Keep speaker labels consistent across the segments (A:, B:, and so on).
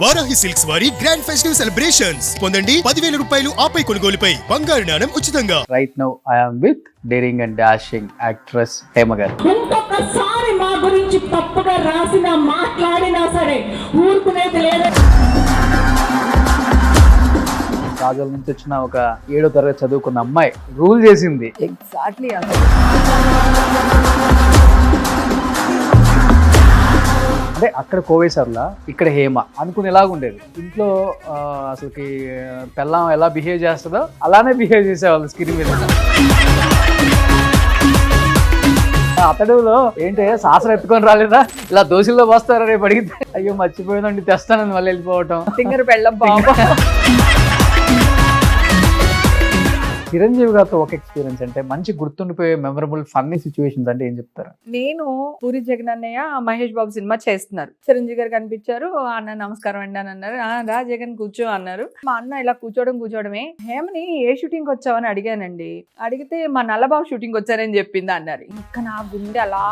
A: Varahi silks వారి grand festive celebrations పొందండి 10,000 రూపాయలు ఆపై కొనుగోలుపై బంగారు నాణెం ఉచితంగా.
B: Right now I am with daring and dashing actress Hema గారు.
C: ఇంకొకసారి మా గురించి తప్పుగా రాసినా మాట్లాడినా సరే ఊరుకునేది లేదు.
B: రాజుల నుంచి వచ్చిన ఒక 7వ తరగతి చదువుకున్న అమ్మాయి రూల్ చేసింది.
D: ఎగ్జాక్ట్లీ
B: అంటే అక్కడ కోవేశ్వర్లా, ఇక్కడ హేమ అనుకునేలాగా ఉండేది. ఇంట్లో అసలుకి పెళ్ళాం ఎలా బిహేవ్ చేస్తుందో అలానే బిహేవ్ చేసేవాళ్ళు స్క్రీన్ మీద. అతడులో ఏంటి సాసలు ఎత్తుకొని రాలేదా, ఇలా దోశల్లో పోస్తారా రేపు అడిగితే, అయ్యో మర్చిపోయిందండి తెస్తానని మళ్ళీ వెళ్ళిపోవటం.
D: సింగర్ పెళ్ళం బాబా.
B: చిరంజీవి గారితో ఒక ఎక్స్పీరియన్స్ అంటే మంచి గుర్తుండిపోయే మెమరబుల్ ఫన్నీ సిచ్యువేషన్స్ అంటే ఏం చెప్తారు?
D: నేను పూరి జగనన్నయ్య మహేష్ బాబు సినిమా చేస్తున్నారు. చిరంజీవి గారు కనిపించారు. అన్న నమస్కారం అండి అని అన్నారు. రా జగన్ కూర్చో అన్నారు. మా అన్న ఇలా కూర్చోవడమే. హేమని ఏ షూటింగ్ వచ్చావని అడిగానండి. అడిగితే మా నల్లబాబు షూటింగ్ వచ్చారని చెప్పింది అన్నారు. ఇంకా నా గుండె అలా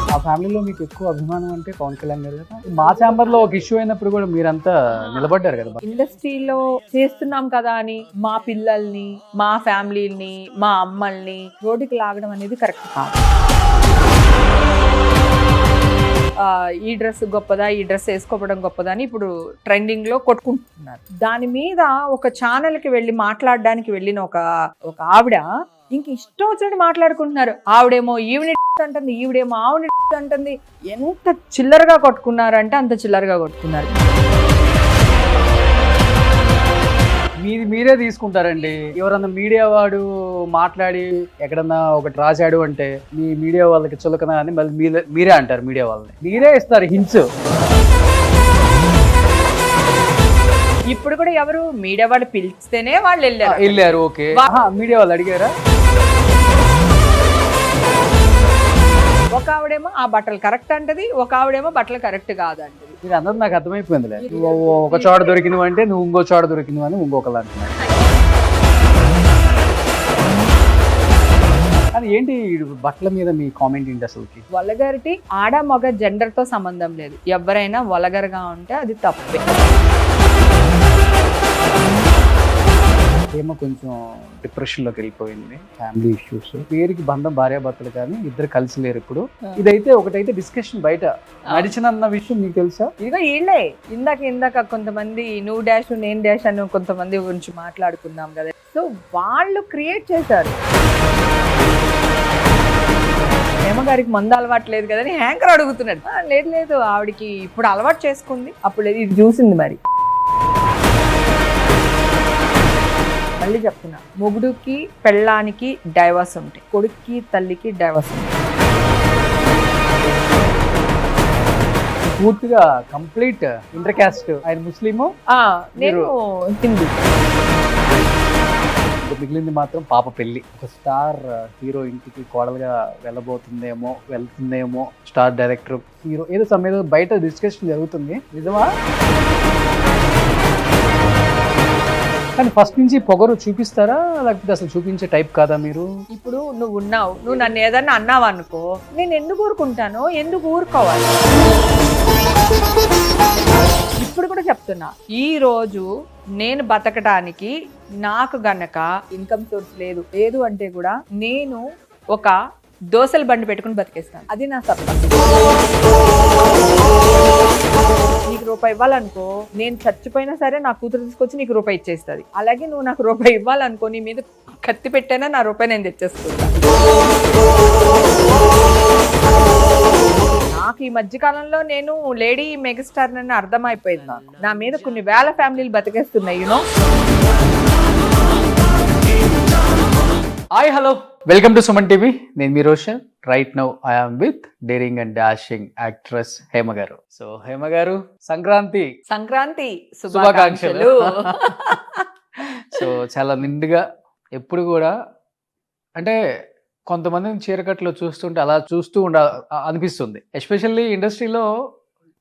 B: ఆ ఫ్యామిలీలో మీకు ఎక్కువ అభిమానం అంటే పవన్ కళ్యాణ్ గారు కదా. మా ఛాంబర్ లో ఒక ఇష్యూ అయినప్పుడు కూడా మీరంతా నిలబడ్డారు కదా.
D: ఇండస్ట్రీలో చేస్తున్నాం కదా అని మా పిల్లల్ని, మా ఫ్యామిలీని, మా అమ్మల్ని రోడ్డుకి లాగడం అనేది కరెక్ట్ కాదు. ఈ డ్రెస్ గొప్పదా, ఈ డ్రెస్ వేసుకోవడం గొప్పదా అని ఇప్పుడు ట్రెండింగ్ లో కొట్టుకుంటున్నారు. దాని మీద ఒక ఛానల్ కి వెళ్ళి మాట్లాడడానికి వెళ్ళిన ఒక ఆవిడ ఇంక ఇష్టం వచ్చినట్టు మాట్లాడుకుంటున్నారు. ఆవిడేమో ఈవిని అంటుంది, ఈవిడేమో ఆవిని అంటుంది. ఎంత చిల్లరగా కొట్టుకున్నారంటే అంత చిల్లరగా కొట్టుకున్నారు.
B: మీరే తీసుకుంటారండి. ఎవరన్నా మీడియా వాడు మాట్లాడి ఎక్కడన్నా ఒకటి రాశాడు అంటే మీ మీడియా వాళ్ళకి చులకన అని మళ్ళీ మీరే అంటారు. మీడియా వాళ్ళని మీరే ఇస్తారు హింట్స్.
D: ఇప్పుడు కూడా ఎవరు మీడియా వాళ్ళు పిలిస్తేనే వాళ్ళు
B: వెళ్ళారు. ఓకే, మీడియా వాళ్ళు అడిగారా?
D: ఒక ఆవిడేమో ఆ బట్టలు కరెక్ట్ అంటది, ఒక ఆవిడేమో బట్టలు కరెక్ట్ కాదంటది.
B: ఇది అందరూ నాకు అర్థమైపోయిందిలే. ఒక చోట దొరికినవి అంటే నువ్వు ఇంకో చోట దొరికినవి అని ఇంకొకరు అంటున్నారు. కానీ ఏంటి బట్టల మీద మీ కామెంట్ ఏంటి అసలుకి?
D: వల్గరిటీ ఆడ మగ జెండర్ తో సంబంధం లేదు. ఎవరైనా వల్గర్గా ఉంటే అది తప్పే.
B: ఏమో కొంచెం డిప్రెషన్లోకి వెళ్ళిపోయింది. ఫ్యామిలీ ఇష్యూస్, పేరుకి బంధం భార్యాభర్తలు కానీ ఇద్దరు కలిసి లేరు ఇప్పుడు. ఇదైతే ఒకటైతే డిస్కషన్ బయట నడిచినన్న విషయం మీకు తెలుసా?
D: ఇదిగో వీళ్ళే ఇందాక కొంతమంది నువ్వు డాష్ నేను డాష్ అని కొంతమంది గురించి మాట్లాడుకున్నాం కదా. సో వాళ్ళు క్రియేట్ చేశారు. హేమగారికి మందు అలవాటు లేదు కదని హ్యాంకర్ అడుగుతున్నాడు. లేదు ఆవిడికి ఇప్పుడు అలవాటు చేసుకుంది, అప్పుడు ఇది చూసింది. మరి మళ్ళీ చెప్తున్నా, మొగుడుకి పెళ్ళానికి డైవర్స్ ఉంటాయి, కొడుక్కి తల్లికి డైవర్స్ ఉంటాయి.
B: పూర్తిగా కంప్లీట్ ఇంటర్ క్యాస్ట్. ఆయన ముస్లిము,
D: నేను హిందూ.
B: మిగిలింది మాత్రం పాప పెళ్లి. ఒక స్టార్ హీరో ఇంటికి కోడలుగా వెళ్తుందేమో స్టార్ డైరెక్టర్ హీరో ఏదో సమయంలో బయట డిస్కషన్ జరుగుతుంది. నిజమా? కానీ ఫస్ట్ నుంచి పొగరు చూపిస్తారా, లేకపోతే అసలు చూపించే టైప్ కాదా మీరు?
D: ఇప్పుడు నువ్వు నన్ను ఏదన్నా అన్నావు అనుకో, నేను ఎందుకు ఊరుకుంటాను, ఎందుకు ఊరుకోవాలి? ఇప్పుడు కూడా చెప్తున్నా, ఈ రోజు నేను బతకడానికి నాకు గనక ఇన్కమ్ సోర్స్ లేదు అంటే కూడా నేను ఒక దోసల బండి పెట్టుకుని బతికేస్తాను. అది నా సత్తా. నీకు రూపాయి ఇవ్వాలనుకో, నేను చచ్చిపోయినా సరే నా కూతురు తీసుకొచ్చి నీకు రూపాయి ఇచ్చేస్తుంది. అలాగే నువ్వు నాకు రూపాయి ఇవ్వాలనుకో, నీ మీద కత్తి పెట్టైనా నా రూపాయి నేను తెచ్చేసుకుంటా. నాకు ఈ మధ్యకాలంలో నేను లేడీ మెగాస్టార్ అని అర్థమైపోయింది. నా మీద కొన్ని వేల ఫ్యామిలీలు బతికేస్తున్నాయి. You know.
B: Hi, hello, welcome to Suman TV. నేను మీ Roshan. Right now I am with daring and dashing actress Hema గారు. సో హేమ గారు, సంక్రాంతి శుభాకాంక్షలు. సో చాలా నిండుగా ఎప్పుడు కూడా అంటే కొంతమందిని చీరకట్లో చూస్తుంటే అలా చూస్తూ అనిపిస్తుంది. ఎస్పెషల్లీ ఇండస్ట్రీలో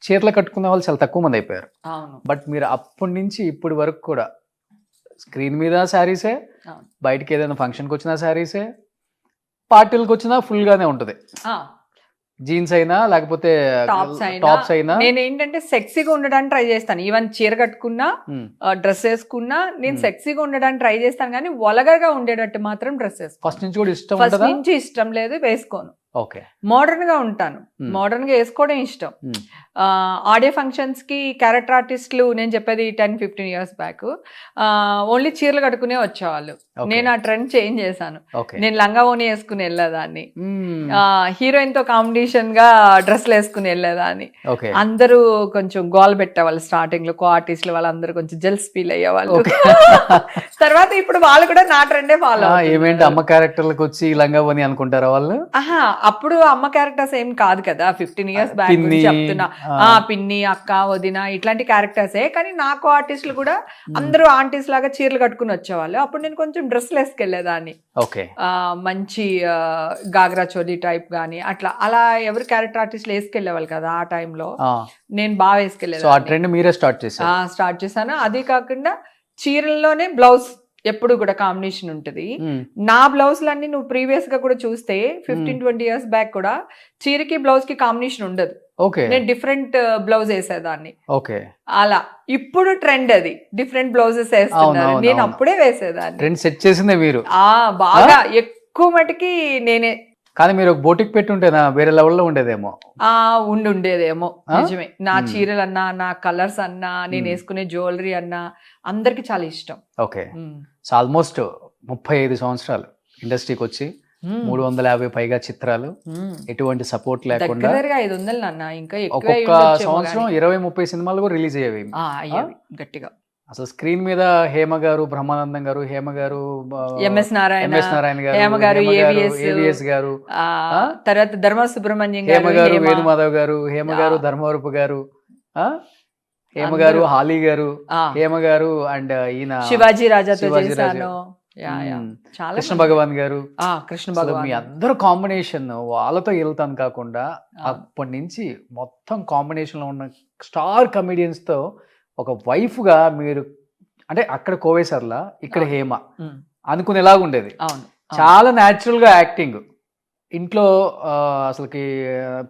B: చీరలు కట్టుకునే వాళ్ళు చాలా తక్కువ మంది అయిపోయారు. బట్ మీరు అప్పటి నుంచి ఇప్పటి వరకు కూడా స్క్రీన్ మీద శారీసే, బయటికి ఏదైనా ఫంక్షన్కి వచ్చినా శారీసే, పార్టీలకు వచ్చినా ఫుల్గానే ఉంటుంది. జీన్స్ అయినా లేకపోతే
D: టాప్స్ అయినా
B: అయినా
D: నేను ఏంటంటే సెక్సీగా ఉండడానికి ట్రై చేస్తాను. ఈవెన్ చీర కట్టుకున్నా డ్రెస్ వేసుకున్నా నేను సెక్సీగా ఉండడానికి ట్రై చేస్తాను, కానీ వల్గర్గా ఉండేటట్టు మాత్రం డ్రెస్ వేసుకోను.
B: ఫస్ట్ నుంచి కూడా ఇష్టం
D: ఫస్ట్
B: ఉంటుందా?
D: నుంచి ఇష్టం లేదు, వేసుకోను.
B: ఓకే.
D: మోడర్న్ గా ఉంటాను, మోడర్న్ గా వేసుకోవడం ఇష్టం. ఆడియో ఫంక్షన్స్ కి క్యారెక్టర్ ఆర్టిస్టులు, నేను చెప్పేది 10-15 years బ్యాక్, ఓన్లీ చీరలు కట్టుకునే వచ్చేవాళ్ళు. నేను ఆ ట్రెండ్ చేంజ్ చేశాను. నేను లంగా ఓని వేసుకుని వెళ్ళేదాన్ని, హీరోయిన్ తో కాంపిటీషన్ గా డ్రెస్లు వేసుకుని వెళ్ళేదాన్ని. అందరూ కొంచెం గోల్ పెట్టేవాళ్ళు స్టార్టింగ్ లో, కో ఆర్టిస్టులు వాళ్ళందరూ కొంచెం జెల్స్ ఫీల్ అయ్యేవాళ్ళు. తర్వాత ఇప్పుడు వాళ్ళు కూడా నా ట్రెండే ఫాలో.
B: ఏమేంటి అమ్మ క్యారెక్టర్లకు వచ్చి లంగా ఓని అనుకుంటారా వాళ్ళు?
D: అప్పుడు అమ్మ క్యారెక్టర్స్ ఏం కాదు కదా, 15 years బ్యాక్ చెప్తున్నా. పిన్ని, అక్క, వదిన ఇట్లాంటి క్యారెక్టర్సే. కానీ నాకు ఆర్టిస్టులు కూడా అందరూ ఆంటీస్ లాగా చీరలు కట్టుకుని వచ్చేవాళ్ళు. అప్పుడు నేను కొంచెం డ్రెస్లు వేసుకెళ్లేదాన్ని, మంచి గాగ్రా చోలీ టైప్ గానీ అట్లా. అలా ఎవరు క్యారెక్టర్ ఆర్టిస్టులు వేసుకెళ్లేవాళ్ళు కదా ఆ టైంలో, నేను బాగా వేసుకెళ్లేదాన్ని.
B: మీరే స్టార్ట్
D: చేశాను. అదే కాకుండా చీరల్లోనే బ్లౌజ్ ఎప్పుడు కూడా కాంబినేషన్ ఉంటుంది. నా బ్లౌజ్లన్నీ నువ్వు ప్రీవియస్ గా కూడా చూస్తే 15-20 years బ్యాక్ కూడా చీరకి బ్లౌజ్ కి కాంబినేషన్ ఉండదు. నేను డిఫరెంట్ బ్లౌజ్ వేసేదాన్ని. అలా ఇప్పుడు ట్రెండ్ అది, డిఫరెంట్ బ్లౌజెస్ వేస్తున్నారు. నేను అప్పుడే వేసేదాన్ని.
B: ట్రెండ్ సెట్ చేసిందే మీరు.
D: బాగా ఎక్కువ మటుకి నేనే.
B: కానీ మీరు ఒక బోటిక్ పెట్టి ఉంటేనా వేరే లెవెల్లో ఉండేదేమో.
D: ఉండేదేమో, నిజమే. నా చీరలు అన్నా, నా కలర్స్ అన్నా, నేను వేసుకునే జ్యువెలరీ అన్నా అందరికి చాలా ఇష్టం.
B: ఓకే. సో ఆల్మోస్ట్ 35 సంవత్సరాలు ఇండస్ట్రీకి వచ్చి 350 పైగా చిత్రాలు, ఎటువంటి సపోర్ట్ లేకుండా
D: 500 నాన్న, ఇంకా
B: ఒక్కొక్క సంవత్సరం 20-30 సినిమాలు కూడా రిలీజ్ అయ్యేవి
D: గట్టిగా.
B: అసలు స్క్రీన్ మీద హేమ గారు, బ్రహ్మానందం గారు, హేమ గారు,
D: ఎంఎస్ నారాయణ గారు, హేమ గారు, ఏవిఎస్ గారు, తర్వాత ధర్మ సుబ్రహ్మణ్యం గారు,
B: హేమ గారు, వేణుమాధవ్ గారు, హేమ గారు, ధర్మవరపు గారు, హేమ గారు, హాలీ గారు, హేమ గారు, అండ్ ఈయన
D: శివాజీ రాజాతో చేశాను,
B: కృష్ణ భగవాన్ గారు. మీ అందరూ కాంబినేషన్ వాళ్ళతో వెళ్తాను కాకుండా అప్పటి నుంచి మొత్తం కాంబినేషన్ లో ఉన్న స్టార్ కమెడియన్స్ తో ఒక వైఫ్ గా మీరు, అంటే అక్కడ కోవేసర్లా, ఇక్కడ హేమ అనుకునేలాగా ఉండేది. చాలా న్యాచురల్ గా యాక్టింగ్. ఇంట్లో అసలుకి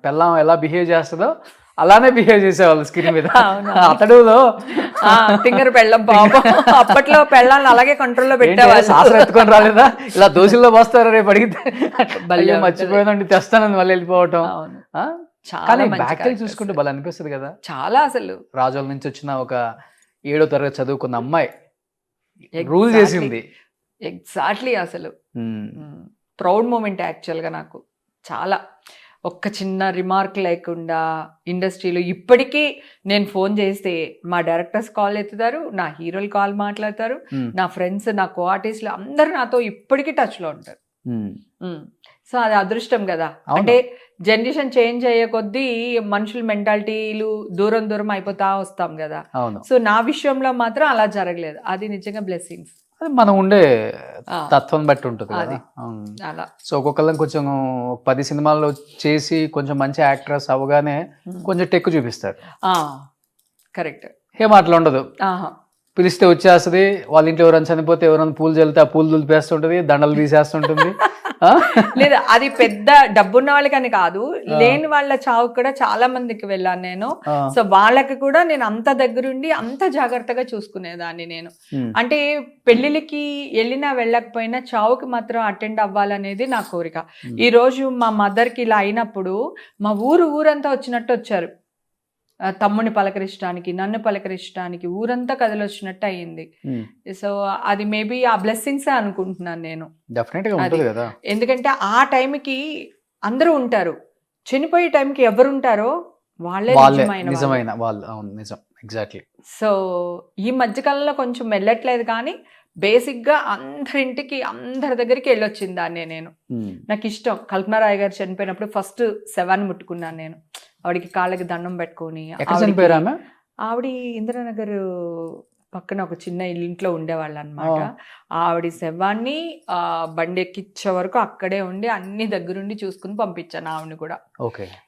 B: పెళ్ళాం ఎలా బిహేవ్ చేస్తుందో అలానే బిహేవ్ చేసేవాళ్ళు స్క్రీన్ మీద. అతడులో
D: తింగర పెళ్ళం పాపం, అప్పట్లో పెళ్ళాలను అలాగే కంట్రోల్లో పెట్టేవాళ్ళు.
B: శాస్త్రం ఎత్తుకొని రాలేదా, ఇలా దోశల్లో పోస్తారా రేపు అడిగితే, మర్చిపోయిందండి తెస్తానని మళ్ళీ వెళ్ళిపోవటం. కానీ బ్యాక్ చూసుకుంటే భలే అనిపిస్తుంది కదా.
D: చాలా అసలు
B: రాజోల నుంచి వచ్చిన ఒక 7వ తరగతి చదువుకున్న అమ్మాయి రూల్ చేసింది.
D: ఎగ్జాక్ట్లీ. అసలు ప్రౌడ్ మూమెంట్ యాక్చువల్ గా నాకు. చాలా ఒక్క చిన్న రిమార్క్ లేకుండా ఇండస్ట్రీలో ఇప్పటికీ నేను ఫోన్ చేస్తే మా డైరెక్టర్స్ కాల్ ఎత్తుతారు, నా హీరోలు కాల్ మాట్లాడతారు, నా ఫ్రెండ్స్, నా కో ఆర్టిస్టులు అందరు నాతో ఇప్పటికీ టచ్ లో ఉంటారు. సో అది అదృష్టం కదా. అంటే జనరేషన్ చేంజ్ అయ్యే కొద్దీ మనుషుల మెంటాలిటీలు దూరం దూరం అయిపోతా వస్తాం కదా. సో నా విషయంలో మాత్రం అలా జరగలేదు. అది నిజంగా బ్లెస్సింగ్స్.
B: అది మనం ఉండే తత్వం బట్టి ఉంటుంది కదా.
D: అలా
B: సో ఒక్కొక్కళ్ళని కొంచెం 10 సినిమాల్లో చేసి కొంచెం మంచి యాక్ట్రెస్ అవగానే కొంచెం టెక్కు చూపిస్తారు.
D: కరెక్ట్.
B: ఏం అట్లా ఉండదు. పిలిస్తే వచ్చేస్తుంది. వాళ్ళ ఇంట్లో ఎవరైనా చనిపోతే ఎవరైనా పూలు చల్లితే ఆ పూలు దులిపేస్తుంటది, దండలు తీసేస్తుంటుంది.
D: లేదా అది పెద్ద డబ్బున్న వాళ్ళకని కాదు, లేని వాళ్ళ చావు కూడా చాలా మందికి వెళ్ళాను నేను. సో వాళ్ళకి కూడా నేను అంత దగ్గరుండి అంత జాగ్రత్తగా చూసుకునేదాన్ని నేను. అంటే పెళ్లికి వెళ్ళినా వెళ్ళకపోయినా చావుకి మాత్రం అటెండ్ అవ్వాలనేది నా కోరిక. ఈ రోజు మా మదర్కి ఇలా అయినప్పుడు మా ఊరంతా వచ్చినట్టు వచ్చారు. తమ్ముని పలకరించడానికి, నన్ను పలకరించడానికి ఊరంతా కదిలొచ్చినట్టు అయ్యింది. సో అది మేబీ ఆ బ్లెస్సింగ్స్ అనుకుంటున్నాను నేను. ఎందుకంటే ఆ టైంకి అందరూ ఉంటారు, చనిపోయే టైంకి ఎవరు ఉంటారో వాళ్ళే నిజమైన
B: వాళ్ళు. నిజం, ఎగ్జాక్ట్లీ.
D: సో ఈ మధ్యకాలంలో కొంచెం వెళ్ళట్లేదు, కానీ బేసిక్ గా అందరింటికి అందరి దగ్గరికి వెళ్ళొచ్చింది దాన్ని నేను. నాకు ఇష్టం. కల్పనా రాయ్ గారు చనిపోయినప్పుడు ఫస్ట్ శవాన్ని ముట్టుకున్నాను నేను. ఆవిడికి కాళ్ళకి దండం పెట్టుకొని. ఆవిడ ఇందిరానగర్ పక్కన ఒక చిన్న ఇంట్లో ఉండేవాళ్ళు అనమాట. ఆవిడ శవాన్ని బండి ఎక్కించే వరకు అక్కడే ఉండి అన్ని దగ్గరుండి చూసుకుని పంపించాను ఆవిడని కూడా.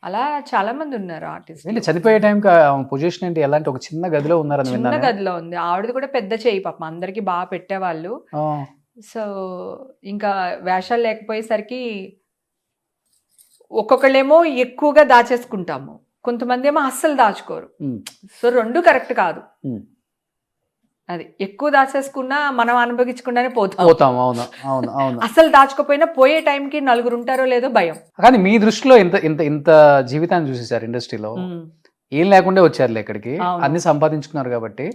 D: అలా చాలా మంది ఉన్నారు ఆర్టిస్ట్.
B: చనిపోయే టైం పొజిషన్ ఏంటి, ఎలాంటి ఒక చిన్న గదిలో ఉన్నారు?
D: చిన్న గదిలో ఉంది. ఆవిడది కూడా పెద్ద చేయి పాపం, అందరికి బాగా పెట్టేవాళ్ళు. సో ఇంకా వేషాలు లేకపోయేసరికి ఒక్కొక్కళ్ళేమో ఎక్కువగా దాచేసుకుంటాము, కొంతమంది ఏమో అస్సలు దాచుకోరు. సో రెండు కరెక్ట్ కాదు. అది ఎక్కువ దాచేసుకున్నా మనం అనుభవించకుండానే
B: పోతాం. అవును అవును అవును.
D: అసలు దాచుకోపోయినా పోయే టైంకి నలుగురు ఉంటారో లేదో భయం.
B: కానీ మీ దృష్టిలో ఇంత ఇంత ఇంత జీవితాన్ని చూసేసారు ఇండస్ట్రీలో, ఏం లేకుండా వచ్చారులే ఇక్కడికి, అన్ని సంపాదించుకున్నారు కాబట్టి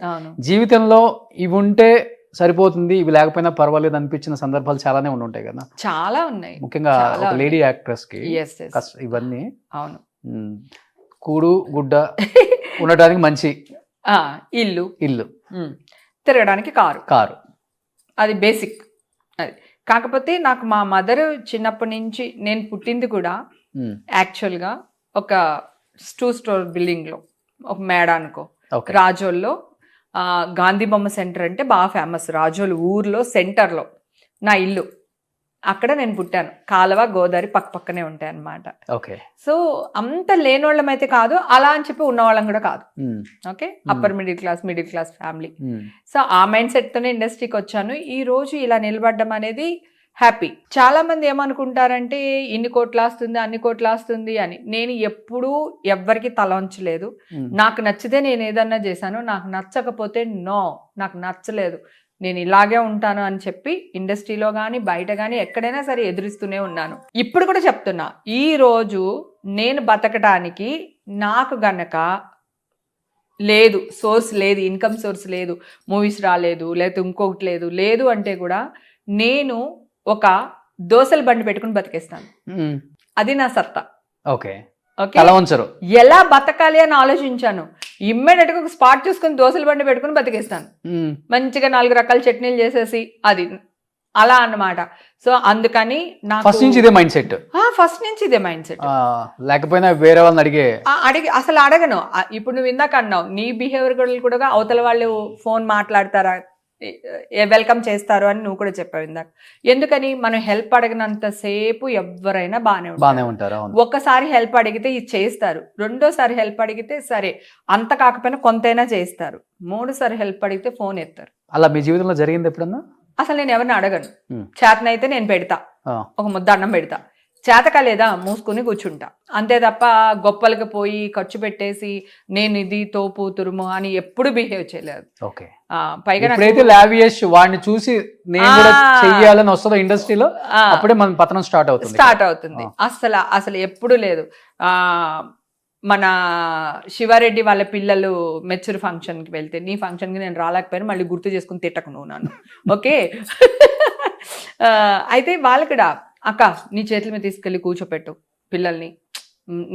B: జీవితంలో ఇవి ఉంటే సరిపోతుంది, ఇవి లేకపోయినా పర్వాలేదు అనిపించిన సందర్భాలు చాలానే ఉంటాయి కదా. చాలా ఉన్నాయి, ముఖ్యంగా ఒక లేడీ యాక్ట్రెస్ కి ఇవన్నీ.
D: అవును,
B: కూడు గుడ్డ ఉండటానికి మంచి
D: ఇల్లు,
B: ఇల్లు
D: తిరగడానికి కారు, అది బేసిక్. అది కాకపోతే నాకు మా మదర్ చిన్నప్పటి నుంచి, నేను పుట్టింది కూడా యాక్చువల్గా ఒక 2 స్టోర్ బిల్డింగ్ లో, ఒక మేడ అనుకో, రాజోల్లో. గాంధీ బొమ్మ సెంటర్ అంటే బాగా ఫేమస్ రాజోలు ఊర్లో సెంటర్లో నా ఇల్లు. అక్కడ నేను పుట్టాను. కాలువ గోదావరి పక్క పక్కనే ఉంటాయి అన్నమాట.
B: ఓకే.
D: సో అంత లేనోళ్ళం అయితే కాదు, అలా అని చెప్పి ఉన్నవాళ్ళం కూడా కాదు. Okay, upper middle class family. So ఆ మైండ్ సెట్ తోనే ఇండస్ట్రీకి వచ్చాను. ఈ రోజు ఇలా నిలబడడం అనేది హ్యాపీ. చాలా మంది ఏమనుకుంటారంటే ఇన్ని కోట్లు వస్తుంది, అన్ని కోట్లు వస్తుంది అని. నేను ఎప్పుడూ ఎవ్వరికి తల ఉంచలేదు. నాకు నచ్చితే నేను ఏదన్నా చేశాను, నాకు నచ్చకపోతే నో, నాకు నచ్చలేదు, నేను ఇలాగే ఉంటాను అని చెప్పి ఇండస్ట్రీలో కానీ బయట కానీ ఎక్కడైనా సరే ఎదురిస్తూనే ఉన్నాను. ఇప్పుడు కూడా చెప్తున్నా, ఈ రోజు నేను బతకడానికి నాకు గనక లేదు, సోర్స్ లేదు, ఇన్కమ్ సోర్స్ లేదు, మూవీస్ రాలేదు, లేకపోతే ఇంకొకటి లేదు అంటే కూడా నేను ఒక దోసల బండి పెట్టుకుని బతికేస్తాను. అది నా సత్తా.
B: ఓకే.
D: ఎలా బతకాలి అని ఆలోచించాను. ఇమ్మీడియట్ గా ఒక స్పాట్ చూసుకుని దోసల బండి పెట్టుకుని బతికేస్తాను. మంచిగా 4 రకాల చట్నీలు చేసేసి, అది అలా అన్నమాట. సో అందుకని నాకు
B: ఫస్ట్ నుంచి ఇదే మైండ్ సెట్. లేకపోయినా వేరే వాళ్ళని
D: అసలు అడగను. ఇప్పుడు నువ్వు ఇందాక అన్నావు, నీ బిహేవియర్ కూడా అవతల వాళ్ళు ఫోన్ మాట్లాడతారా, వెల్కమ్ చేస్తారు అని నువ్వు కూడా చెప్పావు ఇందాక. ఎందుకని మనం హెల్ప్ అడిగినంత సేపు ఎవరైనా బాగానే ఉంటారు. ఒక్కసారి హెల్ప్ అడిగితే ఇది చేస్తారు, రెండోసారి హెల్ప్ అడిగితే సరే అంత కాకపోయినా కొంతైనా చేస్తారు, 3సారి హెల్ప్ అడిగితే ఫోన్ ఎత్తారు.
B: అలా మీ జీవితంలో జరిగింది ఎప్పుడన్నా?
D: అసలు నేను ఎవరిని అడగను. చేతనైతే నేను పెడతా, ఒక ముద్ద అన్నం పెడతా. చేతక లేదా మూసుకుని కూర్చుంటా అంతే తప్ప గొప్పలకి పోయి ఖర్చు పెట్టేసి నేను ఇది తోపు తురుము అని ఎప్పుడు బిహేవ్ చేయలేదు.
B: పైగా లావియస్ వాడిని చూసి నేను కూడా చెయ్యాలని వస్తుందో ఇండస్ట్రీలో, అప్పుడే మన పతనం స్టార్ట్ అవుతుంది.
D: అసలు ఎప్పుడు లేదు. మన శివారెడ్డి వాళ్ళ పిల్లలు మెచ్యూర్ ఫంక్షన్కి వెళ్తే, నీ ఫంక్షన్కి నేను రాలేకపోయినా మళ్ళీ గుర్తు చేసుకుని తిట్టకు నువ్వు నన్ను. ఓకే. అయితే వాళ్ళు కూడా, అక్క నీ చేతుల మీద తీసుకెళ్ళి కూర్చోపెట్టు పిల్లల్ని,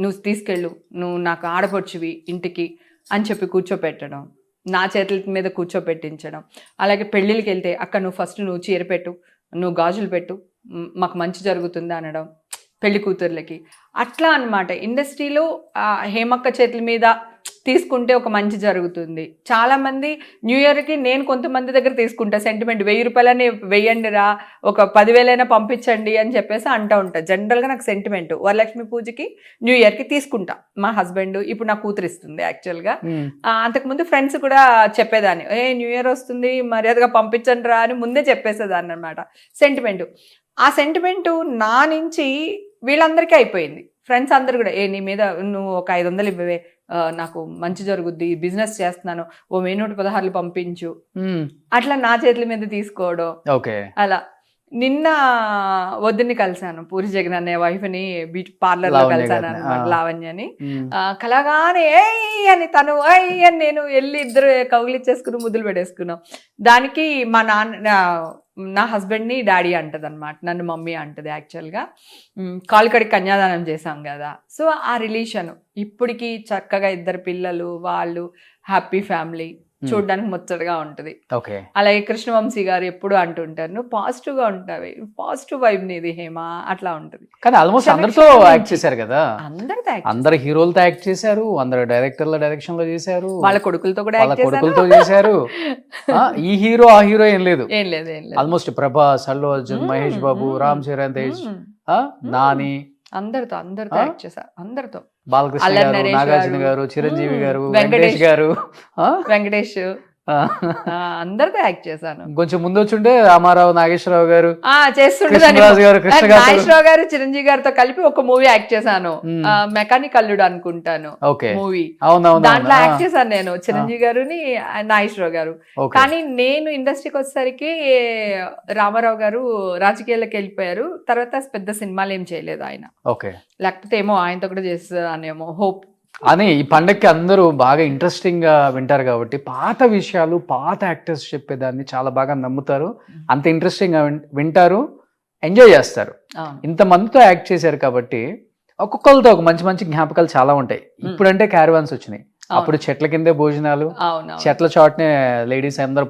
D: నువ్వు తీసుకెళ్ళు, నువ్వు నాకు ఆడపడుచువి ఇంటికి అని చెప్పి కూర్చోపెట్టడం, నా చేతుల మీద కూర్చోపెట్టించడం. అలాగే పెళ్ళిళ్ళకి వెళ్తే, అక్క నువ్వు ఫస్ట్ నువ్వు చీర పెట్టు, నువ్వు గాజులు పెట్టు, మాకు మంచి జరుగుతుంది అనడం పెళ్లి కూతుర్లకి. అట్లా అన్నమాట. ఇండస్ట్రీలో హేమక్క చేతుల మీద తీసుకుంటే ఒక మంచి జరుగుతుంది. చాలా మంది న్యూ ఇయర్కి నేను కొంతమంది దగ్గర తీసుకుంటా సెంటిమెంట్, 1000 రూపాయలని వెయ్యండి రా, ఒక 10,000 పంపించండి అని చెప్పేసి అంటూ ఉంటా. జనరల్గా నాకు సెంటిమెంట్ వరలక్ష్మి పూజకి న్యూ ఇయర్కి తీసుకుంటా. మా హస్బెండ్ ఇప్పుడు నా కూతురు ఇస్తుంది యాక్చువల్గా. అంతకుముందు ఫ్రెండ్స్ కూడా చెప్పేదాన్ని, న్యూ ఇయర్ వస్తుంది మర్యాదగా పంపించండి రా అని ముందే చెప్పేసేదాన్ని అనమాట. సెంటిమెంట్, ఆ సెంటిమెంట్ నా నుంచి వీళ్ళందరికీ అయిపోయింది. ఫ్రెండ్స్ అందరు కూడా, నీ మీద నువ్వు ఒక 500 ఇవ్వవే, నాకు మంచి జరుగుద్ది, బిజినెస్ చేస్తున్నాను, ఓ 116 పంపించు, అట్లా నా చేతుల మీద తీసుకోవడం. అలా నిన్న వద్దుని కలిసాను, పూరి జగన్ అనే వైఫ్ని బ్యూటీ పార్లర్ లో కలిసాను అనమాట, లావణ్యని. కలగానే అని తను అని నేను వెళ్ళి ఇద్దరు కౌగిలిచ్చేసుకుని ముద్దులు పెట్టేసుకున్నాం. దానికి మా నా హస్బెండ్ని డాడీ అంటది అనమాట, నన్ను మమ్మీ అంటది. యాక్చువల్గా కాలుకడికి కన్యాదానం చేశాం కదా, సో ఆ రిలేషన్ ఇప్పటికి చక్కగా 2 పిల్లలు, వాళ్ళు హ్యాపీ ఫ్యామిలీ, చూడడానికి ముచ్చటగా ఉంటుంది. అలాగే కృష్ణవంశీ గారు ఎప్పుడు అంటుంటారు, నువ్వు పాజిటివ్ గా ఉంటావి, పాజిటివ్ వైబ్ నీది హేమ, అట్లా ఉంటుంది.
B: కానీ ఆల్మోస్ట్ అందరితో యాక్ట్ చేశారు కదా, అందరు హీరోలతో యాక్ట్ చేశారు, అందరు డైరెక్టర్ల డైరెక్షన్ లో చేశారు,
D: వాళ్ళ కొడుకులతో కూడా
B: చేశారు. ఈ హీరో ఆ హీరో ఏం లేదు. ఆల్మోస్ట్ ప్రభాస్, అల్లు అర్జున్, మహేష్ బాబు, రామ్ చరణ్ తేజ్, నాని, అందరితో
D: యాక్ట్ చేశారు. అందరితో,
B: బాలకృష్ణ గారు, నాగార్జున గారు, చిరంజీవి గారు, వెంకటేష్ గారు,
D: వెంకటేష్ అందరితో యాక్ట్ చేశాను.
B: కొంచెం ముందు వచ్చుంటే రామారావు, నాగేశ్వరరావు గారు,
D: చేస్తుండేదాన్ని.
B: కృష్ణరాజు గారు, కృష్ణ గారు.
D: నాగేశ్వరరావు గారు, చిరంజీవి గారితో కలిపి ఒక మూవీ యాక్ట్ చేశాను, మెకానిక్ అల్లుడు అనుకుంటాను
B: ఓకే
D: మూవీ.
B: అవునవును
D: దాంట్లో యాక్ట్ చేశాను నేను, చిరంజీవి గారుని, నాగేశ్వరరావు గారు.
B: ఓకే
D: కానీ నేను ఇండస్ట్రీకి వచ్చేసరికి రామారావు గారు రాజకీయాల్లోకి వెళ్ళిపోయారు. తర్వాత పెద్ద సినిమాలు ఏం చేయలేదు ఆయన.
B: ఓకే
D: లేకపోతే ఏమో ఆయనతో కూడా చేస్తానేమో హోప్.
B: అని ఈ పండగకి అందరూ బాగా ఇంట్రెస్టింగ్ గా వింటారు కాబట్టి పాత విషయాలు, పాత యాక్టర్స్ చెప్పేదాన్ని చాలా బాగా నమ్ముతారు, అంత ఇంట్రెస్టింగ్ గా వింటారు, ఎంజాయ్ చేస్తారు. ఇంతమందితో యాక్ట్ చేశారు కాబట్టి ఒక్కొక్కరితో ఒక మంచి మంచి జ్ఞాపకాలు చాలా ఉంటాయి. ఇప్పుడంటే క్యారవాన్స్ వచ్చినాయి, అప్పుడు చెట్ల కిందే భోజనాలు, చెట్ల చాట్నే లేడీస్ అందరూ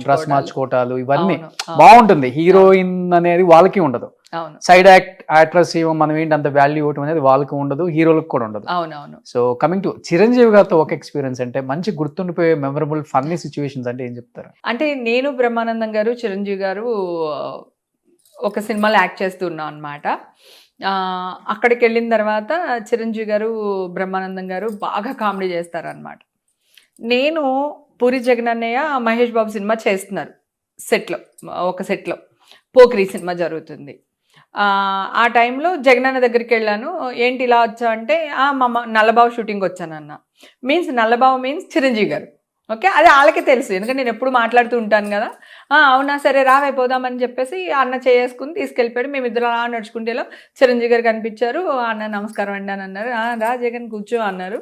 B: డ్రెస్ మార్చుకోవటాలు, ఇవన్నీ బాగుంటుంది. హీరోయిన్ అనేది వాళ్ళకి ఉండదు, సైడ్ యాక్ట్రెస్ మనం ఏంటి అంత వాల్యూ ఇవ్వటం అనేది వాళ్ళకి ఉండదు, హీరోలకు కూడా ఉండదు. సో కమింగ్ టు చిరంజీవి గారితో ఒక ఎక్స్పీరియన్స్ అంటే మంచి గుర్తుండిపోయే మెమరబుల్ ఫన్నీ సిచ్యువేషన్స్ అంటే ఏం చెప్తారు?
D: అంటే నేను బ్రహ్మానందం గారు, చిరంజీవి గారు ఒక సినిమాలో యాక్ట్ చేస్తున్నాం అనమాట. అక్కడికి వెళ్ళిన తర్వాత చిరంజీవి గారు, బ్రహ్మానందం గారు బాగా కామెడీ చేస్తారనమాట. నేను పూరి జగనన్నయ్య, మహేష్ బాబు సినిమా చేస్తున్నారు సెట్లో, ఒక సెట్లో పోకిరి సినిమా జరుగుతుంది. ఆ టైంలో జగనన్న దగ్గరికి వెళ్ళాను. ఏంటి ఇలా వచ్చా అంటే, మా నల్లబాబు షూటింగ్ వచ్చానన్న. మీన్స్ నల్లబాబు మీన్స్ చిరంజీవి గారు. ఓకే, అది వాళ్ళకే తెలుసు, ఎందుకంటే నేను ఎప్పుడు మాట్లాడుతూ ఉంటాను కదా. అవునా సరే రావైపోదామని చెప్పేసి అన్న చేసుకుని తీసుకెళ్ళిపోయాడు. మేమిద్దరు అలా నడుచుకుంటేలో చిరంజీవి గారు కనిపించారు. అన్న నమస్కారం అండి అని అన్నారు. రా జగన్ కూర్చో అన్నారు.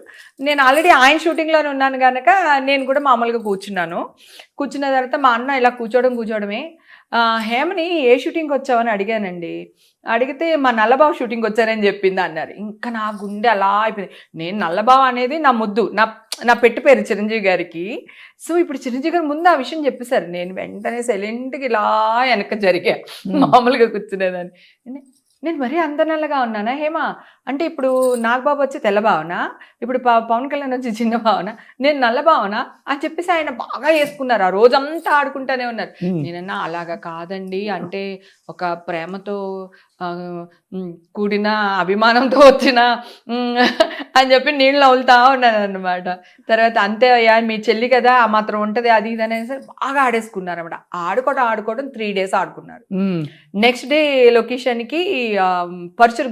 D: నేను ఆల్రెడీ ఆయన షూటింగ్లోనే ఉన్నాను కనుక నేను కూడా మామూలుగా కూర్చున్నాను. కూర్చున్న తర్వాత మా అన్న ఇలా కూర్చోవడమే, హేమని ఏ షూటింగ్కి వచ్చావని అడిగానండి. అడిగితే మా నల్లబాబు షూటింగ్కి వచ్చారని చెప్పింది అన్నారు. ఇంకా నా గుండె అలా అయిపోయింది. నేను నల్లబాబు అనేది నా ముద్దు, నా పెట్టు పేరు చిరంజీవి గారికి. సో ఇప్పుడు చిరంజీవి గారు ముందు ఆ విషయం చెప్పేశారు. నేను వెంటనే సైలెంట్గా ఇలా వెనక జరిగా, మామూలుగా కూర్చునేదాన్ని. నేను మరీ అంత నల్లగా ఉన్నానా హేమ అంటే, ఇప్పుడు నాగబాబు వచ్చి తెల్ల భావన, ఇప్పుడు పవన్ కళ్యాణ్ వచ్చి చిన్న భావన, నేను నల్ల భావన అని చెప్పేసి ఆయన బాగా వేసుకున్నారు. ఆ రోజంతా ఆడుకుంటానే ఉన్నారు. నేనన్నా అలాగా కాదండి, అంటే ఒక ప్రేమతో కూడిన అభిమానంతో వచ్చిన అని చెప్పి నీళ్ళు నవ్వులుతా ఉన్నాను అనమాట. తర్వాత అంతే అయ్యా మీ చెల్లి కదా ఆ మాత్రం ఉంటుంది అది ఇది అనేసి బాగా ఆడేసుకున్నారు అనమాట. ఆడుకోవడం 3 days ఆడుకున్నారు. నెక్స్ట్ డే లొకేషన్కి పరచూరు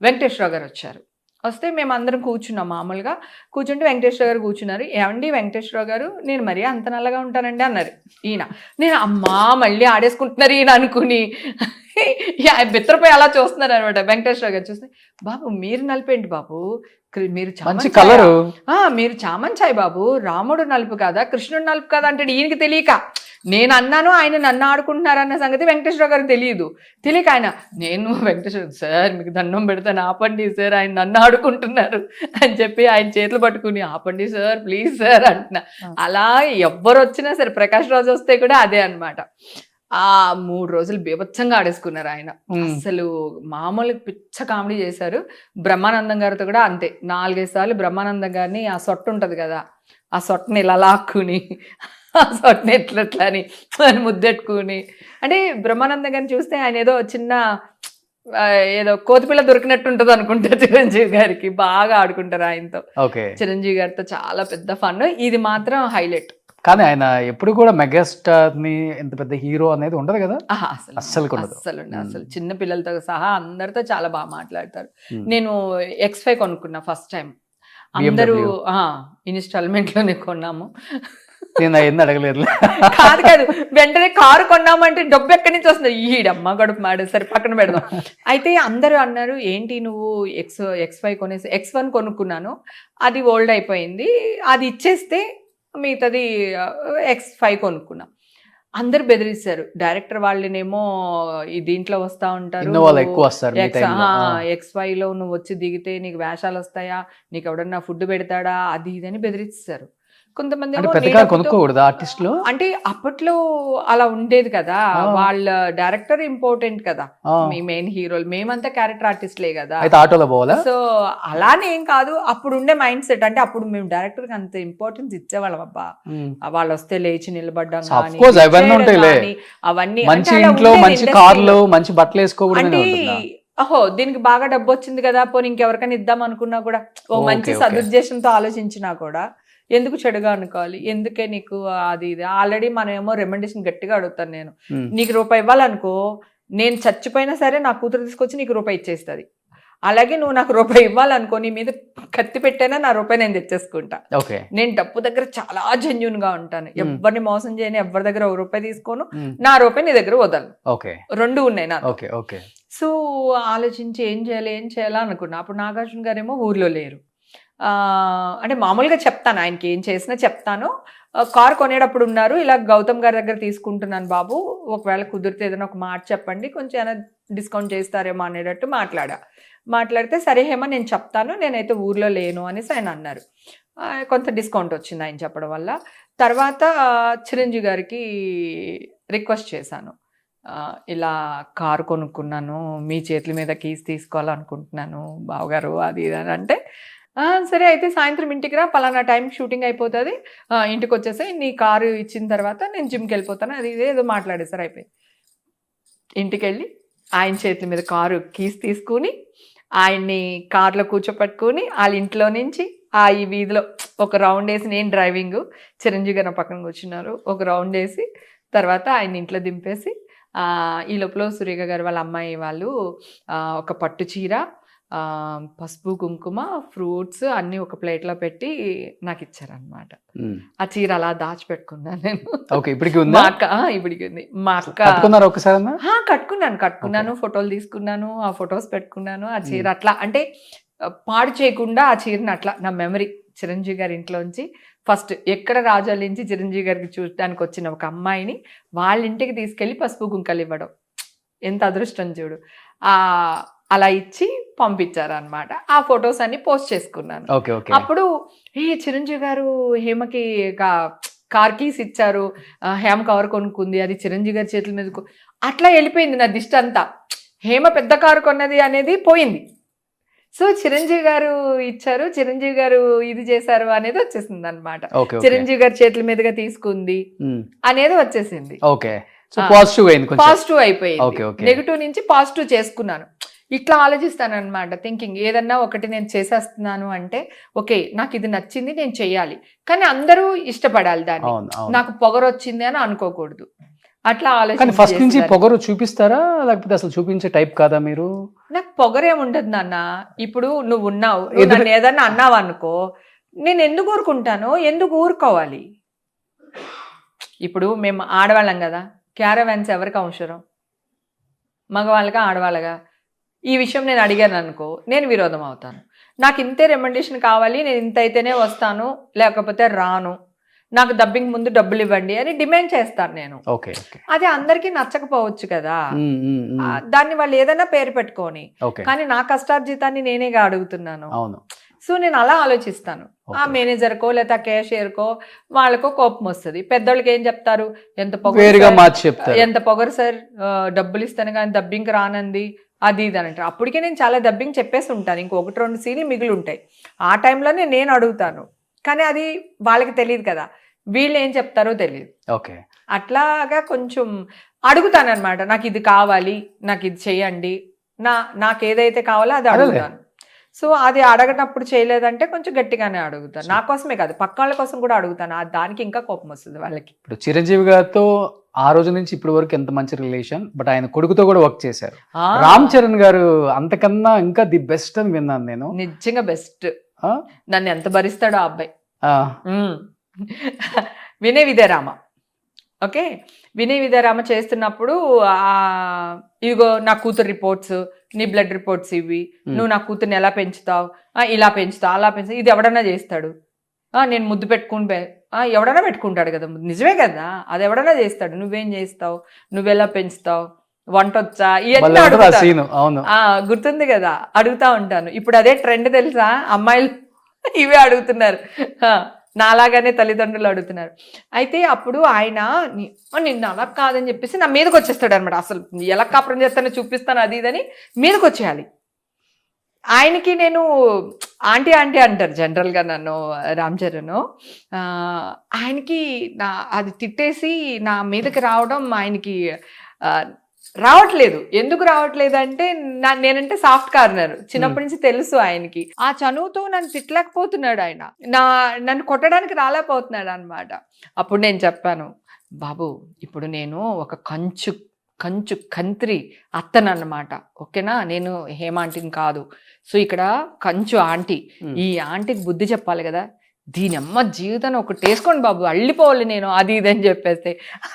D: వెంకటేశ్వరరావు గారు వచ్చారు. వస్తే మేము అందరం కూర్చున్నాం. మామూలుగా కూర్చుంటే వెంకటేశ్వర గారు కూర్చున్నారు. ఏమండి వెంకటేశ్వరరావు గారు, నేను మరీ అంత నల్లగా ఉంటానండి అన్నారు ఈయన. నేను అమ్మా మళ్ళీ ఆడేసుకుంటున్నారు ఈయన అనుకుని బిత్తరపోయి అలా చూస్తున్నారు అనమాట. వెంకటేశ్వర గారు చూస్తే, బాబు మీరు నలిపేంటి బాబు, మీరు మీరు చామంచాయి బాబు, రాముడు నలుపు కాదా కృష్ణుడు నలుపు కాదా అంటే ఈయనకి తెలియక నేను అన్నాను, ఆయన నన్ను ఆడుకుంటున్నారన్న సంగతి వెంకటేశ్వర గారికి తెలియక ఆయన, నేను వెంకటేశ్వర సార్ మీకు దండం పెడతాను ఆపండి సార్, ఆయన నన్ను ఆడుకుంటున్నారు అని చెప్పి ఆయన చేతులు పట్టుకుని ఆపండి సార్ ప్లీజ్ సార్ అంటున్నా. అలా ఎవ్వరు వచ్చినా సరే, ప్రకాష్ రాజు వస్తే కూడా అదే అనమాట. ఆ 3 రోజులు బీభత్సంగా ఆడేసుకున్నారు ఆయన. అసలు మామూలు పిచ్చ కామెడీ చేశారు. బ్రహ్మానందం గారితో కూడా అంతే, 4-5 సార్లు బ్రహ్మానందం గారిని ఆ సొట్టు ఉంటుంది కదా, ఆ సొట్టని ఇలా లాక్కుని ఆ సొట్టని ఎట్లా అని ముద్దెట్టుకుని, అంటే బ్రహ్మానందం గారిని చూస్తే ఆయన ఏదో చిన్న ఏదో కోతిపిల్ల దొరికినట్టు ఉంటుంది అనుకుంటా. చిరంజీవి గారికి బాగా ఆడుకుంటారు ఆయనతో. చిరంజీవి గారితో చాలా పెద్ద ఫన్. ఇది మాత్రం హైలైట్.
B: కానీ ఆయన ఎప్పుడు కూడా మెగాస్టార్ ని ఎంత పెద్ద హీరో అనేది ఉండదు కదా, అస్సలు
D: చిన్న పిల్లలతో సహా అందరితో చాలా బాగా మాట్లాడతారు. నేను X5 కొనుక్కున్నా ఫస్ట్ టైం. అందరూ ఇన్స్టాల్మెంట్ లోనే కొన్నాము.
B: నేను అవన్నీ అడగలేదు.
D: కాదు వెంటనే కారు కొన్నామంటే డబ్బు ఎక్కడి నుంచి వస్తుంది, ఈడమ్మ గడుపు మాడు సరే పక్కన పెడదాం. అయితే అందరూ అన్నారు ఏంటి నువ్వు X5 కొనేసి, X1 కొనుక్కున్నాను, అది ఓల్డ్ అయిపోయింది, అది ఇచ్చేస్తే మిగతాది X5 కొనుక్కున్నాం. అందరు బెదిరిస్తారు. డైరెక్టర్ వాళ్ళనేమో ఈ దీంట్లో వస్తా ఉంటారు, X5 లో నువ్వు వచ్చి దిగితే నీకు వేషాలు వస్తాయా, నీకు ఎవడన్నా ఫుడ్ పెడతాడా, అది ఇదని బెదిరిస్తారు. కొంతమంది
B: కొనుక్కోకూడదు ఆర్టిస్టులు,
D: అంటే అప్పట్లో అలా ఉండేది కదా, వాళ్ళ డైరెక్టర్ ఇంపార్టెంట్ కదా, మీ మెయిన్ హీరోలు, మేమంతా క్యారెక్టర్ ఆర్టిస్ట్లే కదా,
B: ఆటోలో పోవాలా.
D: సో అలానే ఏం కాదు, అప్పుడు ఉండే మైండ్ సెట్. అంటే అప్పుడు మేము డైరెక్టర్ కి అంత ఇంపార్టెన్స్ ఇచ్చేవాళ్ళం. అబ్బా వాళ్ళు వస్తే లేచి నిలబడ్డాం అవన్నీ,
B: మంచి ఇంట్లో మంచి కార్లు మంచి బట్టలు వేసుకోకూడదు.
D: అహో దీనికి బాగా డబ్బు వచ్చింది కదా పోనీ ఇంకెవరికైనా ఇద్దాం అనుకున్నా కూడా, ఓ మంచి సదుద్దేశంతో ఆలోచించినా కూడా ఎందుకు చెడుగా అనుకోవాలి, ఎందుకే నీకు అది ఇది ఆల్రెడీ మనమేమో రెమెండేషన్ గట్టిగా అడుగుతాను నేను. నీకు రూపాయి ఇవ్వాలనుకో, నేను చచ్చిపోయినా సరే నా కూతురు తీసుకొచ్చి నీకు రూపాయి ఇచ్చేస్తుంది. అలాగే నువ్వు నాకు రూపాయి ఇవ్వాలనుకో, నీ మీద కత్తి పెట్టైనా నా రూపాయి నేను తెచ్చేసుకుంటా. నేను డబ్బు దగ్గర చాలా జెన్యూన్ గా ఉంటాను. ఎవరిని మోసం చేయను, ఎవరి దగ్గర ఒక రూపాయి తీసుకోను, నా రూపాయి నీ దగ్గర వదలను. రెండు ఉన్నాయి నాకు. సో ఆలోచించి ఏం చేయాలా అనుకున్నా. అప్పుడు నాగార్జున గారేమో ఊర్లో లేరు. అంటే మామూలుగా చెప్తాను, ఆయనకి ఏం చేసినా చెప్తాను. కార్ కొనేటప్పుడు ఉన్నారు, ఇలా గౌతమ్ గారి దగ్గర తీసుకుంటున్నాను బాబు, ఒకవేళ కుదిరితే ఏదైనా ఒక మాట చెప్పండి, కొంచెం ఏమైనా డిస్కౌంట్ చేస్తారేమో అనేటట్టు మాట్లాడితే సరే హేమ నేను చెప్తాను, నేనైతే ఊర్లో లేను అనేసి ఆయన అన్నారు. కొంత డిస్కౌంట్ వచ్చింది ఆయన చెప్పడం వల్ల. తర్వాత చిరంజీవి గారికి రిక్వెస్ట్ చేశాను, ఇలా కారు కొనుక్కున్నాను, మీ చేతుల మీద కీస్ తీసుకోవాలనుకుంటున్నాను బావగారు అది ఇది అని అంటే, సరే అయితే సాయంత్రం ఇంటికి రా, పలానా టైంకి షూటింగ్ అయిపోతుంది, ఇంటికి వచ్చేసి నీ కారు ఇచ్చిన తర్వాత నేను జిమ్కి వెళ్ళిపోతాను, అది ఇదే ఏదో మాట్లాడేసారు. అయిపోయి ఇంటికి వెళ్ళి ఆయన చేతుల మీద కారు కీస్ తీసుకుని ఆయన్ని కార్లో కూర్చోపెట్టుకుని వాళ్ళ ఇంట్లో నుంచి ఈ వీధిలో ఒక రౌండ్ వేసి, నేను డ్రైవింగ్, చిరంజీవి గారు పక్కన కూర్చున్నారు, ఒక రౌండ్ వేసి తర్వాత ఆయన ఇంట్లో దింపేసి, ఈ లోపల సురేఖ గారు వాళ్ళ అమ్మాయి వాళ్ళు ఒక పట్టు చీర, పసుపు కుంకుమ, ఫ్రూట్స్ అన్ని ఒక ప్లేట్లో పెట్టి నాకు ఇచ్చారనమాట. ఆ చీర అలా దాచిపెట్టుకున్నాను నేను. ఇప్పటికి ఉంది. మా అక్క కట్టుకున్నాను, ఫోటోలు తీసుకున్నాను, ఆ ఫొటోస్ పెట్టుకున్నాను. ఆ చీర అట్లా అంటే పాడు చేయకుండా ఆ చీరని అట్లా నా మెమరీ. చిరంజీవి గారి ఇంట్లోంచి ఫస్ట్ ఎక్కడ రాజాల నుంచి చిరంజీవి గారికి చూడడానికి వచ్చిన ఒక అమ్మాయిని వాళ్ళ ఇంటికి తీసుకెళ్లి పసుపు కుంకలు ఇవ్వడం ఎంత అదృష్టం చూడు. అలా ఇచ్చి పంపించారనమాట. ఆ ఫొటోస్ అన్ని పోస్ట్ చేసుకున్నాను. అప్పుడు చిరంజీవి గారు హేమకి కార్ కీస్ ఇచ్చారు, హేమ కవర్ కొనుక్కుంది, అది చిరంజీవి గారి చేతుల మీద అట్లా వెళ్ళిపోయింది నా దిష్టి అంతా. హేమ పెద్ద కారు కొన్నది అనేది పోయింది. సో చిరంజీవి గారు ఇచ్చారు, చిరంజీవి గారు ఇది చేశారు అనేది వచ్చేసింది అనమాట. చిరంజీవి గారి చేతుల మీదుగా తీసుకుంది అనేది వచ్చేసింది. పాజిటివ్ అయిపోయింది. నెగిటివ్ నుంచి పాజిటివ్ చేసుకున్నాను. ఇట్లా ఆలోచిస్తాను అనమాట. థింకింగ్ ఏదన్నా ఒకటి నేను చేసేస్తున్నాను అంటే ఓకే నాకు ఇది నచ్చింది నేను చెయ్యాలి, కానీ అందరూ ఇష్టపడాలి దాన్ని. నాకు పొగరు వచ్చింది అని అనుకోకూడదు. అట్లా ఆలోచన.
B: ఫస్ట్ నుంచి పొగరు చూపిస్తారా లేకపోతే అసలు చూపించే టైప్ కాదా మీరు?
D: నాకు పొగరేముండదు నాన్న. ఇప్పుడు నువ్వు ఉన్నావు, నన్ను ఏదన్నా అన్నావు అనుకో, నేను ఎందుకు ఊరుకుంటాను, ఎందుకు ఊరుకోవాలి? ఇప్పుడు మేము ఆడవాళ్ళం కదా, క్యారవాన్స్ ఎవరికి అవసరం, మగవాళ్ళగా ఆడవాళ్ళగా? ఈ విషయం నేను అడిగాను అనుకో, నేను విరోధం అవుతాను. నాకు ఇంతే రెమండేషన్ కావాలి, నేను ఇంత అయితేనే వస్తాను, లేకపోతే రాను, నాకు డబ్బింగ్ ముందు డబ్బులు ఇవ్వండి అని డిమాండ్ చేస్తాను నేను. అది అందరికీ నచ్చకపోవచ్చు కదా, దాన్ని వాళ్ళు ఏదైనా పేరు పెట్టుకొని, కానీ నా కష్టార్జితాన్ని నేనేగా అడుగుతున్నాను. సో నేను అలా ఆలోచిస్తాను. ఆ మేనేజర్కో లేదా క్యాషియర్కో వాళ్ళకో కోపం వస్తుంది. పెద్దోళ్ళకి ఏం చెప్తారు, ఎంత పొగరు సార్, డబ్బులు ఇస్తాను కానీ డబ్బింగ్ రానంది అది ఇది అని అంటారు. అప్పటికే నేను చాలా డబ్బింగ్ చెప్పేసి ఉంటాను, ఇంకొకటి రెండు సీన్లు మిగిలి ఉంటాయి. ఆ టైంలోనే నేను అడుగుతాను, కానీ అది వాళ్ళకి తెలియదు కదా, వీళ్ళు ఏం చెప్తారో తెలియదు. అట్లాగా కొంచెం అడుగుతాను అనమాట. నాకు ఇది కావాలి, నాకు ఇది చెయ్యండి, నాకు ఏదైతే కావాలో అది అడుగుతాను. సో అది అడగనప్పుడు చేయలేదంటే కొంచెం గట్టిగానే అడుగుతాను. నా కోసమే కాదు, పక్క వాళ్ళ కోసం కూడా అడుగుతాను. దానికి ఇంకా కోపం వస్తుంది వాళ్ళకి.
B: ఇప్పుడు చిరంజీవి గారితో ఆ రోజు నుంచి ఇప్పటి వరకు ఎంత మంచి రిలేషన్, బట్ ఆయన కొడుకుతో కూడా వర్క్ చేశారు. రామ్ చరణ్ గారు అంతకన్నా ఇంకా ది బెస్ట్ అని విన్నాను నేను.
D: నిజంగా బెస్ట్. నన్ను ఎంత భరిస్తాడో ఆ అబ్బాయి. వినయ్ విజయరామ. ఓకే, వినయ్ విజయరామ చేస్తున్నప్పుడు ఇదిగో నా కూతురు రిపోర్ట్స్, నీ బ్లడ్ రిపోర్ట్స్ ఇవి, నువ్వు నా కూతుర్ని ఎలా పెంచుతావు, ఇలా పెంచుతావు, అలా పెంచుతావు, ఇది ఎవడన్నా చేస్తాడు, నేను ముద్దు పెట్టుకుని ఎవడన్నా పెట్టుకుంటాడు కదా, నిజమే కదా, అది ఎవడన్నా చేస్తాడు, నువ్వేం చేస్తావు, నువ్వెలా పెంచుతావు, వంట వచ్చా, ఇవన్నీ అడుగుతాను. గుర్తుంది కదా, అడుగుతా ఉంటాను. ఇప్పుడు అదే ట్రెండ్ తెలుసా, అమ్మాయిలు ఇవే అడుగుతున్నారు, నాలాగానే తల్లిదండ్రులు అడుగుతున్నారు. అయితే అప్పుడు ఆయన నిన్ను అలా కాదని చెప్పేసి నా మీదకి వచ్చేస్తాడు అనమాట. అసలు ఎలా కాపురం చేస్తానో చూపిస్తాను అది ఇదని మీదకి వచ్చేయాలి. ఆయనకి నేను ఆంటీ ఆంటీ అంటారు జనరల్గా నన్ను రామ్ చరణ్. ఆయనకి అది తిట్టేసి నా మీదకి రావడం ఆయనకి రావట్లేదు. ఎందుకు రావట్లేదు అంటే నేనంటే సాఫ్ట్ కార్నర్ చిన్నప్పటి నుంచి తెలుసు ఆయనకి. ఆ చనువుతో నన్ను తిట్టలేకపోతున్నాడు ఆయన. నన్ను కొట్టడానికి రాలేకపోతున్నాడు అనమాట. అప్పుడు నేను చెప్పాను, బాబు ఇప్పుడు నేను ఒక కంత్రి అత్తనన్నమాట, ఓకేనా, నేను హేమాంటిని కాదు. సో ఇక్కడ కంచు ఆంటీ, ఈ ఆంటీకి బుద్ధి చెప్పాలి కదా, దీనమ్మ జీవితాన్ని ఒకటి వేసుకోండి బాబు, అల్లిపోవాలి నేను, అది ఇది అని చెప్పేస్తే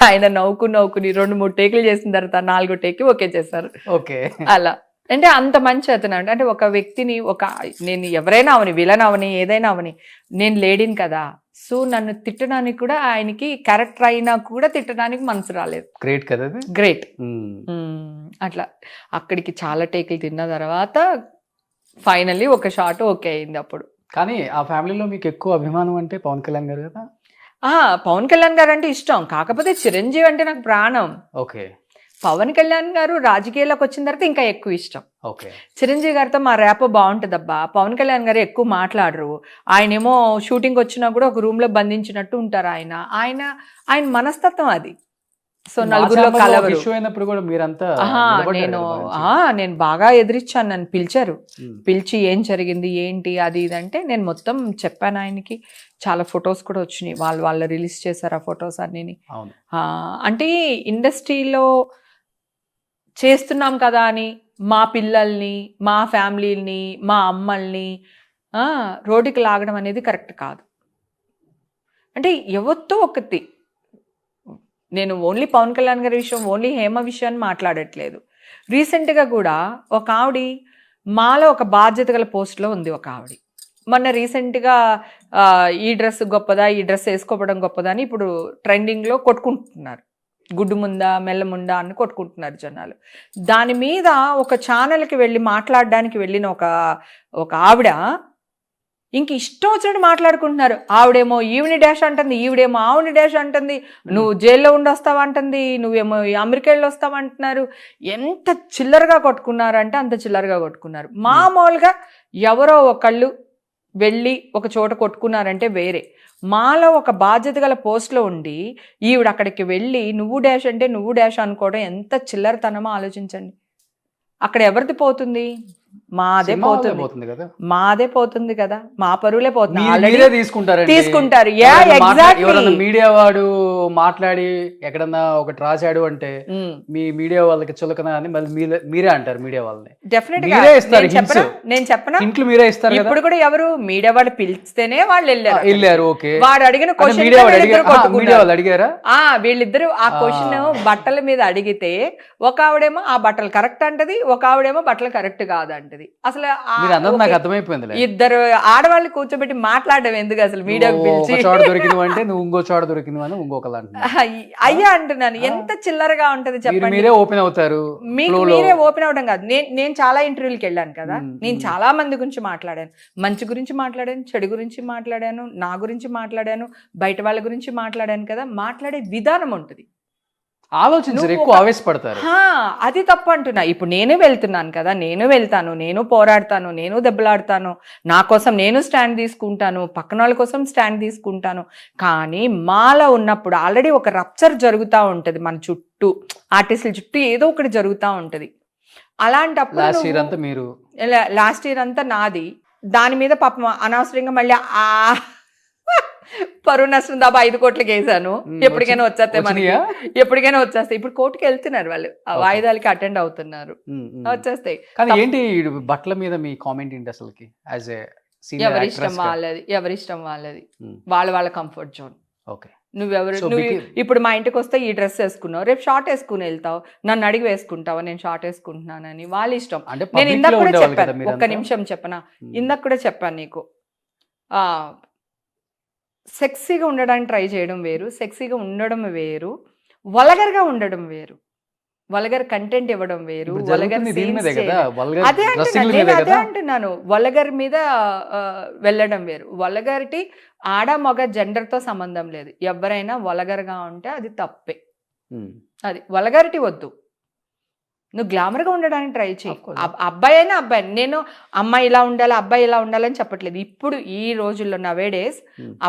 D: ఆయన నవ్వుకుని 2-3 టేకులు చేసిన తర్వాత 4వ టేకి ఓకే చేశారు.
B: ఓకే,
D: అలా అంటే అంత మంచి అతను అంటే ఒక వ్యక్తిని నేను ఎవరైనా అవని, విలన్ అవని, ఏదైనా అవని, నేను లేడీని కదా, సో నన్ను తిట్టడానికి కూడా ఆయనకి క్యారెక్టర్ అయినా కూడా తిట్టడానికి మనసు రాలేదు.
B: గ్రేట్ కదా,
D: గ్రేట్. అట్లా అక్కడికి చాలా టేకులు తిన్న తర్వాత ఫైనల్లీ ఒక షాట్ ఓకే అయింది అప్పుడు.
B: కానీ ఆ ఫ్యామిలీలో మీకు ఎక్కువ అభిమానం అంటే పవన్ కళ్యాణ్ గారు కదా?
D: పవన్ కళ్యాణ్ గారు అంటే ఇష్టం, కాకపోతే చిరంజీవి అంటే నాకు ప్రాణం.
B: ఓకే.
D: పవన్ కళ్యాణ్ గారు రాజకీయాల్లోకి వచ్చిన తర్వాత ఇంకా ఎక్కువ ఇష్టం.
B: ఓకే.
D: చిరంజీవి గారితో మా ర్యాపో బాగుంటుందబ్బా. పవన్ కళ్యాణ్ గారు ఎక్కువ మాట్లాడరు. ఆయన ఏమో షూటింగ్ వచ్చినా కూడా ఒక రూమ్ లో బంధించినట్టు ఉంటారు. ఆయన మనస్తత్వం అది. సో నలుగురిలో కలవరు. నేను బాగా ఎదిరించాను. నన్ను పిలిచారు, పిలిచి ఏం జరిగింది ఏంటి అది ఇది అంటే నేను మొత్తం చెప్పాను ఆయనకి. చాలా ఫొటోస్ కూడా వచ్చినాయి, వాళ్ళు రిలీజ్ చేశారు ఆ ఫొటోస్ అన్ని. అంటే ఇండస్ట్రీలో చేస్తున్నాం కదా అని మా పిల్లల్ని, మా ఫ్యామిలీని, మా అమ్మల్ని రోడ్డుకి లాగడం అనేది కరెక్ట్ కాదు. అంటే ఎవరితో ఒకటి, నేను ఓన్లీ పవన్ కళ్యాణ్ గారి విషయం, ఓన్లీ హేమ విషయాన్ని మాట్లాడట్లేదు. రీసెంట్గా కూడా ఒక ఆవిడ మాలో ఒక బాధ్యత గల పోస్ట్లో ఉంది. ఒక ఆవిడ మొన్న రీసెంట్గా ఈ డ్రెస్ గొప్పదా, ఈ డ్రెస్ వేసుకోవడం గొప్పదా అని ఇప్పుడు ట్రెండింగ్లో కొట్టుకుంటున్నారు. గుడ్డు ముందా మెల్ల ముందా అని కొట్టుకుంటున్నారు జనాలు. దాని మీద ఒక ఛానల్కి వెళ్ళి మాట్లాడడానికి వెళ్ళిన ఒక ఆవిడ ఇంక ఇష్టం వచ్చినట్టు మాట్లాడుకుంటున్నారు. ఆవిడేమో ఈవిని డాష్ అంటుంది, ఈవిడేమో ఆవిని డాష్ అంటుంది, నువ్వు జైల్లో ఉండొస్తావా అంటుంది, నువ్వేమో అమెరికా వెళ్ళి వస్తావా అంటున్నారు. ఎంత చిల్లరగా కొట్టుకున్నారంటే అంత చిల్లరగా కొట్టుకున్నారు. మామూలుగా ఎవరో ఒకళ్ళు వెళ్ళి ఒక చోట కొట్టుకున్నారంటే వేరే. మాలో ఒక బాధ్యత గల పోస్ట్లో ఉండి ఈవిడ అక్కడికి వెళ్ళి నువ్వు డాష్ అంటే నువ్వు డాష్ అనుకోవడం ఎంత చిల్లరతనమో ఆలోచించండి. అక్కడ ఎవరిది పోతుంది? మాదే పోతుంది కదా, మాదే పోతుంది కదా, మా పరువులే పోతుంది. తీసుకుంటారు.
B: మీడియా వాడు మాట్లాడి ఎక్కడన్నా ఒకటి రాశాడు అంటే మీ మీడియా వాళ్ళకి చులకన అని మళ్ళీ మీరే అంటారు. మీడియా వాళ్ళని
D: డెఫినెట్ గా నేను చెప్పనా,
B: ఇంట్లో మీరే ఇస్తారు.
D: ఇప్పుడు కూడా ఎవరు మీడియా వాళ్ళు పిలిస్తేనే వాళ్ళు వెళ్ళారు.
B: ఓకే,
D: వాడు అడిగిన క్వశ్చన్
B: అడిగారా?
D: వీళ్ళిద్దరు ఆ క్వశ్చన్ బట్టల మీద అడిగితే ఒక ఆవిడేమో ఆ బట్టలు కరెక్ట్ అంటది, ఒక ఆవిడేమో బట్టలు కరెక్ట్ కాదు అంటది. అసలు
B: నాకు అర్థమైపోయింది.
D: ఇద్దరు ఆడవాళ్ళు కూర్చోబెట్టి మాట్లాడడం ఎందుకు అసలు మీడియాకు పిలిచి?
B: చోట దొరికింది అంటే నువ్వు ఇంకో చోట దొరికింది అని ఇంకొకలా
D: అయ్యా అంటున్నాను. ఎంత చిల్లరగా ఉంటది చెప్పండి.
B: మీరే ఓపెన్ అవుతారు.
D: మీకు మీరే ఓపెన్ అవడం కాదు. నేను చాలా ఇంటర్వ్యూలకు వెళ్ళాను కదా, నేను చాలా మంది గురించి మాట్లాడాను. మంచి గురించి మాట్లాడాను, చెడు గురించి మాట్లాడాను, నా గురించి మాట్లాడాను, బయట వాళ్ళ గురించి మాట్లాడాను కదా. మాట్లాడే విధానం ఉంటుంది.
B: ఆలోచించారు, ఎక్కువ ఆవేశపడతారు.
D: అది తప్పు అంటున్నా. ఇప్పుడు నేనే వెళ్తున్నాను కదా, నేను వెళ్తాను, నేను పోరాడతాను, నేను దెబ్బలాడతాను, నా కోసం నేను స్టాండ్ తీసుకుంటాను, పక్కన వాళ్ళ కోసం స్టాండ్ తీసుకుంటాను. కానీ మాలో ఉన్నప్పుడు ఆల్రెడీ ఒక రప్చర్ జరుగుతూ ఉంటుంది. మన చుట్టూ ఆర్టిస్టుల చుట్టూ ఏదో ఒకటి జరుగుతూ ఉంటుంది. అలాంటప్పుడు లాస్ట్ ఇయర్ అంతా నాది. దాని మీద పాపం అనవసరంగా మళ్ళీ పరువు నష్టం దాబా 5 కోట్లకి వేసాను. ఎప్పటికైనా వచ్చేస్తాయి. ఇప్పుడు కోర్టుకి వెళ్తున్నారు వాళ్ళు, ఆ వాయిదాలకి అటెండ్ అవుతున్నారు, వచ్చేస్తాయి.
B: కానీ ఏంటి బట్టల మీద మీ కామెంట్ ఏంటి అసలుకి?
D: ఎవరిష్టం వాళ్ళది, వాళ్ళ కంఫర్ట్ జోన్.
B: ఓకే,
D: నువ్వు ఇప్పుడు మా ఇంటికి వస్తే ఈ డ్రెస్ వేసుకున్నావు, రేపు షార్ట్ వేసుకుని వెళ్తావు, నన్ను అడిగి వేసుకుంటావా నేను షార్ట్ వేసుకుంటున్నానని. వాళ్ళ ఇష్టం. నేను ఇందాక కూడా చెప్పాను, ఒక్క నిమిషం చెప్పనా, ఇందాక కూడా చెప్పాను నీకు, సెక్సీగా ఉండడానికి ట్రై చేయడం వేరు, సెక్సీగా ఉండడం వేరు, వల్గర్గా ఉండడం వేరు, వల్గర్ కంటెంట్ ఇవ్వడం వేరు, అదే అంటున్నాను. వల్గర్ మీద వెళ్ళడం వేరు. వల్గరిటీ ఆడ మగ జెండర్తో సంబంధం లేదు. ఎవరైనా వల్గర్గా ఉంటే అది తప్పే. అది వల్గారిటీ వద్దు. నువ్వు గ్లామర్గా ఉండడానికి ట్రై చేయి. అబ్బాయి అయినా అబ్బాయి, నేను అమ్మాయి ఇలా ఉండాలి అబ్బాయి ఇలా ఉండాలని చెప్పట్లేదు. ఇప్పుడు ఈ రోజుల్లో నవేడేస్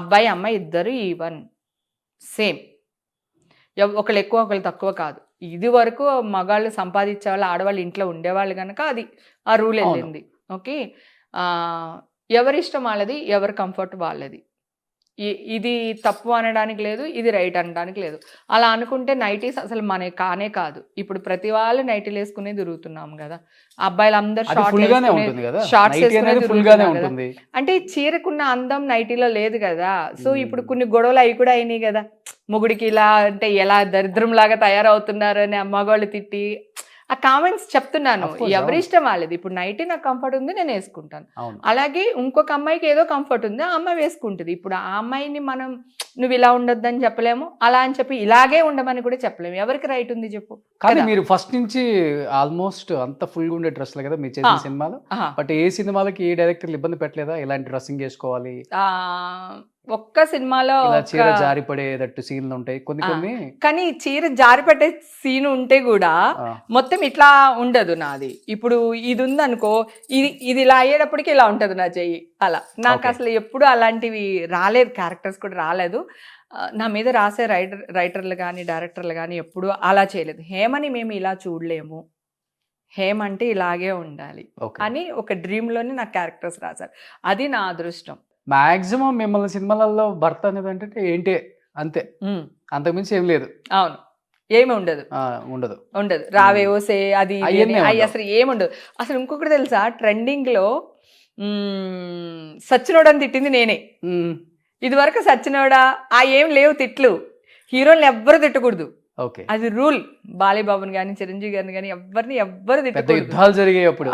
D: అబ్బాయి అమ్మాయి ఇద్దరు ఈవెన్ సేమ్. ఒకళ్ళు ఎక్కువ ఒకళ్ళు తక్కువ కాదు. ఇది వరకు మగాళ్ళు సంపాదించే వాళ్ళు, ఆడవాళ్ళు ఇంట్లో ఉండేవాళ్ళు కనుక అది ఆ రూల్ వెళ్ళింది. ఓకే, ఎవరిష్టం వాళ్ళది, ఎవరి కంఫర్ట్ వాళ్ళది. ఇది తప్పు అనడానికి లేదు, ఇది రైట్ అనడానికి లేదు. అలా అనుకుంటే నైటీస్ అసలు మన కానే కాదు. ఇప్పుడు ప్రతి వాళ్ళు నైటీలు వేసుకునే తిరుగుతున్నాం కదా, అబ్బాయిలు అందరు షార్ట్స్ వేసుకునే. అంటే చీరకున్న అందం నైటీలో లేదు కదా. సో ఇప్పుడు కొన్ని గొడవలు అవి కూడా అయినాయి కదా, మొగుడికి ఇలా అంటే ఎలా దరిద్రం లాగా తయారవుతున్నారు అని మగవాళ్ళు తిట్టి ఆ కామెంట్స్ చెప్తున్నాను. ఎవరి ఇష్టం వాళ్ళది. ఇప్పుడు నైటీ నాకు కంఫర్ట్ ఉంది, నేను వేసుకుంటాను. అలాగే ఇంకొక అమ్మాయికి ఏదో కంఫర్ట్ ఉంది, ఆ అమ్మాయి వేసుకుంటుంది. ఇప్పుడు ఆ అమ్మాయిని మనం నువ్వు ఇలా ఉండొద్దని చెప్పలేము, అలా అని చెప్పి ఇలాగే ఉండమని కూడా చెప్పలేము. ఎవరికి రైట్ ఉంది చెప్పు?
B: కానీ మీరు ఫస్ట్ నుంచి ఆల్మోస్ట్ అంత ఫుల్ గా ఉండే డ్రెస్లు కదా మీరు చేసిన సినిమాలు. బట్ ఏ సినిమాలకి ఏ డైరెక్టర్లు ఇబ్బంది పెట్టలేదా ఇలాంటి డ్రెస్సింగ్ చేసుకోవాలి?
D: ఒక్క సినిమాలో
B: చీర జారిపడేటట్టు సీన్లు ఉంటాయి కొన్ని.
D: కానీ చీర జారిపడే సీన్ ఉంటే కూడా మొత్తం ఇట్లా ఉండదు నాది. ఇప్పుడు ఇది ఉందనుకో, ఇది ఇలా అయ్యేటప్పటికి ఇలా ఉంటది నా చెయ్యి. అలా నాకు అసలు ఎప్పుడు అలాంటివి రాలేదు, క్యారెక్టర్స్ కూడా రాలేదు. నా మీద రాసే రైటర్లు కానీ డైరెక్టర్లు కానీ ఎప్పుడు అలా చేయలేదు. హేమని మేము ఇలా చూడలేము, హేమ అంటే ఇలాగే ఉండాలి అని ఒక డ్రీమ్లోనే నాకు క్యారెక్టర్స్ రాశారు. అది నా అదృష్టం.
B: మాక్సిమం మిమ్మల్ని సినిమాలలో భర్త అనేది అంటే ఏంటి అంతే, అంతకుమించి ఏం లేదు.
D: అవును, ఏమి ఉండదు. రావే ఓసే అది అసలు ఏముండదు. అసలు ఇంకొకటి తెలుసా, ట్రెండింగ్ లో సచ్చినోడని తిట్టింది నేనే. ఇది వరకు సచ్చినోడా ఏం లేవు తిట్లు, హీరోని ఎవ్వరు తిట్టకూడదు, అది రూల్. బాలీబాబుని కానీ చిరంజీవి గారిని కానీ ఎవ్వరు తిట్టకూడదు.
B: యుద్ధాలు జరిగాయి అప్పుడు,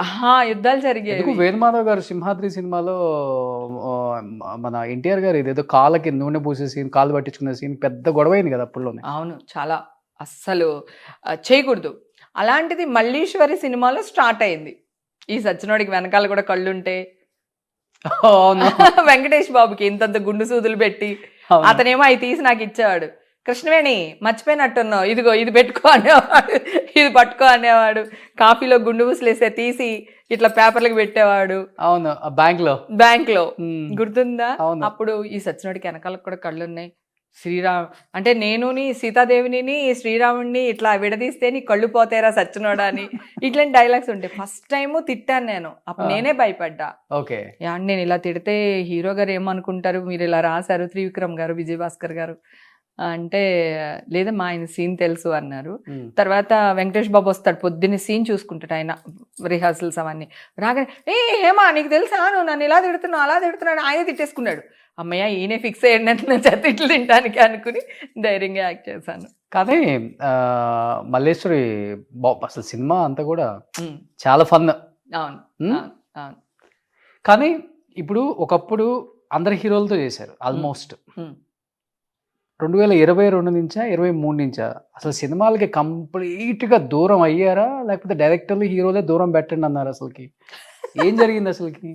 D: యుద్ధాలు జరిగాయి.
B: వేదమాధవ్ గారు సింహాద్రి సినిమాలో మన ఎన్టీఆర్ గారు ఇదేదో కాళ్ళకి నూనె పూసే సీన్, కాళ్ళు పట్టించుకునే సీన్ పెద్ద గొడవ అయింది కదా అప్పుడులోనే.
D: అవును, చాలా అస్సలు చేయకూడదు. అలాంటిది మల్లీశ్వరి సినిమాలో స్టార్ట్ అయింది. ఈ సచ్చినోడికి వెనకాల కూడా కళ్ళుంటే వెంకటేష్ బాబుకి ఇంతంత గుండు సూదులు పెట్టి అతనేమో అవి తీసి నాకు ఇచ్చేవాడు. కృష్ణవేణి మర్చిపోయినట్టున్నావు, ఇదిగో ఇది పెట్టుకో అనేవాడు, ఇది పట్టుకో అనేవాడు. కాఫీలో గుండు పూసలేసే తీసి ఇట్లా పేపర్లకు పెట్టేవాడు.
B: అవును, బ్యాంక్ లో
D: గుర్తుందా? అప్పుడు ఈ సచ్చినోడికి వెనకాలకు కూడా కళ్ళున్నాయి, అంటే నేను సీతాదేవిని శ్రీరాముడిని ఇట్లా విడదీస్తే నీ కళ్ళు పోతారా సచ్చినోడా అని ఇట్లాంటి డైలాగ్స్ ఉంటాయి. ఫస్ట్ టైం తిట్టాను నేను, అప్పుడు నేనే భయపడ్డా. నేను ఇలా తిడితే హీరో గారు ఏమనుకుంటారు, మీరు ఇలా రాశారు, త్రివిక్రమ్ గారు, విజయభాస్కర్ గారు అంటే, లేదమ్మా ఆయన సీన్ తెలుసు అన్నారు. తర్వాత వెంకటేష్ బాబు వస్తాడు, పొద్దున్నే సీన్ చూసుకుంటాడు ఆయన, రిహార్సల్స్ అవన్నీ. రాగానే హేమా నీకు తెలుసా, నువ్వు నన్ను ఇలా తిడుతున్నావు అలా తిడుతున్నాడు, ఆయన తిట్టేసుకున్నాడు. అమ్మయ్య ఈయనే ఫిక్స్ అయ్యండి అంటే నా తిట్లు తినడానికి అనుకుని ధైర్యంగా యాక్ట్ చేశాను.
B: కానీ మల్లేశ్వరి అసలు సినిమా అంతా కూడా చాలా ఫన్.
D: అవును.
B: కానీ ఇప్పుడు ఒకప్పుడు అందరి హీరోలతో చేశారు ఆల్మోస్ట్. 2022 నుంచా 23 నుంచా అసలు సినిమాలకి కంప్లీట్గా దూరం అయ్యారా, లేకపోతే డైరెక్టర్లు హీరోలే దూరం పెట్టండి అన్నారు? అసలుకి ఏం జరిగింది అసలుకి?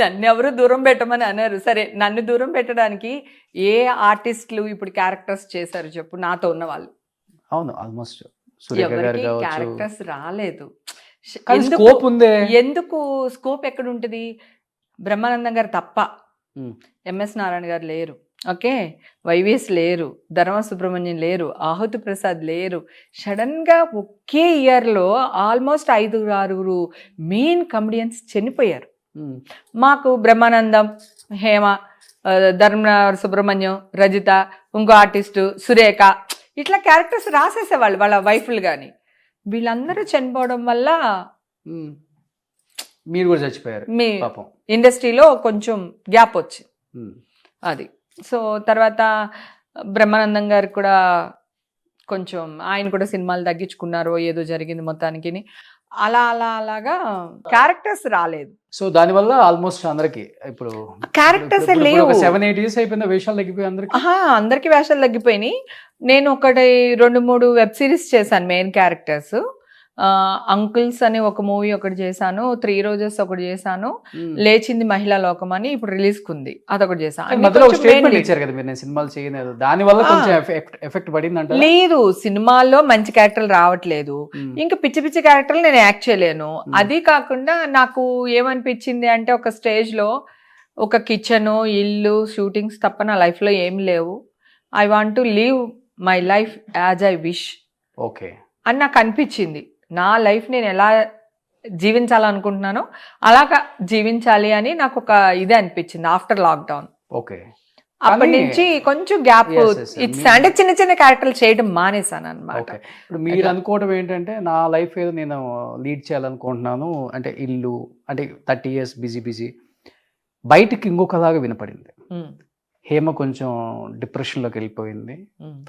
D: నన్ను ఎవరు దూరం పెట్టమని అన్నారు. సరే, నన్ను దూరం పెట్టడానికి ఏ ఆర్టిస్టులు ఇప్పుడు క్యారెక్టర్స్ చేశారు చెప్పు, నాతో ఉన్న వాళ్ళు?
B: అవును, ఆల్మోస్ట్
D: క్యారెక్టర్స్ రాలేదు. ఎందుకు స్కోప్ ఎక్కడ ఉంటుంది? బ్రహ్మానందం గారు తప్ప, ఎంఎస్ నారాయణ గారు లేరు, ఓకే, వైవిఎస్ లేరు, ధర్మ సుబ్రహ్మణ్యం లేరు, ఆహుతి ప్రసాద్ లేరు. సడన్గా ఒకే ఇయర్లో ఆల్మోస్ట్ 5-6 మెయిన్ కమెడియన్స్ చనిపోయారు. మాకు బ్రహ్మానందం, హేమ, ధర్మ సుబ్రహ్మణ్యం, రజిత, ఇంకో ఆర్టిస్టు సురేఖ, ఇట్లా క్యారెక్టర్స్ రాసేసేవాళ్ళు వాళ్ళ వైఫ్లు. కానీ వీళ్ళందరూ చనిపోవడం వల్ల
B: మీరు కూడా చచ్చిపోయారు.
D: మీ ఇండస్ట్రీలో కొంచెం గ్యాప్ వచ్చింది అది. సో తర్వాత బ్రహ్మానందం గారు కూడా కొంచెం, ఆయన కూడా సినిమాలు తగ్గించుకున్నారు, ఏదో జరిగింది మొత్తానికి. అలాగా క్యారెక్టర్స్ రాలేదు.
B: సో దానివల్ల ఆల్మోస్ట్ అందరికి ఇప్పుడు
D: క్యారెక్టర్స్ లేవు.
B: 7-8 years అయిపోయింది, వేషాలు తగ్గిపోయి
D: అందరికి వేషాలు తగ్గిపోయినాయి. నేను 2-3 వెబ్ సిరీస్ చేశాను మెయిన్ క్యారెక్టర్స్. అంకుల్స్ అని ఒక మూవీ ఒకటి చేశాను, 3 రోజెస్ ఒకటి చేశాను, లేచింది మహిళా లోకం అని ఇప్పుడు రిలీజ్ కుంది, అదొకటి చేశాను. లేదు, సినిమాల్లో మంచి క్యారెక్టర్లు రావట్లేదు, ఇంకా పిచ్చి పిచ్చి క్యారెక్టర్లు నేను యాక్ట్ చేయలేను. అది కాకుండా నాకు ఏమనిపించింది అంటే, ఒక స్టేజ్ లో ఒక కిచెన్, ఇల్లు, షూటింగ్స్ తప్ప నా లైఫ్ లో ఏం లేవు. I want to live my life as I wish.
B: Okay,
D: అని నాకు అనిపించింది. నా లైఫ్ నేను ఎలా జీవించాలనుకుంటున్నానో అలాగా జీవించాలి అని నాకు ఒక ఇదే అనిపించింది ఆఫ్టర్ లాక్డౌన్.
B: ఓకే.
D: అప్పటి నుంచి కొంచెం గ్యాప్ ఇట్స్ అంటే చిన్న చిన్న క్యారెక్టర్లు చేయడం మానేసాను అనమాట.
B: ఓకే. ఇప్పుడు మీరు అనుకోవడం ఏంటంటే నా లైఫ్ ఏదో నేను లీడ్ చేయాలనుకుంటున్నాను అంటే ఇల్లు అంటే 30 years బిజీ బయటికి ఇంకొకలాగా వినపడింది. హేమ కొంచెం డిప్రెషన్లోకి వెళ్ళిపోయింది,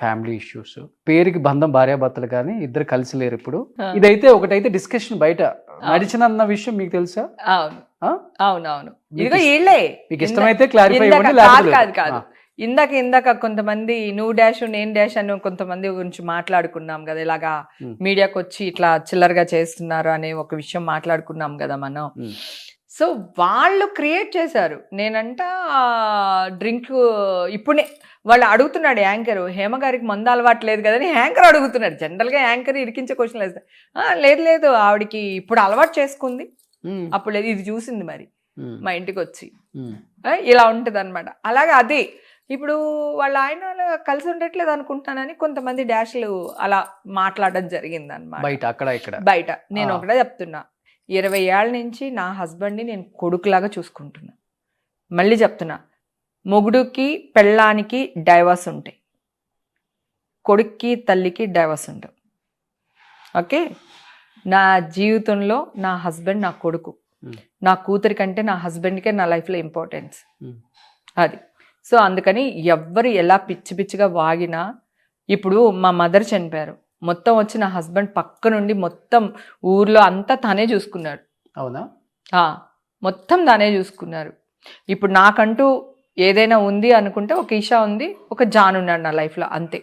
B: ఫ్యామిలీ ఇష్యూస్, పేరుకి బంధం భార్యాభర్తలు కానీ ఇద్దరు కలిసి లేరు ఇప్పుడు. ఇదైతే ఒకటైతే డిస్కషన్ బయట నడిచినన్న విషయం మీకు తెలుసా?
D: అవును అవునవును. ఇదిగో వీళ్ళే
B: మీకు ఇష్టమైతే క్లారిఫై ఇవ్వండి.
D: కాదు ఇందాక కొంతమంది నువ్వు డాష్ నేను డాష్ అని కొంతమంది గురించి మాట్లాడుకున్నాం కదా, ఇలాగా మీడియాకి వచ్చి ఇట్లా చిల్లరగా చేస్తున్నారు అనే ఒక విషయం మాట్లాడుకున్నాం కదా మనం. సో వాళ్ళు క్రియేట్ చేశారు. నేనంట డ్రింక్ ఇప్పుడే వాళ్ళు అడుగుతున్నాడు యాంకర్, హేమ గారికి మందు అలవాటు లేదు కదని యాంకర్ అడుగుతున్నాడు. జనరల్గా యాంకర్ ఇరికించే క్వశ్చన్ లేదు లేదు ఆవిడికి ఇప్పుడు అలవాటు చేసుకుంది, అప్పుడు లేదు ఇది చూసింది మరి మా ఇంటికి వచ్చి ఇలా ఉంటుంది అనమాట. అలాగే అదే ఇప్పుడు వాళ్ళ ఆయన కలిసి ఉండట్లేదు అనుకుంటున్నానని కొంతమంది డాష్లు అలా మాట్లాడడం జరిగింది అనమాట బయట. నేను ఒకటే చెప్తున్నా, 20 ఏళ్ళ నుంచి నా హస్బెండ్ని నేను కొడుకులాగా చూసుకుంటున్నా. మళ్ళీ చెప్తున్నా, మొగుడుకి పెళ్ళానికి డైవర్స్ ఉంటాయి, కొడుక్కి తల్లికి డైవర్స్ ఉండవు. ఓకే, నా జీవితంలో నా హస్బెండ్ నా కొడుకు, నా కూతురి కంటే నా హస్బెండ్కే నా లైఫ్లో ఇంపార్టెన్స్ అది. సో అందుకని ఎవ్వరు ఎలా పిచ్చిగా వాగినా, ఇప్పుడు మా మదర్ చనిపోయారు, మొత్తం వచ్చి నా హస్బెండ్ పక్క నుండి మొత్తం ఊర్లో అంతా తనే చూసుకున్నాడు.
B: అవునా?
D: మొత్తం తనే చూసుకున్నారు. ఇప్పుడు నాకంటూ ఏదైనా ఉంది అనుకుంటే ఒక ఈషా ఉంది, ఒక జాన్ ఉన్నాడు నా లైఫ్లో, అంతే.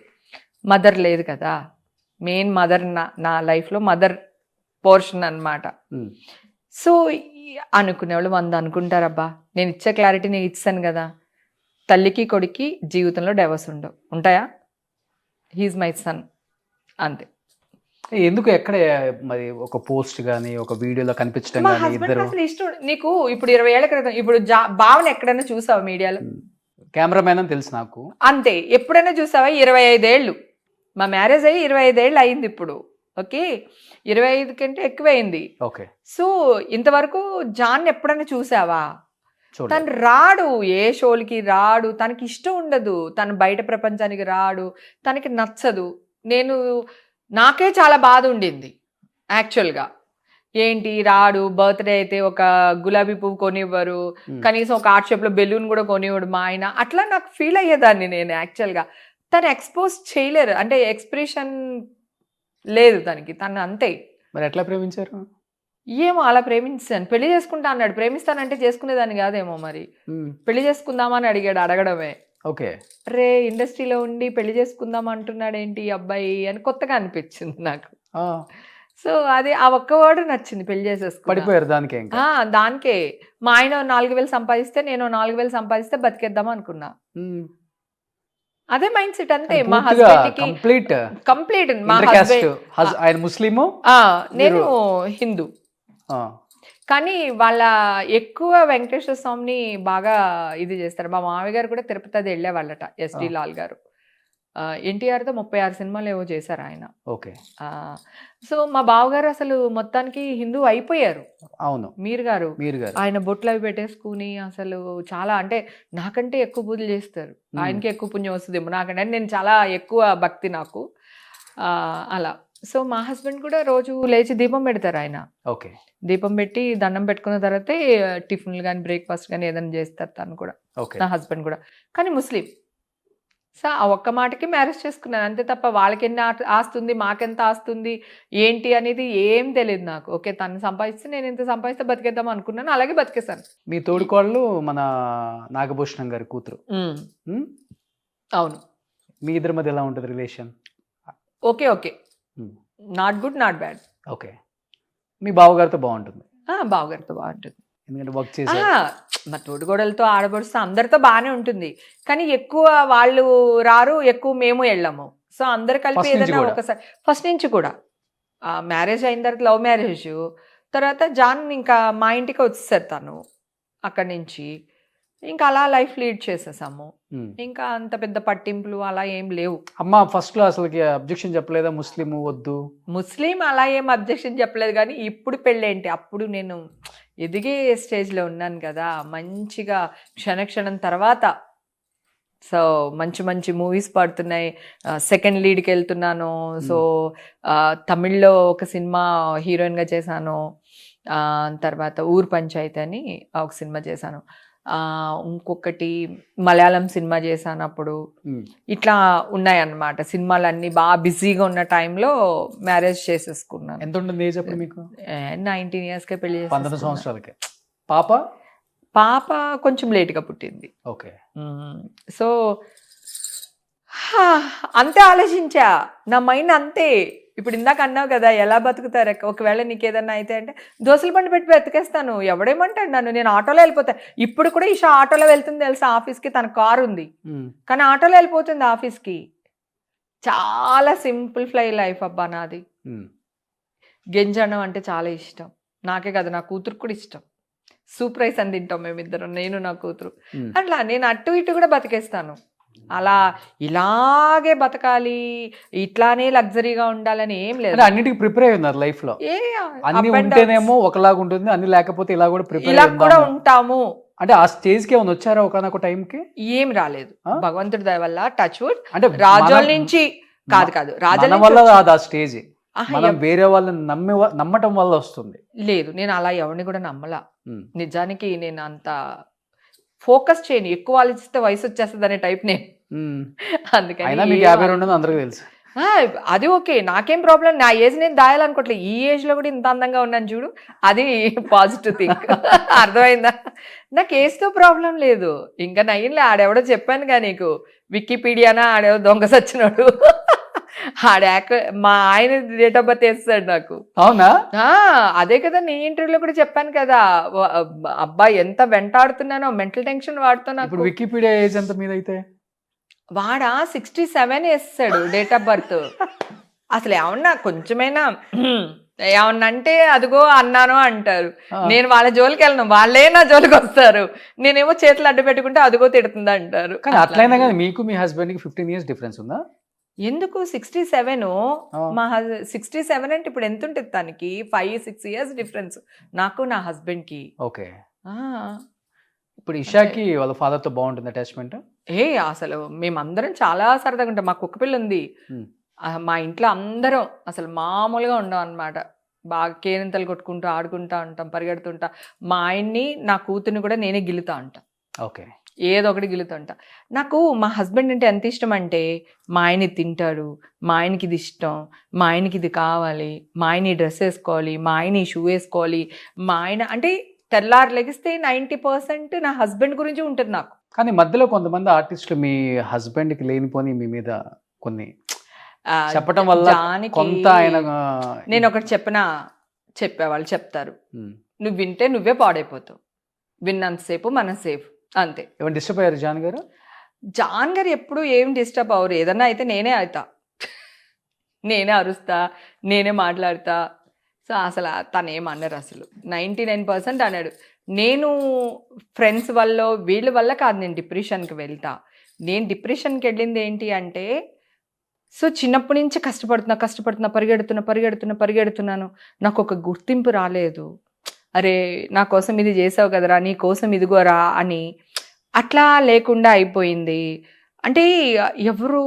D: మదర్ లేదు కదా, మెయిన్ మదర్ నా లైఫ్లో మదర్ పోర్షన్ అన్నమాట. సో అనుకునేవాళ్ళు 100 అనుకుంటారబ్బా, నేను ఇచ్చే క్లారిటీ నేను ఇచ్చాను కదా. తల్లికి కొడుక్కి జీవితంలో డైవర్స్ ఉంటాయా? హీఈస్ మై సన్, అంతే.
B: ఎందుకు ఎక్కడ మరి ఒక పోస్ట్ గానీ ఒక వీడియోలో కనిపించడం గానీ ఇద్దరు
D: అసలు ఇష్టం నీకు? ఇప్పుడు 20 ఏళ్ల క్రితం ఇప్పుడు భావన ఎక్కడైనా చూసావా మీడియాలో?
B: కెమెరామెన్ అని తెలుసు నాకు,
D: అంతే. ఎప్పుడైనా చూసావా? 25 ఏళ్ళు మా మ్యారేజ్ అయ్యి 25 ఏళ్ళు అయింది ఇప్పుడు. ఓకే, 25 కంటే ఎక్కువైంది.
B: ఓకే.
D: సో ఇంతవరకు జాన్ ఎప్పుడైనా చూసావా? తను రాడు, ఏ షోలకి రాడు, తనకి ఇష్టం ఉండదు, తను బయట ప్రపంచానికి రాడు, తనకి నచ్చదు. నాకే చాలా బాధ ఉండింది యాక్చువల్గా. ఏంటి రాడు, బర్త్డే అయితే ఒక గులాబీ పువ్వు కొనివ్వరు, కనీసం ఒక ఆర్ట్ షేప్లో బెలూన్ కూడా కొనివ్వడు మా ఆయన, అట్లా నాకు ఫీల్ అయ్యేదాన్ని నేను యాక్చువల్గా. తను ఎక్స్పోజ్ చేయలేరు, అంటే ఎక్స్ప్రెషన్ లేదు తనకి, తను అంతే.
B: మరి ఎట్లా ప్రేమించారు?
D: ఏమో అలా ప్రేమించాను, పెళ్లి చేసుకుంటా అన్నాడు. ప్రేమిస్తానంటే చేసుకునేదాన్ని కాదేమో, మరి పెళ్లి చేసుకుందామని అడగడమే.
B: ఓకే,
D: రే ఇండస్ట్రీలో ఉండి పెళ్లి చేసుకుందాం అంటున్నాడు ఏంటి అబ్బాయి అని కొత్తగా అనిపించింది నాకు. సో అది ఆ ఒక్క వర్డ్ నచ్చింది, పెళ్లి
B: చేసేసుకున్నారు దానికే.
D: దానికే మా ఆయన 4000 సంపాదిస్తే నేను 4000 సంపాదిస్తే బతికేద్దాం అనుకున్నా. అదే మైండ్ సెట్ అంతే. మా హస్బెండ్ కంప్లీట్ మా హస్బెండ్
B: ఆయన ముస్లిము,
D: నేను హిందూ. కానీ వాళ్ళ ఎక్కువ వెంకటేశ్వర స్వామిని బాగా ఇది చేస్తారు. మా మామయ్య గారు కూడా తిరుపతి అది వెళ్ళేవాళ్ళట, ఎస్డి లాల్ గారు. ఎన్టీఆర్తో 36 సినిమాలు ఏవో చేశారు ఆయన.
B: ఓకే.
D: సో మా బావగారు అసలు మొత్తానికి హిందూ అయిపోయారు.
B: అవును,
D: మీరు గారు ఆయన బొట్లు అవి పెట్టేసుకుని అసలు చాలా, అంటే నాకంటే ఎక్కువ పూజలు చేస్తారు, ఆయనకి ఎక్కువ పుణ్యం వస్తుందేమో నాకంటే, నేను చాలా ఎక్కువ భక్తి నాకు అలా. సో మా హస్బెండ్ కూడా రోజు లేచి దీపం పెడతారు ఆయన.
B: ఓకే,
D: దీపం పెట్టి దండం పెట్టుకున్న తర్వాతే టిఫిన్లు కానీ బ్రేక్ఫాస్ట్ కానీ ఏదైనా చేస్తారు తను కూడా, నా హస్బెండ్ కూడా. కానీ ముస్లిం. సో ఆ ఒక్క మాటకి మ్యారేజ్ చేసుకున్నాను అంతే తప్ప వాళ్ళకి ఎన్ని ఆస్తుంది మాకెంత ఆస్తుంది ఏంటి అనేది ఏం తెలియదు నాకు. ఓకే, తను సంపాదిస్తే నేను ఎంత సంపాదిస్తే బతికేద్దాం అనుకున్నాను, అలాగే బతికేసాను.
B: మీ తోడుకోళ్ళు మన నాగభూషణం గారి కూతురు.
D: అవును.
B: మీ ఇద్దరి మధ్య ఎలా ఉంటుంది relation?
D: Okay okay, not good not bad.
B: Okay, మీ బావగారితో బాగుంటుంది?
D: బావగారితో బాగుంటుంది,
B: ఎందుకంటే వర్క్ చేసి
D: మా తోడుగోడలతో ఆడబడుస్తూ అందరితో బాగానే ఉంటుంది. కానీ ఎక్కువ వాళ్ళు రారు, ఎక్కువ మేము వెళ్ళాము. సో అందరు కలిపి ఏదైనా ఒకసారి ఫస్ట్ నుంచి కూడా మ్యారేజ్ అయిన తర్వాత లవ్ మ్యారేజ్ తర్వాత జాన్ ఇంకా మా ఇంటికి వచ్చేసారు తను అక్కడి నుంచి. ఇంకా అలా లైఫ్ లీడ్ చేసేసాము.
B: ఉమ్.
D: ఇంకా అంత పెద్ద పట్టింపులు అలా ఏం లేవు.
B: అమ్మ ఫస్ట్ లో అసలుకి అబ్జెక్షన్ చెప్పలేదా, ముస్లిం వద్దు?
D: ముస్లిం అలా ఏం అబ్జెక్షన్ చెప్పలేదు, కానీ ఇప్పుడు పెళ్ళేంటి, అప్పుడు నేను ఎదిగే స్టేజ్లో ఉన్నాను కదా, మంచిగా క్షణక్షణం తర్వాత. సో మంచి మంచి మూవీస్ పడుతున్నాయి, సెకండ్ లీడ్కి వెళ్తున్నాను. సో తమిళ్లో ఒక సినిమా హీరోయిన్గా చేశాను, తర్వాత ఊరు పంచాయతీ అని ఒక సినిమా చేశాను, ఇంకొకటి మలయాళం సినిమా చేశాను అప్పుడు. ఇట్లా ఉన్నాయన్నమాట సినిమాలన్నీ. బాగా బిజీగా ఉన్న టైంలో మ్యారేజ్ చేసేసుకున్నాను.
B: ఎంత ఉంటుంది ఏజ్ అప్పుడు మీకు?
D: 19 yearsకే పెళ్లి
B: 19 సంవత్సరాలకే. పాప
D: పాప కొంచెం లేట్గా పుట్టింది.
B: ఓకే.
D: సో అంతే ఆలోచించా, నా మైండ్ అంతే. ఇప్పుడు ఇందాక అన్నావు కదా ఎలా బతుకుతారు, ఒకవేళ నీకు ఏదన్నా అయితే అంటే దోశల బండి పెట్టి బతికేస్తాను, ఎవడేమంటాడు నన్ను, నేను ఆటోలో వెళ్ళిపోతా. ఇప్పుడు కూడా ఈషా ఆటోలో వెళ్తుంది తెలుసా ఆఫీస్కి, తన కారు ఉంది కానీ ఆటోలో వెళ్ళిపోతుంది ఆఫీస్కి. చాలా సింపుల్ ఫ్లై లైఫ్ అబ్బా నాది. గెంజడం అంటే చాలా ఇష్టం, నాకే కదా నా కూతురు కూడా ఇష్టం. సూప్ రైస్ అని తింటాం మేమిద్దరం, నేను నా కూతురు. అట్లా నేను అటు ఇటు కూడా బతికేస్తాను. అలా ఇలాగే బతకాలి, ఇట్లానే లగ్జరీగా ఉండాలని ఏం లేదు.
B: అన్నిటికీ ప్రిపేర్ అయి ఉన్నారు లైఫ్ లో. అన్ని ఉంటేనేమో ఒకలాగా ఉంటుంది, అన్ని లేకపోతే ఇలా కూడా ప్రిపేర్
D: ఇలా కూడా ఉంటాము.
B: అంటే ఆ స్టేజ్ కి ఏమైనా వచ్చారా ఒకనొక టైం కి? ఏం
D: రాలేదు, భగవంతుడి దయ వల్ల. Touch wood. అంటే రాజోల నుంచి కాదు రాజోల
B: వల్ల ఆ స్టేజ్ మనం వేరే వాళ్ళని నమ్మటం వల్ల వస్తుంది.
D: లేదు, నేను అలా ఎవరిని కూడా నమ్మలా. నిజానికి నేను అంత ఫోకస్ చేయను, ఎక్కువ ఆలోచిస్తే వయసు వచ్చేస్తుంది అనే టైప్ నేను. అందుకని
B: 52 అందరికీ తెలుసు.
D: అది ఓకే, నాకేం ప్రాబ్లం. నా ఏజ్ నేను దాయాలనుకోవట్లేదు. ఈ ఏజ్ లో కూడా ఇంత అందంగా ఉన్నాను చూడు, అది పాజిటివ్ థింక్. అర్థమైందా? నాకు ఏజ్తో ప్రాబ్లం లేదు. ఇంకా నయ్యంలే, ఆడెవడో చెప్పాను కదా నీకు, వికీపీడియానా ఆడెవడో దొంగ సచ్చినోడు, మా ఆయన డేట్ ఆఫ్ బర్త్ వేస్తాడు నాకు.
B: అవునా?
D: అదే కదా నీ ఇంటర్వ్యూలో కూడా చెప్పాను కదా, అబ్బాయి ఎంత వెంటాడుతున్నానో, మెంటల్ టెన్షన్ వాడుతున్నా.
B: ఇప్పుడు వికీపీడియా ఏజ్ ఎంత మీద అయితే?
D: వాడా 67 వేస్తాడు డేట్ ఆఫ్ బర్త్. అసలు ఏమన్నా కొంచెమైనా ఏమన్నా అంటే అదిగో అన్నాను అంటారు. నేను వాళ్ళ జోలికి వెళ్ళను, వాళ్ళే నా జోలికి వస్తారు. నేనేమో చేతులు అడ్డు పెట్టుకుంటే అదిగో తిడుతుంది అంటారు.
B: కానీ అట్లయినా కానీ మీకు మీ హస్బెండ్ కి 15 years డిఫరెన్స్ ఉందా?
D: ఎందుకు 67? మా 67 అంటే ఇప్పుడు ఎంత ఉంటుంది తనకి? 5-6 years డిఫరెన్స్ నాకు నా హస్బెండ్ కి.
B: ఓకే. ఇప్పుడు ఇషాకి వాళ్ళ ఫాదర్ తో బాగుంటుంది అటాచ్మెంట్?
D: అసలు మేమందరం చాలా సరదాగా ఉంటాం. మా కుక్క పిల్ల ఉంది, మా ఇంట్లో అందరం అసలు మామూలుగా ఉండం అనమాట. బాగా కేరింతలు కొట్టుకుంటూ ఆడుకుంటా ఉంటాం, పరిగెడుతుంటా. మా ఆయన్ని నా కూతుర్ని కూడా నేనే గిలుతా ఉంటా.
B: ఓకే.
D: ఏదో ఒకటి గిలుతుంటా. నాకు మా హస్బెండ్ అంటే ఎంత ఇష్టం అంటే, మా ఆయన ఇది తింటాడు, మా ఆయనకి ఇది ఇష్టం, మా ఆయనకి ఇది కావాలి, మా ఆయన ఈ డ్రెస్ వేసుకోవాలి, మా ఆయన ఈ షూ వేసుకోవాలి, మా ఆయన అంటే తెల్లారు లెగిస్తే 90% నా హస్బెండ్ గురించి ఉంటుంది నాకు.
B: కానీ మధ్యలో కొంతమంది ఆర్టిస్టులు మీ హస్బెండ్ కి లేనిపోని మీ మీద కొన్ని చెప్పడం వల్ల కొంత ఆయన.
D: నేను ఒకటి చెప్పేవాళ్ళు చెప్తారు, నువ్వు వింటే నువ్వే పాడైపోతావు, విన్నంతసేపు మనం సేఫ్ అంతే.
B: ఏమైనా డిస్టర్బ్ అయ్యారు జాన్ గారు?
D: జాన్ గారు ఎప్పుడు ఏం డిస్టర్బ్ అవ్వరు. ఏదన్నా అయితే నేనే అవుతా, నేనే అరుస్తా, నేనే మాట్లాడతా. సో అసలు తను ఏమన్నారు, అసలు 99% అన్నాడు. నేను ఫ్రెండ్స్ వల్ల వీళ్ళ వల్ల కాదు నేను డిప్రెషన్కి వెళ్తా. నేను డిప్రెషన్కి వెళ్ళింది ఏంటి అంటే, సో చిన్నప్పటి నుంచి కష్టపడుతున్నా పరిగెడుతున్నాను, నాకు ఒక గుర్తింపు రాలేదు. అరే నా కోసం ఇది చేసావు కదరా, నీ కోసం ఇదిగోరా అని అట్లా లేకుండా అయిపోయింది. అంటే ఎవరు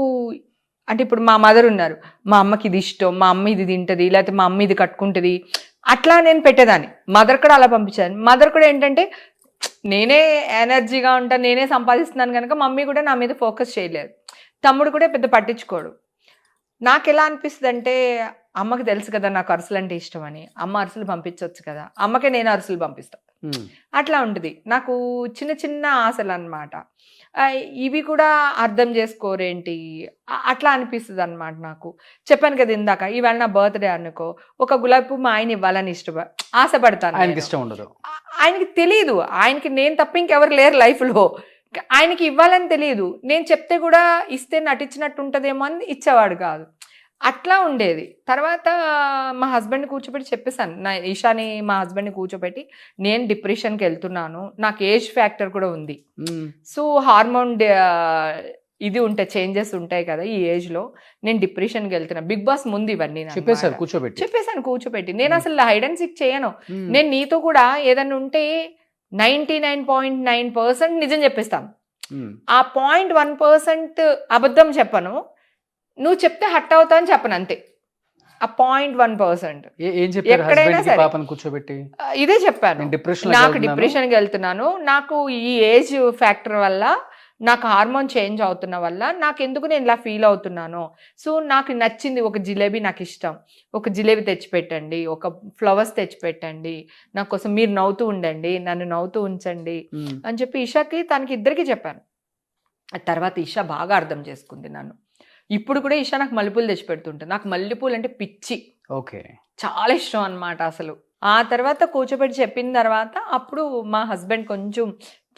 D: అంటే ఇప్పుడు మా మదర్ ఉన్నారు, మా అమ్మకి ఇది ఇష్టం, మా అమ్మ ఇది తింటుంది, లేకపోతే మా అమ్మ ఇది కట్టుకుంటుంది, అట్లా నేను పెట్టేదాన్ని. మదర్ కూడా అలా పంపించాను. మదర్ కూడా ఏంటంటే నేనే ఎనర్జీగా ఉంటాను, నేనే సంపాదిస్తున్నాను కనుక మమ్మీ కూడా నా మీద ఫోకస్ చేయలేదు. తమ్ముడు కూడా పెద్ద పట్టించుకోడు. నాకు ఎలా అనిపిస్తుంది అంటే, అమ్మకి తెలుసు కదా నాకు అరిసెలు అంటే ఇష్టం అని, అమ్మ అరిసెలు పంపించవచ్చు కదా, అమ్మకే నేను అరిసెలు పంపిస్తాను. అట్లా ఉంటుంది నాకు చిన్న చిన్న ఆశలు అన్నమాట. ఇవి కూడా అర్థం చేసుకోరేంటి అట్లా అనిపిస్తుంది అనమాట నాకు. చెప్పాను కదా ఇందాక, ఈవేళ నా బర్త్డే అనుకో, ఒక గులాబీ పువ్వు మా ఆయన ఇవ్వాలని ఆశపడతాను.
B: ఆయనకి ఇష్టం ఉండదు,
D: ఆయనకి తెలియదు, ఆయనకి నేను తప్ప ఇంకెవరు లేరు లైఫ్లో, ఆయనకి ఇవ్వాలని తెలియదు. నేను చెప్తే కూడా ఇస్తే నటించినట్టు ఉంటుందేమో అని ఇచ్చేవాడు కాదు. అట్లా ఉండేది. తర్వాత మా హస్బెండ్‌ని కూర్చోబెట్టి చెప్పేసాను. ఈషాని మా హస్బెండ్‌ని కూర్చోబెట్టి, నేను డిప్రెషన్‌కెళ్తున్నాను. నాకు ఏజ్ ఫ్యాక్టర్ కూడా ఉంది. సో, హార్మోన్ ఇది ఉంటాయి, చేంజెస్ ఉంటాయి కదా ఈ ఏజ్‌లో. నేను డిప్రెషన్‌కెళ్తున్నా. బిగ్ బాస్ ముందు ఇవన్నీ
B: చెప్పేశారు కూర్చోబెట్టి.
D: చెప్పేసాను కూర్చోబెట్టి. నేను అసలు హైడ్ అండ్ సీక్ చేయను. నేను నీతో కూడా ఏదన్నా ఉంటే 99.9% నిజం చెప్పేస్తాను. ఆ 0.1% అబద్ధం చెప్పను. నువ్వు చెప్తే హర్ట్ అవుతా అని చెప్పను అంతే. ఆ 0.1%.
B: ఏం చెప్పారు
D: ఎక్కడైనా
B: హస్బెండ్‌కి
D: సరే.
B: పాపని కూర్చోబెట్టి?
D: ఇదే చెప్పాను.
B: నేను డిప్రెషన్‌లోకి
D: నాకు
B: వెళ్తున్నాను.
D: డిప్రెషన్‌కి వెళ్తున్నాను. నాకు ఈ ఏజ్ ఫ్యాక్టర్ వల్ల, నాకు హార్మోన్ చేంజ్ అవుతున్న వల్ల నాకెందుకు నేను ఇలా ఫీల్ అవుతున్నాను. సో, నాకు నచ్చింది ఒక జిలేబీ నాకిష్టం. ఒక జిలేబీ తెచ్చిపెట్టండి. ఒక ఫ్లవర్స్ తెచ్చిపెట్టండి. నా కోసం మీరు నవ్వుతూ ఉండండి. నన్ను నవ్వుతూ ఉంచండి అని చెప్పి ఇషాకి, తనకి ఇద్దరికీ చెప్పాను. ఆ తర్వాత ఇషా బాగా అర్థం చేసుకుంది నన్ను. ఇప్పుడు కూడా ఇషా నాకు మల్లెపూలు తెచ్చిపెడుతుంటుంది. నాకు మల్లెపూలు అంటే పిచ్చి.
B: ఓకే.
D: చాలా ఇష్టం అన్నమాట అసలు. ఆ తర్వాత కూర్చోబెట్టి చెప్పిన తర్వాత అప్పుడు మా హస్బెండ్ కొంచెం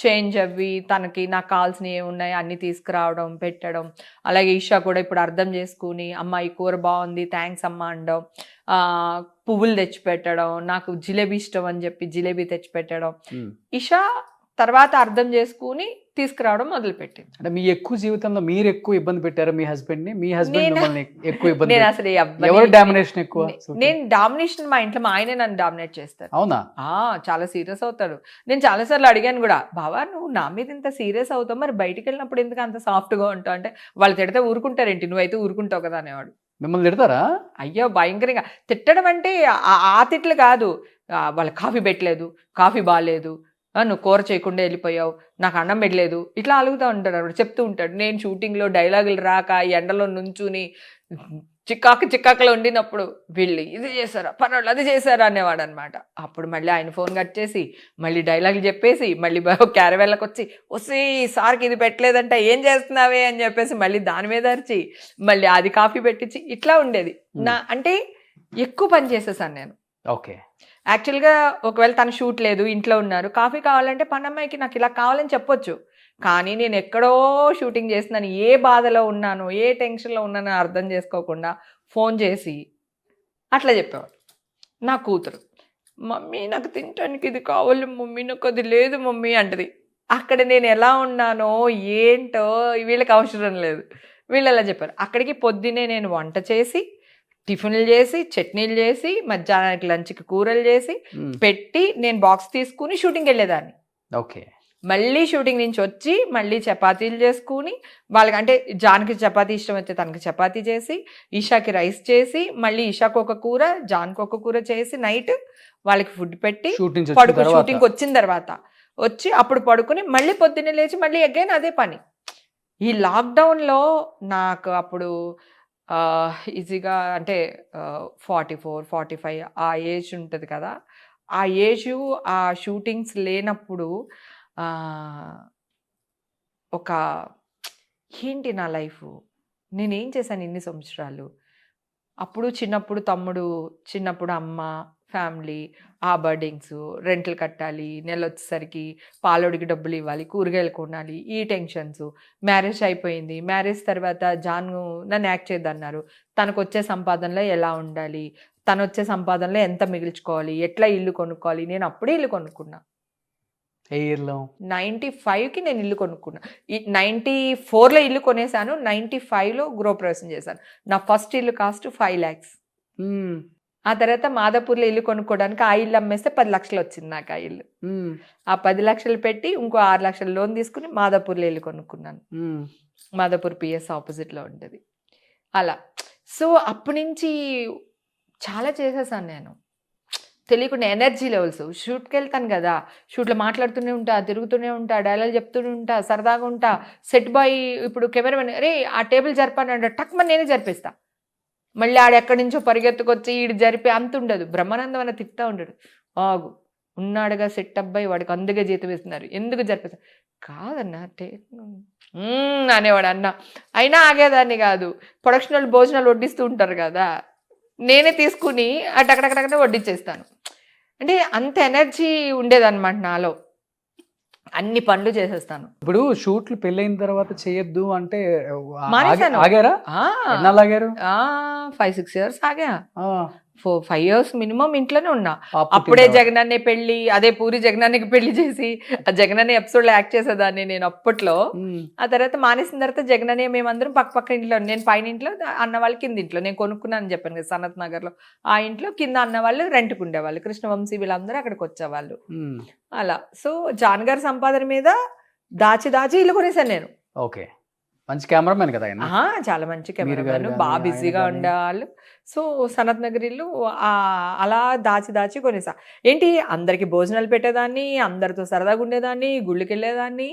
D: చేంజ్ అవ్వి, తనకి నాకు కావాల్సినవి ఏమున్నాయి అన్నీ తీసుకురావడం, పెట్టడం. అలాగే ఈషా కూడా ఇప్పుడు అర్థం చేసుకుని, అమ్మ ఈ కూర బాగుంది, థ్యాంక్స్ అమ్మ అనడం. పువ్వులు తెచ్చిపెట్టడం, నాకు జిలేబీ ఇష్టం అని చెప్పి జిలేబీ తెచ్చిపెట్టడం. ఈషా తర్వాత అర్థం చేసుకుని తీసుకురావడం మొదలుపెట్టింది.
B: అంటే మీ ఎక్కువ జీవితంలో మీరు ఎక్కువ ఇబ్బంది పెట్టారు మీ హస్బెండ్‌ని? మీ హస్బెండ్ మిమ్మల్ని ఎక్కువ ఇబ్బంది
D: నేను
B: పెట్టారు?
D: అసలు
B: ఎవరు డామినేషన్ ఎక్కువ?
D: నేను డామినేషన్, మా ఇంట్లో మా ఆయనే నన్ను డామినేట్ చేస్తారు.
B: అవునా?
D: చాలా సీరియస్ అవుతాడు. నేను చాలాసార్లు అడిగాను కూడా, బావా నువ్వు నా మీద ఇంత సీరియస్ అవుతావు, మరి బయటికి వెళ్ళినప్పుడు ఎందుకు అంత సాఫ్ట్గా ఉంటావు అంటే, వాళ్ళు తిడితే ఊరుకుంటారేంటి, నువ్వైతే ఊరుకుంటావు కదా అనేవాడు.
B: మిమ్మల్ని తిడతారా?
D: అయ్యో భయంకరంగా తిట్టడం అంటే ఆ తిట్లు కాదు. వాళ్ళు కాఫీ పెట్టలేదు, కాఫీ బాగాలేదు, నువ్వు కూర చేయకుండా వెళ్ళిపోయావు, నాకు అన్నం పెట్టలేదు, ఇట్లా అలుగుతూ ఉంటాడు. అప్పుడు చెప్తూ ఉంటాడు. నేను షూటింగ్లో డైలాగులు రాక ఎండలో నుంచుని చిక్కాకులో ఉండినప్పుడు వీళ్ళు ఇది చేశారా, పర్వాలేదు అది చేశారా అనేవాడు అనమాట. అప్పుడు మళ్ళీ ఆయన ఫోన్ కట్ చేసి మళ్ళీ డైలాగులు చెప్పేసి మళ్ళీ క్యారవెల్లకు వచ్చి వస్తే సార్కి ఇది పెట్టలేదంట ఏం చేస్తున్నావే అని చెప్పేసి మళ్ళీ దాని మీద అరిచి మళ్ళీ అది కాఫీ పెట్టించి ఇట్లా ఉండేది. అంటే ఎక్కువ పని చేసేసాను నేను.
B: ఓకే.
D: యాక్చువల్గా ఒకవేళ తను షూట్ లేదు, ఇంట్లో ఉన్నారు, కాఫీ కావాలంటే పనమ్మాయికి నాకు ఇలా కావాలని చెప్పొచ్చు. కానీ నేను ఎక్కడో షూటింగ్ చేస్తున్నాను, ఏ బాధలో ఉన్నాను, ఏ టెన్షన్లో ఉన్నానో అర్థం చేసుకోకుండా ఫోన్ చేసి అట్లా చెప్పేవాడు. నా కూతురు, మమ్మీ నాకు తినడానికి ఇది కావాలి మమ్మీ, నాకు అది లేదు మమ్మీ అంటది. అక్కడ నేను ఎలా ఉన్నానో ఏంటో వీళ్ళకి అవసరం లేదు. వీళ్ళు ఎలా చెప్పారు. అక్కడికి పొద్దున్నే నేను వంట చేసి, టిఫిన్లు చేసి, చట్నీలు చేసి, మధ్యాహ్నానికి లంచ్కి కూరలు చేసి పెట్టి, నేను బాక్స్ తీసుకుని షూటింగ్కి వెళ్ళేదాన్ని.
B: ఓకే.
D: మళ్ళీ షూటింగ్ నుంచి వచ్చి మళ్ళీ చపాతీలు చేసుకుని, వాళ్ళకి అంటే జాన్కి చపాతీ ఇష్టం అయితే తనకి చపాతీ చేసి, ఈషాకి రైస్ చేసి, మళ్ళీ ఈషాకు ఒక కూర, జాన్కి ఒక కూర చేసి నైట్ వాళ్ళకి ఫుడ్ పెట్టి షూటింగ్కి వచ్చిన తర్వాత వచ్చి అప్పుడు పడుకుని మళ్ళీ పొద్దున్నే లేచి మళ్ళీ అగైన్ అదే పని. ఈ లాక్డౌన్లో నాకు అప్పుడు ఈజీగా అంటే 44, 45 ఆ ఏజ్ ఉంటుంది కదా. ఆ ఏజ్ ఆ షూటింగ్స్ లేనప్పుడు ఒక ఏంటి నా లైఫ్, నేనేం చేశాను ఇన్ని సంవత్సరాలు. అప్పుడు చిన్నప్పుడు తమ్ముడు, చిన్నప్పుడు అమ్మ, ఫ్యామిలీ, ఆ బర్డింగ్స్, రెంట్లు కట్టాలి, నెల వచ్చేసరికి పాలోడికి డబ్బులు ఇవ్వాలి, కూరగాయలు కొనాలి, ఈ టెన్షన్స్. మ్యారేజ్ అయిపోయింది. మ్యారేజ్ తర్వాత జాను నన్ను యాక్ట్ చేద్దన్నారు. తనకు వచ్చే సంపాదనలో ఎలా ఉండాలి, తను వచ్చే సంపాదనలో ఎంత మిగిల్చుకోవాలి, ఎట్లా ఇల్లు కొనుక్కోవాలి. నేను అప్పుడే ఇల్లు కొనుక్కున్నా. 95కి నేను ఇల్లు కొనుక్కున్నా. 94లో ఇల్లు కొనేసాను, 95లో గృహప్రవేశం చేశాను. నా ఫస్ట్ ఇల్లు కాస్ట్ 5 lakhs. ఆ తర్వాత మాదాపూర్లో ఇల్లు కొనుక్కోవడానికి ఆ ఇల్లు అమ్మేస్తే 10 లక్షలు వచ్చింది నాకు ఆ ఇల్లు. ఆ 10 లక్షలు పెట్టి ఇంకో 6 లక్షలు లోన్ తీసుకుని మాదాపూర్లో ఇల్లు కొనుక్కున్నాను. మాదాపూర్ పిఎస్ ఆపోజిట్లో ఉంటుంది. అలా సో అప్పటి నుంచి చాలా చేసేసాను నేను. తెలియకుండా ఎనర్జీ లెవెల్స్. షూట్కి వెళ్తాను కదా, షూట్లో మాట్లాడుతూనే ఉంటా, తిరుగుతూనే ఉంటా, డైలాగ్ చెప్తూనే ఉంటా, సరదాగా ఉంటా. సెట్ బాయ్ ఇప్పుడు కెమెరామెన్ అరే ఆ టేబుల్ జరపానంటే టక్మని నేనే జరిపిస్తా. మళ్ళీ ఆడెక్కడి నుంచో పరిగెత్తుకొచ్చి ఈడు జరిపి అంత ఉండదు. బ్రహ్మానందం అన్న తిట్టా ఉండడు. ఆగు ఉన్నాడుగా సెట్ అబ్బాయి, వాడికి అందుకే జీతం ఇస్తున్నారు, ఎందుకు జరిపిస్తారు. కాదన్నా అనేవాడు అన్న. అయినా ఆగేదాన్ని కాదు. ప్రొడక్షన్ వాళ్ళు భోజనాలు వడ్డిస్తూ ఉంటారు కదా, నేనే తీసుకుని అటక్కడక్కడక్కడే వడ్డించేస్తాను. అంటే అంత ఎనర్జీ ఉండేదన్నమాట నాలో. అన్ని పనులు చేసేస్తాను.
B: ఇప్పుడు షూట్లు పెళ్ళైన తర్వాత చేయొద్దు అంటే
D: మానేశాను.
B: ఆగారా? ఎన్నాళ్ళు ఆగారు?
D: 5-6 ఇయర్స్ ఆగా.
B: ఆ,
D: 4-5 ఇయర్స్ మినిమం ఇంట్లోనే ఉన్నా.
B: పాప పుట్టిన
D: అప్పుడే
B: తర్వాత.
D: జగనన్నే పెళ్లి, అదే పూరి జగనన్నకి పెళ్లి చేసి ఆ జగనన్న ఎపిసోడ్ లో యాక్ట్ చేసేదాన్ని నేను అప్పట్లో.
B: ఉమ్,
D: ఆ తర్వాత మానేసిన తర్వాత జగనన్నయ్య మేమందరం పక్క పక్క ఇంట్లో, నేను పైన ఇంట్లో, అన్న వాళ్ళు కింద ఇంట్లో. నేను కొనుక్కున్నాను చెప్పాను కదా సనత్ నగర్ లో, ఆ ఇంట్లో కింద అన్న వాళ్ళు రెంట్కు ఉండేవాళ్ళు, కృష్ణవంశీ వీళ్ళందరూ అక్కడికి వచ్చేవాళ్ళు.
B: ఉమ్,
D: అలా. సో జాన్ గారి సంపాదన మీద దాచి దాచి ఇల్లు కొనేసాను నేను.
B: ఓకే. మంచి కెమెరామెన్ కదా ఆయన.
D: చాలా మంచి
B: గారు
D: కెమెరామెన్,
B: గాని,
D: బాగా
B: ఆయన
D: బిజీగా
B: గాని.
D: ఉండేవాళ్ళు. సో సనత్ నగర్ ఇల్లు అలా దాచి దాచి కొనేసా. ఏంటి, అందరికి భోజనాలు పెట్టేదాన్ని, అందరితో సరదాగా ఉండేదాన్ని, గుళ్ళకి వెళ్ళేదాన్ని,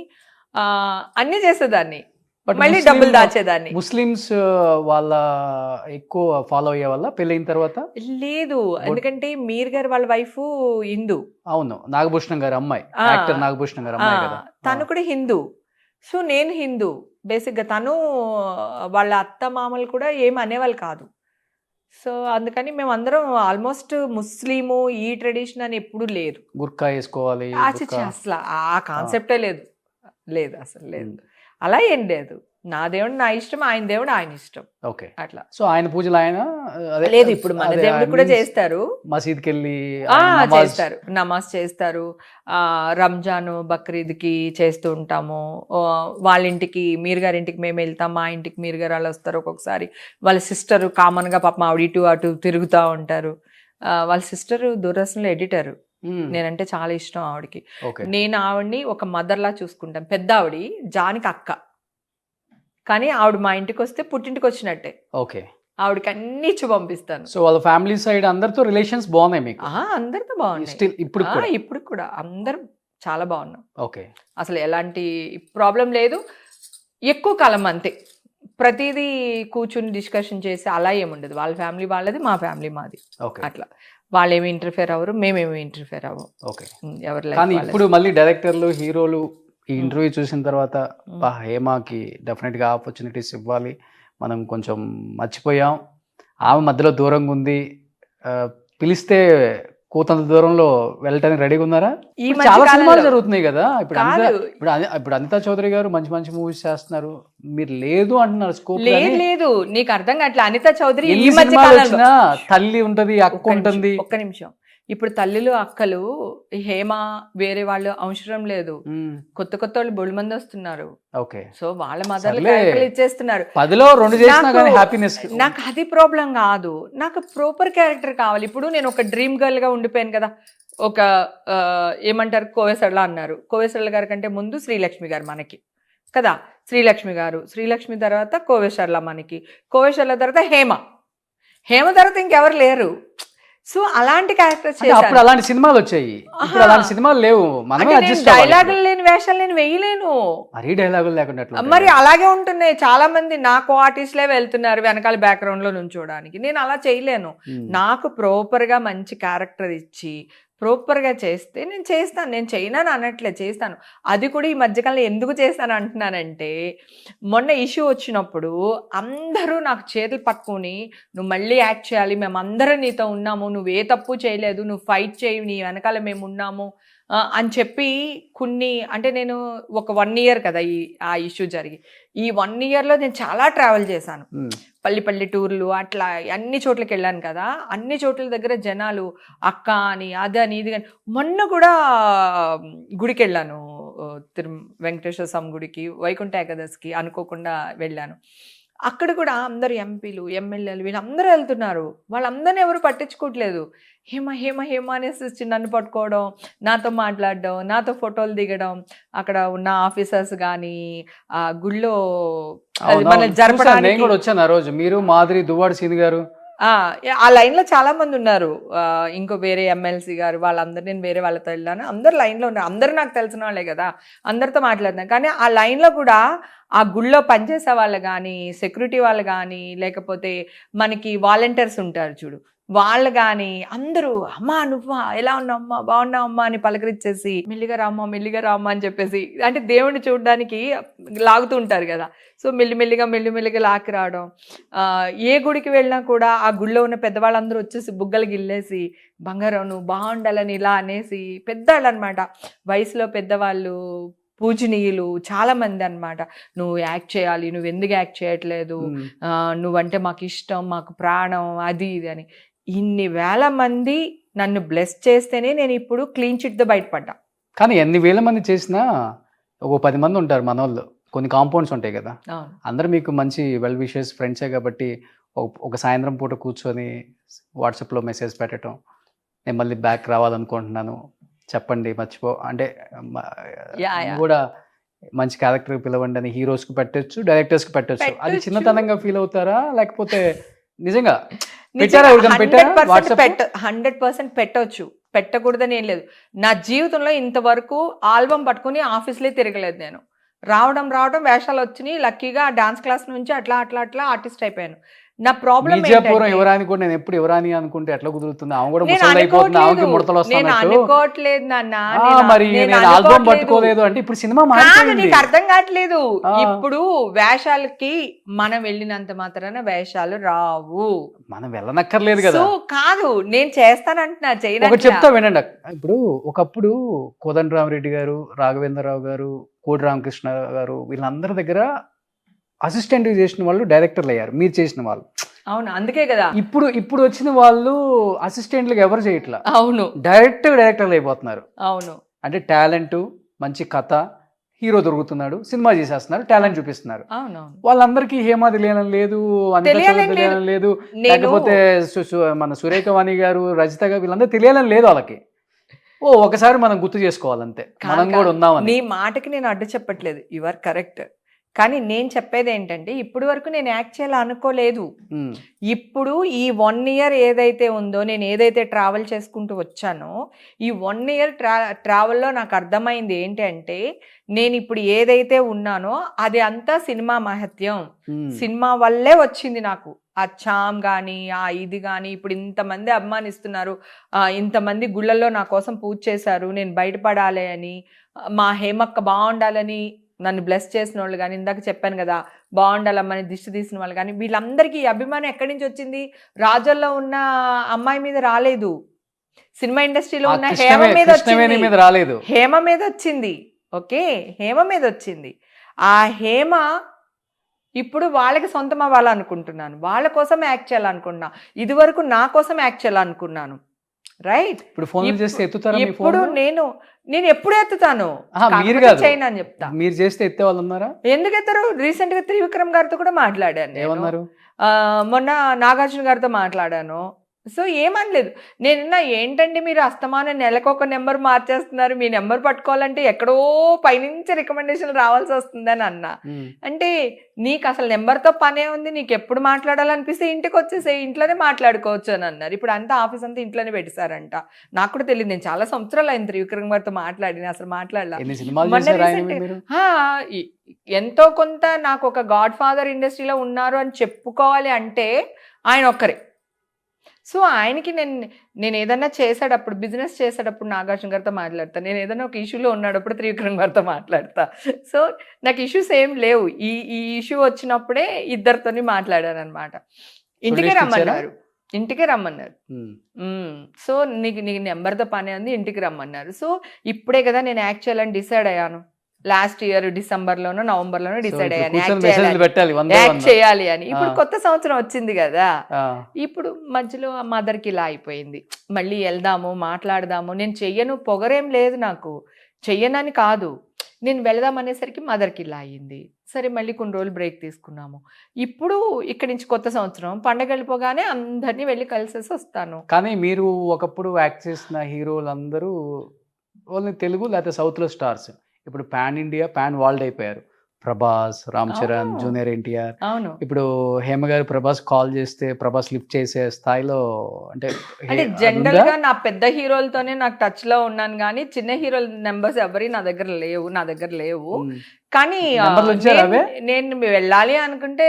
D: అన్నీ చేసేదాన్ని,
B: But
D: మళ్ళీ
B: ముస్లిం-
D: డబ్బులు దాచేదాన్ని.
B: ముస్లిమ్స్ వాళ్ళ ఎక్కువ ఫాలో అయ్యే వల్ల పెళ్ళైన తర్వాత.
D: లేదు, ఎందుకంటే మీర్ గారు వాళ్ళ వైఫ్ హిందూ.
B: అవును, నాగభూషణం గారి అమ్మాయి,
D: ఆ,
B: యాక్టర్ నాగభూషణం గారి అమ్మాయి కదా.
D: తను కూడా హిందూ. సో నేను హిందూ బేసిక్గా, తను వాళ్ళ అత్త మామలు కూడా ఏమి అనేవాళ్ళు కాదు. సో అందుకని మేము అందరం ఆల్మోస్ట్ ముస్లిము, ఈ ట్రెడిషన్ అని ఎప్పుడు లేదు.
B: గుర్కా వేసుకోవాలి,
D: ఆచిచ్చి అసలు ఆ కాన్సెప్టే లేదు, లేదు అసలు లేదు. అలా ఏం లేదు. నా దేవుడు నా ఇష్టం, ఆయన దేవుడు ఆయన ఇష్టం,
B: ఓకే.
D: అట్లా.
B: సో ఆయన పూజలు ఆయన అదే-
D: లేదు, ఇప్పుడు మన
B: అదే,
D: దేవుడికి కూడా
B: means
D: చేస్తారు.
B: మసీద్కి వెళ్ళి
D: చేస్తారు, నమాజ్ చేస్తారు. రంజాను బక్రీద్కి చేస్తూ ఉంటాము. వాళ్ళ ఇంటికి, మీర్ గారి ఇంటికి మేము వెళ్తాం, మా ఇంటికి మీర్ గారు వాళ్ళు వస్తారు. ఒక్కొక్కసారి వాళ్ళ సిస్టర్ కామన్గా పాపం ఆవిడ ఇటు అటు తిరుగుతూ ఉంటారు. వాళ్ళ సిస్టర్ దూరదర్శన్లో ఎడిటరు. నేనంటే చాలా ఇష్టం ఆవిడకి. నేను ఆవిడని ఒక మదర్లా చూసుకుంటాను. పెద్ద ఆవిడ, జానికి అక్క, కానీ ఆవిడ మా ఇంటికి వస్తే పుట్టింటికి వచ్చినట్టే.
B: ఓకే.
D: ఆవిడకి అన్ని ఇచ్చి పంపిస్తాను.
B: సో వాళ్ళ ఫ్యామిలీ సైడ్ అందరితో రిలేషన్స్ బాగున్నాయి మీకు?
D: అందరితో బాగున్నాయి.
B: స్టిల్ ఇప్పుడు కూడా?
D: ఇప్పుడు కూడా అందరం చాలా బాగున్నాం.
B: ఓకే.
D: అసలు ఎలాంటి ప్రాబ్లం లేదు. ఎక్కువ కాలం అంతే, ప్రతిదీ కూర్చుని డిస్కషన్ చేసి అలా ఏముండదు. వాళ్ళ ఫ్యామిలీ వాళ్ళది, మా ఫ్యామిలీ మాది, అట్లా. వాళ్ళేమి ఇంటర్ఫేర్ అవ్వరు, మేమేమి ఇంటర్ఫేర్ అవ్వం.
B: ఓకే.
D: ఎవరి
B: కానీ
D: లైఫ్
B: ఇప్పుడు మళ్ళీ డైరెక్టర్లు, హీరోలు ఈ ఇంటర్వ్యూ చూసిన తర్వాత హేమాకి డెఫినెట్గా ఆపర్చునిటీస్ ఇవ్వాలి, మనం కొంచెం మర్చిపోయాం, ఆమె మధ్యలో దూరంగా ఉంది, పిలిస్తే కూతంత దూరంలో వెళ్ళటానికి రెడీగా ఉన్నారా?
D: ఈ
B: ఇప్పుడు
D: మధ్య
B: చాలా
D: కాలంలో
B: సినిమాలు జరుగుతున్నాయి కదా. ఇప్పుడు
D: కాదు.
B: ఇప్పుడు అనితా చౌదరి గారు మంచి మంచి మూవీస్ చేస్తున్నారు, మీరు లేదు అంటున్నారు. స్కోప్
D: లేదు, నీకు అర్థం కావట్లే. అనితా చౌదరి ఈ
B: ఎన్ని
D: మధ్య
B: సినిమాలు
D: కాలంలో,
B: వచ్చినా తల్లి ఉంటది, అక్క ఉంటుంది.
D: ఒక్క నిమిషం, ఇప్పుడు తల్లులు అక్కలు హేమ వేరే వాళ్ళు అవసరం లేదు. కొత్త కొత్త వాళ్ళు బొళ్ళు మంది వస్తున్నారు.
B: ఓకే.
D: సో వాళ్ళ మదర్లు
B: సర్లే.
D: క్యారెక్టర్లు ఇచ్చేస్తున్నారు.
B: 10లో 2 చేసినా కానీ హ్యాపీనెస్.
D: నాకు అది ప్రాబ్లం కాదు, నాకు ప్రాపర్ క్యారెక్టర్ కావాలి. ఇప్పుడు నేను ఒక డ్రీమ్ గర్ల్ గా ఉండిపోయాను కదా. ఒక ఏమంటారు, కోవేసర్ల అన్నారు. కోవేసర్ల గారి కంటే ముందు శ్రీలక్ష్మి గారు మనకి కదా. శ్రీలక్ష్మి గారు, శ్రీలక్ష్మి తర్వాత కోవేశ్వర్ల మనకి, కోవేశ్వర్ల తర్వాత హేమ తర్వాత ఇంకెవరు లేరు. సో అలాంటి క్యారెక్టర్స్
B: అప్పుడు అలాంటి సినిమాలు వచ్చాయి, ఇప్పుడు అలాంటి సినిమాలు లేవు. మనమే అడ్జస్ట్ అవ్వాలి.
D: డైలాగులు లేని వేషాలు నేను వేయలేను.
B: మరీ డైలాగులు లేకుండా
D: మరి అలాగే ఉంటున్నాయి. చాలా మంది నాకు ఆర్టిస్ట్లే వెళ్తున్నారు వెనకాల బ్యాక్గ్రౌండ్ లో నుంచోడానికి. నేను అలా చేయలేను. నాకు ప్రాపర్ గా మంచి క్యారెక్టర్ ఇచ్చి ప్రాపర్గా చేస్తే నేను చేస్తాను. నేను చేయనని అనట్లే, చేస్తాను. అది కూడా ఈ మధ్యకాలంలో ఎందుకు చేస్తాను అంటున్నానంటే, మొన్న ఇష్యూ వచ్చినప్పుడు అందరూ నాకు చేతులు పట్టుకొని, నువ్వు మళ్ళీ యాక్ట్ చేయాలి, మేము అందరం నీతో ఉన్నాము, నువ్వు ఏ తప్పు చేయలేదు, నువ్వు ఫైట్ చేయి, నీ వెనకాల మేము ఉన్నాము అని చెప్పి కొన్ని, అంటే నేను ఒక 1 year కదా ఆ ఇష్యూ జరిగి, ఈ 1 yearలో నేను చాలా ట్రావెల్ చేశాను. పల్లి టూర్లు అట్లా అన్ని చోట్లకి వెళ్ళాను కదా. అన్ని చోట్ల దగ్గర జనాలు అక్క అని, అదని, ఇది అని. మొన్న కూడా గుడికి వెళ్ళాను, వెంకటేశ్వర స్వామి గుడికి, వైకుంఠ ఏకాదశికి అనుకోకుండా వెళ్ళాను. అక్కడ కూడా అందరు ఎంపీలు, ఎమ్మెల్యేలు వీళ్ళందరూ వెళ్తున్నారు. వాళ్ళందరినీ ఎవరు పట్టించుకోవట్లేదు. హేమ అనేసి నన్ను పట్టుకోవడం, నాతో మాట్లాడడం, నాతో ఫోటోలు దిగడం, అక్కడ ఉన్న ఆఫీసర్స్ కానీ ఆ గుళ్ళో మనల్ని జరపడానికి.
B: నేను కూడా వచ్చాను ఆ రోజు. మీరు, మాధురి, దువ్వాడ సీని గారు,
D: ఆ లైన్ లో చాలా మంది ఉన్నారు. ఇంకో వేరే ఎమ్మెల్సీ గారు, వాళ్ళందరూ, నేను వేరే వాళ్ళతో వెళ్ళాను. అందరు లైన్ లో ఉన్నారు. అందరూ నాకు తెలిసిన వాళ్ళే కదా, అందరితో మాట్లాడుతున్నాను. కానీ ఆ లైన్ లో కూడా ఆ గుళ్ళో పనిచేసే వాళ్ళు కానీ, సెక్యూరిటీ వాళ్ళు కానీ, లేకపోతే మనకి వాలంటీర్స్ ఉంటారు చూడు, వాళ్ళు కానీ అందరూ అమ్మా నువ్వా ఎలా ఉన్నావు అమ్మా బాగున్నావు అమ్మా అని పలకరించేసి మెల్లిగా రామ్మా అని చెప్పేసి, అంటే దేవుణ్ణి చూడడానికి లాగుతూ ఉంటారు కదా. సో మెల్లిమెల్లిగా లాక్కి రావడం. ఏ గుడికి వెళ్ళినా కూడా ఆ గుడిలో ఉన్న పెద్దవాళ్ళందరూ వచ్చేసి బుగ్గలు గిల్లేసి బంగారం నువ్వు బాగుండాలని ఇలా అనేసి, పెద్దవాళ్ళు అనమాట, వయసులో పెద్దవాళ్ళు, పూజనీయులు చాలా మంది అన్నమాట. నువ్వు యాక్ట్ చేయాలి, నువ్వు ఎందుకు యాక్ట్ చేయట్లేదు, నువ్వంటే మాకు ఇష్టం, మాకు ప్రాణం, అది ఇది అని ఇన్ని వేల మంది నన్ను బ్లెస్ చేస్తేనే నేను ఇప్పుడు క్లీన్ చిట్తో బయటపడ్డా.
B: కానీ ఎన్ని వేల మంది చేసినా ఒక 10 మంది ఉంటారు మన వాళ్ళు, కొన్ని కాంపౌండ్స్ ఉంటాయి కదా,
D: అవును.
B: అందరూ మీకు మంచి వెల్ విషెస్ ఫ్రెండ్సే కాబట్టి ఒక సాయంత్రం పూట కూర్చొని వాట్సాప్లో మెసేజ్ పెట్టడం, నేను మళ్ళీ బ్యాక్ రావాలనుకుంటున్నాను చెప్పండి మర్చిపో అంటే
D: యా, యా.
B: కూడా మంచి క్యారెక్టర్ పిలవండి అని హీరోస్కి పెట్టొచ్చు, డైరెక్టర్స్కి పెట్టొచ్చు. అది
D: పెట్టొచ్చు.
B: చిన్నతనంగా ఫీల్ అవుతారా లేకపోతే నిజంగా పెట్టారా? ఎవరికైనా పెట్టారా?
D: 100% పెట్టొచ్చు, పెట్టకూడదని ఏం లేదు. నా జీవితంలో ఇంతవరకు ఆల్బమ్ పట్టుకుని ఆఫీస్లే తిరగలేదు నేను. రావడం వేషాలు వచ్చినాయి, లక్కీగా డాన్స్ క్లాస్ నుంచి అట్లా ఆర్టిస్ట్ అయిపోయాను. నా ప్రాబ్లం
B: మిర్జాపురం యువరాని కూడా నేను ఎప్పుడు యువరాని అనుకుంటే ఎట్లా కుదురుతుంది? ఆమె కూడా ముసలి అయిపోతుంది, ఆమెకి ముడతలు
D: నేను
B: వస్తున్నట్టు.
D: అనుకోవట్లేదు నాన్న,
B: మరి నేను ఆల్బమ్ పట్టుకోలేదు అంటే ఇప్పుడు సినిమా మారిపోయింది.
D: నీకు అర్థం కావట్లేదు.
B: ఆ.
D: ఇప్పుడు వేషాలకి మనం వెళ్ళినంత మాత్రాన వేషాలు రావు,
B: మనం వెళ్ళనక్కర్లేదు కదా.
D: సో కాదు నేను చేస్తానంటున్నా,
B: ఒకటి
D: చేయడానికి
B: చెప్తా వినండి. ఇప్పుడు ఒకప్పుడు కోదండరామరెడ్డి గారు, రాఘవేంద్రరావు గారు, కోడి రామకృష్ణ గారు వీళ్ళందరి దగ్గర అసిస్టెంట్ చేసిన వాళ్ళు డైరెక్టర్లు అయ్యారు, మీరు చేసిన వాళ్ళు.
D: అవును, అందుకే కదా.
B: ఇప్పుడు వచ్చిన వాళ్ళు అసిస్టెంట్లకు ఎవరు చేయట్లా,
D: అవును
B: డైరెక్టర్లు అయిపోతున్నారు.
D: అవును
B: అంటే టాలెంట్, మంచి కథ, హీరో దొరుకుతున్నాడు, సినిమా చేసేస్తున్నారు, టాలెంట్ చూపిస్తున్నారు.
D: అవునవును
B: వాళ్ళందరికీ హేమ తెలియడం లేదు, అనిత
D: తెలియాలని
B: చౌదరి తెలియడం లేదు,
D: నేను-
B: లేకపోతే మన సురేఖవాణి గారు, రజిత గారు వీళ్ళందరూ తెలియాలని లేదు వాళ్ళకి. ఒకసారి మనం గుర్తు చేసుకోవాలంతే, మనం కూడా ఉన్నామని.
D: నీ మాటకి నేను అడ్డు చెప్పట్లేదు, యు ఆర్ కరెక్ట్. కానీ నేను చెప్పేది ఏంటంటే ఇప్పుడు వరకు నేను యాక్ట్ చేయాలని అనుకోలేదు.
B: ఉమ్,
D: ఇప్పుడు ఈ 1 ఇయర్ ఏదైతే ఉందో, నేను ఏదైతే ట్రావెల్ చేసుకుంటూ వచ్చానో, ఈ 1 ఇయర్ ట్రావెల్లో నాకు అర్థమైంది ఏంటంటే నేను ఇప్పుడు ఏదైతే ఉన్నానో అది అంతా సినిమా మహత్యం,
B: ఉమ్.
D: సినిమా వల్లే వచ్చింది నాకు. ఆ చామ్ కానీ ఆ ఇది కానీ ఇప్పుడు ఇంతమంది అభిమానిస్తున్నారు, ఇంతమంది గుళ్ళల్లో నా కోసం పూజ చేశారు, నేను బయటపడాలి అని, మా హేమక్క బాగుండాలని నన్ను బ్లెస్ చేసిన వాళ్ళు కానీ, ఇందాక చెప్పాను కదా బాగుండాలమ్మని దిష్టి తీసిన వాళ్ళు కానీ, వీళ్ళందరికీ ఈ అభిమానం ఎక్కడి నుంచి వచ్చింది? రాజుల్లో ఉన్న అమ్మాయి మీద రాలేదు, సినిమా ఇండస్ట్రీలో ఉన్న హేమ మీద
B: కృష్ణవేణి మీద
D: వచ్చింది,
B: రాలేదు,
D: హేమ మీద వచ్చింది. ఓకే, హేమ మీద వచ్చింది. ఆ హేమ ఇప్పుడు వాళ్ళకి సొంతం అవ్వాలనుకుంటున్నాను, వాళ్ళ కోసం యాక్ట్ చేయాలనుకుంటున్నా. ఇది వరకు నా కోసం యాక్ట్ చేయాలనుకున్నాను, రైట్?
B: ఇప్పుడు ఫోన్ చేస్తే ఎత్తుతారా? మీ
D: ఇప్పుడు
B: ఫోన్
D: నేను ఎప్పుడు ఎత్తుతాను,
B: మీరు
D: కాకపోతే
B: కాదు,
D: చేయను అని చెప్తా.
B: మీరు చేస్తే ఎత్తే వాళ్ళు ఉన్నారా?
D: ఎందుకు ఎత్తరు? రీసెంట్ గా త్రివిక్రమ్ గారితో కూడా మాట్లాడాను నేను.
B: ఏమన్నారు?
D: మొన్న నాగార్జున గారితో మాట్లాడాను. సో ఏమనలేదు. నేనున్నా ఏంటండి మీరు అస్తమానం నెలకొక నెంబర్ మార్చేస్తున్నారు, మీ నెంబర్ పట్టుకోవాలంటే ఎక్కడో పైనుంచి రికమెండేషన్ రావాల్సి వస్తుందని అన్నా.
B: ఉమ్.
D: అంటే నీకు అసలు నెంబర్తో పనే ఉంది, నీకు ఎప్పుడు మాట్లాడాలనిపిస్తే ఇంటికి వచ్చేసే, ఇంట్లోనే మాట్లాడుకోవచ్చు అని అన్నారు. ఇప్పుడు అంతా ఆఫీస్ అంతా ఇంట్లోనే పెట్టేశారంట. నాకు కూడా తెలియదు, నేను చాలా సంవత్సరాలు అయింది త్రివిక్రమ్ గారితో మాట్లాడిన, అసలు మాట్లాడలా.
B: ఎన్ని సినిమాలు
D: మొన్న
B: చేశారు ఆయన
D: recent-
B: మీరు?
D: ఎంతో కొంత నాకు ఒక గాడ్ ఫాదర్ ఇండస్ట్రీలో ఉన్నారు అని చెప్పుకోవాలి అంటే ఆయన ఒక్కరే. సో ఆయనకి నేను ఏదన్నా చేసేటప్పుడు, బిజినెస్ చేసేటప్పుడు నాగార్జున గారితో మాట్లాడతా, నేను ఏదైనా ఒక ఇష్యూలో ఉన్నాడప్పుడు త్రివిక్రమ్ గారితో మాట్లాడతా. సో నాకు ఇష్యూస్ ఏం లేవు. ఈ ఇష్యూ వచ్చినప్పుడే ఇద్దరితోని మాట్లాడాను అనమాట. ఇంటికే రమ్మన్నారు. సో నీకు నెంబర్తో పని ఉంది, ఇంటికి రమ్మన్నారు. సో ఇప్పుడే కదా నేను యాక్ట్ చేయాలని డిసైడ్ అయ్యాను. లాస్ట్ ఇయర్ డిసెంబర్లోనో నవంబర్లోనో డిసైడ్ అయ్యాను యాక్ట్ చేయాలి అని. ఇప్పుడు కొత్త సంవత్సరం వచ్చింది కదా, ఇప్పుడు మధ్యలో మదర్కి ఇలా అయిపోయింది, మళ్ళీ వెళ్దాము మాట్లాడదాము. నేను చెయ్యను, పొగరేం లేదు నాకు, చెయ్యనని కాదు, నేను వెళదాం అనేసరికి మదర్కి ఇలా అయ్యింది. సరే మళ్ళీ కొన్ని రోజులు బ్రేక్ తీసుకున్నాము. ఇప్పుడు ఇక్కడి నుంచి కొత్త సంవత్సరం పండగ వెళ్ళిపోగానే అందరినీ వెళ్ళి కలిసేసి వస్తాను.
B: కానీ మీరు ఒకప్పుడు యాక్ట్ చేసిన హీరోలందరూ ఓన్లీ తెలుగు లేకపోతే సౌత్లో స్టార్స్, ఇప్పుడు పాన్ ఇండియా పాన్ వరల్డ్ అయిపోయారు. ప్రభాస్, రామ్ చరణ్, జూనియర్ ఎన్టీఆర్.
D: అవును,
B: ఇప్పుడు హేమ గారు ప్రభాస్ కాల్ చేస్తే ప్రభాస్ లిఫ్ట్ చేసే స్థాయిలో అంటే
D: జనరల్ గా నా పెద్ద హీరోలతోనే నాకు టచ్ లో ఉన్నాను, కానీ చిన్న హీరోల నెంబర్స్ ఎవరి నా దగ్గర లేవు. కానీ
B: నెంబర్లు ఉంచారా అవే?
D: నేను వెళ్ళాలి అనుకుంటే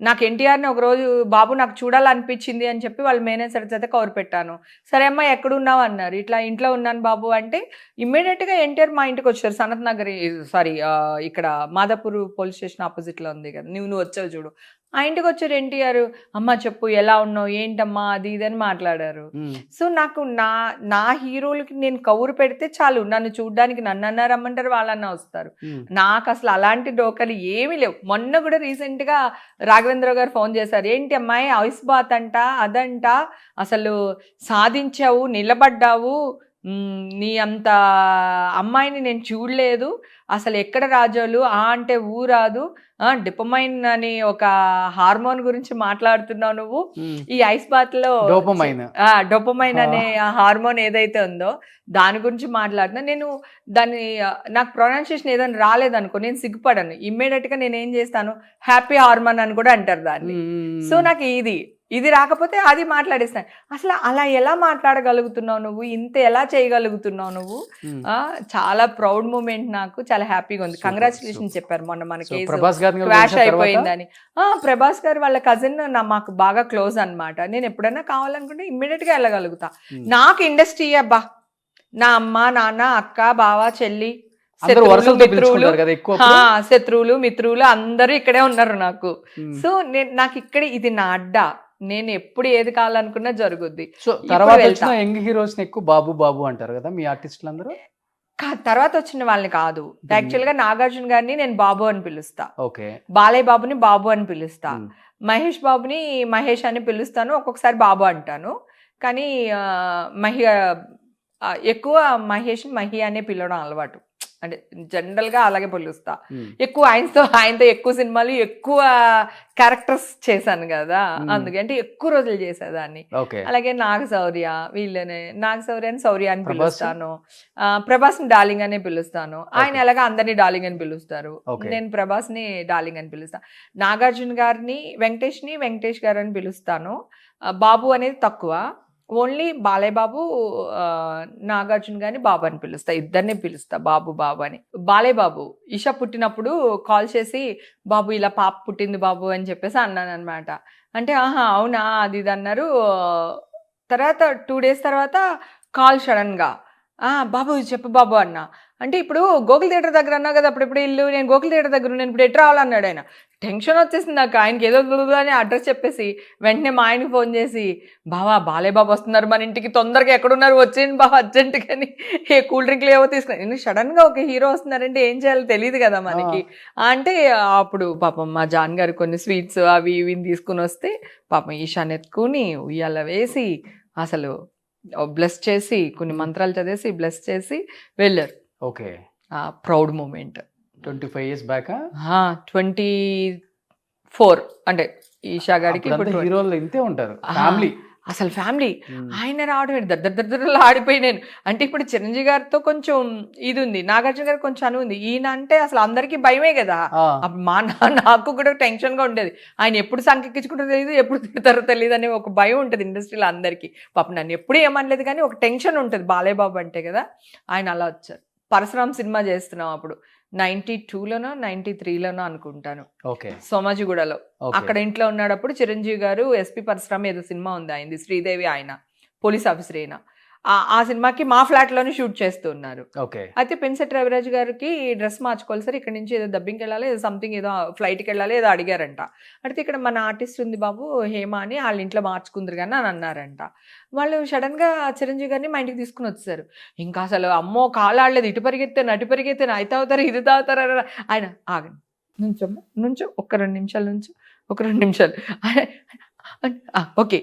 D: నాకు ఎన్టీఆర్ని ఒక రోజు బాబు నాకు చూడాలనిపించింది అని చెప్పి వాళ్ళ మేనేజర్ చేత కవర్ పెట్టాను. సరే అమ్మా ఎక్కడున్నావు అన్నారు. ఇట్లా ఇంట్లో ఉన్నాను బాబు అంటే ఇమ్మీడియట్గా ఎన్టీఆర్ మా ఇంటికి వచ్చారు. సనత్ నగర్ సారీ ఇక్కడ మాదాపూర్ పోలీస్ స్టేషన్ ఆపోజిట్లో ఉంది కదా, నువ్వు వచ్చావు చూడు, ఆ ఇంటికి వచ్చారు ఎన్టీఆర్. అమ్మ చెప్పు ఎలా ఉన్నావు ఏంటమ్మా అది ఇది అని మాట్లాడారు. సో నాకు నా హీరోలకి నేను కౌరు పెడితే చాలు, నన్ను చూడడానికి నన్ను రమ్మంటారు, వాళ్ళన్నా వస్తారు. నాకు అసలు అలాంటి డోకలు ఏమీ లేవు. మొన్న కూడా రీసెంట్గా రాఘవేంద్ర గారు ఫోన్ చేశారు, ఏంటి అమ్మాయి ఐస్ బాత్ అంట అదంట, అసలు సాధించావు, నిలబడ్డావు, నీ అంత అమ్మాయిని నేను చూడలేదు, అసలు ఎక్కడ రాజోలు అంటే ఊరాదు, డిపమైన్ అని ఒక హార్మోన్ గురించి మాట్లాడుతున్నావు నువ్వు, ఈ ఐస్ బాత్ లో డోపమైన్ అనే హార్మోన్ ఏదైతే ఉందో దాని గురించి మాట్లాడుతున్నా. నేను దాన్ని నాకు ప్రొనౌన్సియేషన్ ఏదైనా రాలేదనుకో నేను సిగ్గుపడను, ఇమ్మీడియట్ గా నేను ఏం చేస్తాను హ్యాపీ హార్మోన్ అని కూడా అంటారు దాన్ని. సో నాకు ఇది రాకపోతే అది మాట్లాడేస్తాను. అసలు అలా ఎలా మాట్లాడగలుగుతున్నావు నువ్వు, ఇంత ఎలా చేయగలుగుతున్నావు నువ్వు, చాలా ప్రౌడ్ మూమెంట్, నాకు చాలా హ్యాపీగా ఉంది. కంగ్రాచులేషన్ చెప్పారు మొన్న మనకి క్వాష్ అయిపోయిందని. ప్రభాస్ గారు వాళ్ళ కజిన్ మాకు బాగా క్లోజ్ అన్నమాట. నేను ఎప్పుడైనా కావాలనుకుంటే ఇమ్మీడియట్ గా వెళ్ళగలుగుతా. నాకు ఇండస్ట్రీ అబ్బా, నా అమ్మ నాన్న అక్క బావ చెల్లి శత్రువులు మిత్రులు అందరూ ఇక్కడే ఉన్నారు నాకు. సో నాకు ఇక్కడ ఇది నా అడ్డా, నేను ఎప్పుడు ఏది కావాలనుకున్నా జరుగుద్ది.
B: సో తర్వాత వచ్చిన యంగ్ హీరోస్ ఎక్కువ బాబు బాబు అంటారు కదా మీ ఆర్టిస్టులు అందరూ?
D: తర్వాత వచ్చిన వాళ్ళని కాదు, యాక్చువల్ గా నాగార్జున గారిని నేను బాబు అని పిలుస్తా,
B: ఓకే,
D: బాలయ్య బాబుని బాబు అని పిలుస్తా, మహేష్ బాబుని మహేష్ అని పిలుస్తాను, ఒక్కొక్కసారి బాబు అంటాను. కానీ ఎక్కువ మహేష్ మహి అనే పిలవడం అలవాటు, అంటే జనరల్ గా అలాగే పిలుస్తా. ఎక్కువ ఆయనతో ఎక్కువ సినిమాలు ఎక్కువ క్యారెక్టర్స్ చేశాను కదా, అందుకంటే ఎక్కువ రోజులు చేసేదాన్ని. అలాగే నాగశౌర్య వీళ్ళనే నాగశౌర్య అని శౌర్య అని పిలుస్తాను, ప్రభాస్ ని డార్లింగ్ అనే పిలుస్తాను. ఆయన ఎలాగా అందరినీ డార్లింగ్ అని పిలుస్తారు, నేను ప్రభాస్ ని డార్లింగ్ అని పిలుస్తాను. నాగార్జున గారిని వెంకటేష్ గారు అని పిలుస్తాను. బాబు అనేది తక్కువ, ఓన్లీ బాలయ్య బాబు నాగార్జున గారిని బాబు అని పిలుస్తా, ఇద్దరిని పిలుస్తా బాబు అని. బాలయ్య బాబు ఈషా పుట్టినప్పుడు కాల్ చేసి బాబు ఇలా పాప పుట్టింది బాబు అని చెప్పేసి అన్నాను అనమాట. అంటే ఆహా అవునా అది ఇది అన్నారు. తర్వాత 2 days తర్వాత కాల్ సడన్ గా బాబు చెప్పు బాబు అన్నా. అంటే ఇప్పుడు గోకుల్ థియేటర్ దగ్గర అన్నా కదా అప్పుడెప్పుడు ఇల్లు, నేను గోకుల్ థియేటర్ దగ్గర నేను ఇప్పుడు ఎటు రావాలన్నాడు ఆయన. టెన్షన్ వచ్చేసింది నాకు, ఆయనకి ఏదో అని అడ్రస్ చెప్పేసి వెంటనే మా ఆయనకి ఫోన్ చేసి బావా బాలయ్య బాబు వస్తున్నారు మన ఇంటికి, తొందరగా ఎక్కడున్నారు వచ్చేయండి బాబా అర్జెంట్ కానీ, ఏ కూల్ డ్రింక్లు ఏవో తీసుకున్నాను. నేను సడన్ గా ఒక హీరో వస్తున్నారంటే ఏం చేయాలో తెలియదు కదా మనకి. అంటే అప్పుడు పాపం మా జాన్ గారు కొన్ని స్వీట్స్ అవి ఇవి తీసుకుని వస్తే పాపం ఈశాన్ ఎత్తుకుని ఉయ్యాల వేసి అసలు బ్లెస్ చేసి కొన్ని మంత్రాలు చదివేసి బ్లెస్ చేసి వెళ్ళారు.
B: Okay,
D: proud moment.
B: 25 years back
D: 24 అంటే ఈషా గారికి
B: హీరోలు ఇంతే ఉంటారు, ఫ్యామిలీ
D: అసలు ఫ్యామిలీ. ఆయన రావడం దగ్గరలో ఆడిపోయి నేను అంటే ఇప్పుడు చిరంజీవి గారితో కొంచెం ఇది ఉంది, నాగార్జున గారికి కొంచెం అను ఉంది. ఈయన అంటే అసలు అందరికీ భయమే కదా, అప్పుడు నాకు కూడా టెన్షన్ గా ఉండేది. ఆయన ఎప్పుడు సంకెక్కించుకుంటూ తెలియదు, ఎప్పుడు తిడతారో తెలియదు అనే ఒక భయం ఉంటుంది ఇండస్ట్రీలో అందరికీ. పాపం నన్ను ఎప్పుడు ఏమనలేదు కానీ ఒక టెన్షన్ ఉంటుంది బాలయ్య బాబు అంటే కదా. ఆయన అలా వచ్చారు. పరశురామ్ సినిమా చేస్తున్నాం అప్పుడు 92లోనో 93లోనో అనుకుంటాను, సోమాజిగూడలో. అక్కడ ఇంట్లో ఉన్నాడప్పుడు చిరంజీవి గారు ఎస్పి పరశురామ్ ఏదో సినిమా ఉంది ఆయనది, శ్రీదేవి ఆయన పోలీస్ ఆఫీసర్ అయినా. ఆ సినిమాకి మా ఫ్లాట్ లోనే షూట్ చేస్తూ ఉన్నారు. అయితే పెన్సెట్ రవిరాజ్ గారికి డ్రెస్ మార్చుకోవాలి సార్, ఇక్కడ నుంచి ఏదో డబ్బింగ్కి వెళ్ళాలి, ఏదో సంథింగ్ ఏదో ఫ్లైట్కి వెళ్ళాలి ఏదో అడిగారంట. అంటే ఇక్కడ మన ఆర్టిస్ట్ ఉంది బాబు హేమ అని, వాళ్ళ ఇంట్లో మార్చుకుందరు కానీ అని అన్నారంట. వాళ్ళు సడన్ గా చిరంజీవి గారిని మా ఇంటికి తీసుకుని వచ్చారు. ఇంకా అసలు అమ్మో కాలు ఆడలేదు, ఇటు పరిగెత్తాను అటు పరిగెత్తాను, అయితే అవుతారు ఇది తాగుతారు. ఆయన ఆగండి నుంచో ఒక 2 నిమిషాలు నుంచో ఒక 2 నిమిషాలు ఓకే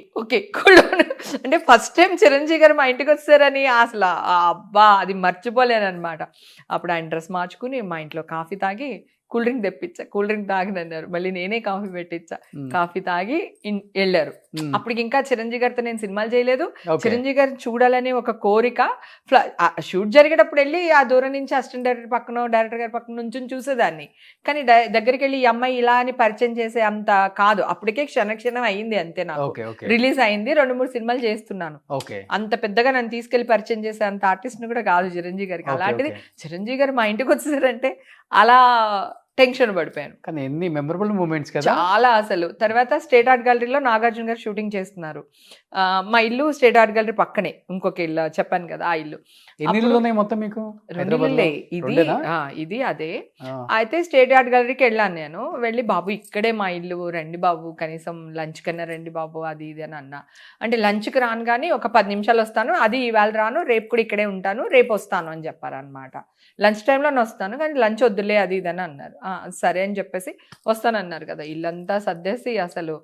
D: అంటే ఫస్ట్ టైం చిరంజీవి గారు మా ఇంటికి వచ్చారని అసలు అబ్బా అది మర్చిపోలేను అనమాట. అప్పుడు ఆయన డ్రెస్ మార్చుకుని మా ఇంట్లో కాఫీ తాగి కూల్ డ్రింక్ తెప్పించా, కూల్ డ్రింక్ తాగినన్నారు, మళ్ళీ నేనే కాఫీ పెట్టించా, కాఫీ తాగి వెళ్ళారు. అప్పటికి ఇంకా చిరంజీవి గారితో నేను సినిమాలు చేయలేదు, చిరంజీవి గారిని చూడాలని ఒక కోరిక. షూట్ జరిగేటప్పుడు వెళ్ళి ఆ దూరం నుంచి అసిస్టెంట్ డైరెక్టర్ పక్కన డైరెక్టర్ గారి పక్కన నుంచి చూసేదాన్ని, కానీ దగ్గరికి వెళ్ళి ఈ అమ్మాయి ఇలా అని పరిచయం చేసే అంత కాదు. అప్పటికే క్షణం అయ్యింది అంతే, నాకు రిలీజ్ అయింది, 2-3 సినిమాలు చేస్తున్నాను. అంత పెద్దగా నన్ను తీసుకెళ్లి పరిచయం చేసే అంత ఆర్టిస్ట్ ని కూడా కాదు చిరంజీవి గారికి. అలాంటిది చిరంజీవి గారు మా ఇంటికి వచ్చేసారంటే అలా టెన్షన్ పడిపోయాను.
B: కానీ ఎన్ని మెమరబుల్ మూమెంట్స్ కదా.
D: చాలా అసలు. తర్వాత స్టేట్ ఆర్ట్ గ్యాలరీలో నాగార్జున గారు షూటింగ్ చేస్తున్నారు. మా ఇల్లు స్టేట్ ఆర్ట్ గ్యాలరీ పక్కనే ఇంకొక ఇల్లు చెప్పాను కదా, ఆ ఇల్లు.
B: ఎన్ని ఇళ్ళు ఉన్నాయి మొత్తం మీకు?
D: 2 ఇళ్ళే. ఇది అదే. అయితే స్టేట్ ఆర్ట్ గ్యాలరీకి వెళ్ళాను నేను. వెళ్ళి బాబు ఇక్కడే మా ఇల్లు, రండి బాబు కనీసం లంచ్ కన్నా రండి బాబు అది ఇది అని అన్నా. అంటే లంచ్కి రాను కానీ ఒక 10 నిమిషాలు వస్తాను, అది ఇవాళ రాను, రేపు కూడా ఇక్కడే ఉంటాను, రేపు వస్తాను అని చెప్పారనమాట. లంచ్ టైంలోనే వస్తాను కానీ లంచ్ వద్దులే అది ఇది అని అన్నారు. సరే అని చెప్పేసి వస్తానన్నారు కదా. ఇల్లంతా సర్దేసి అసలు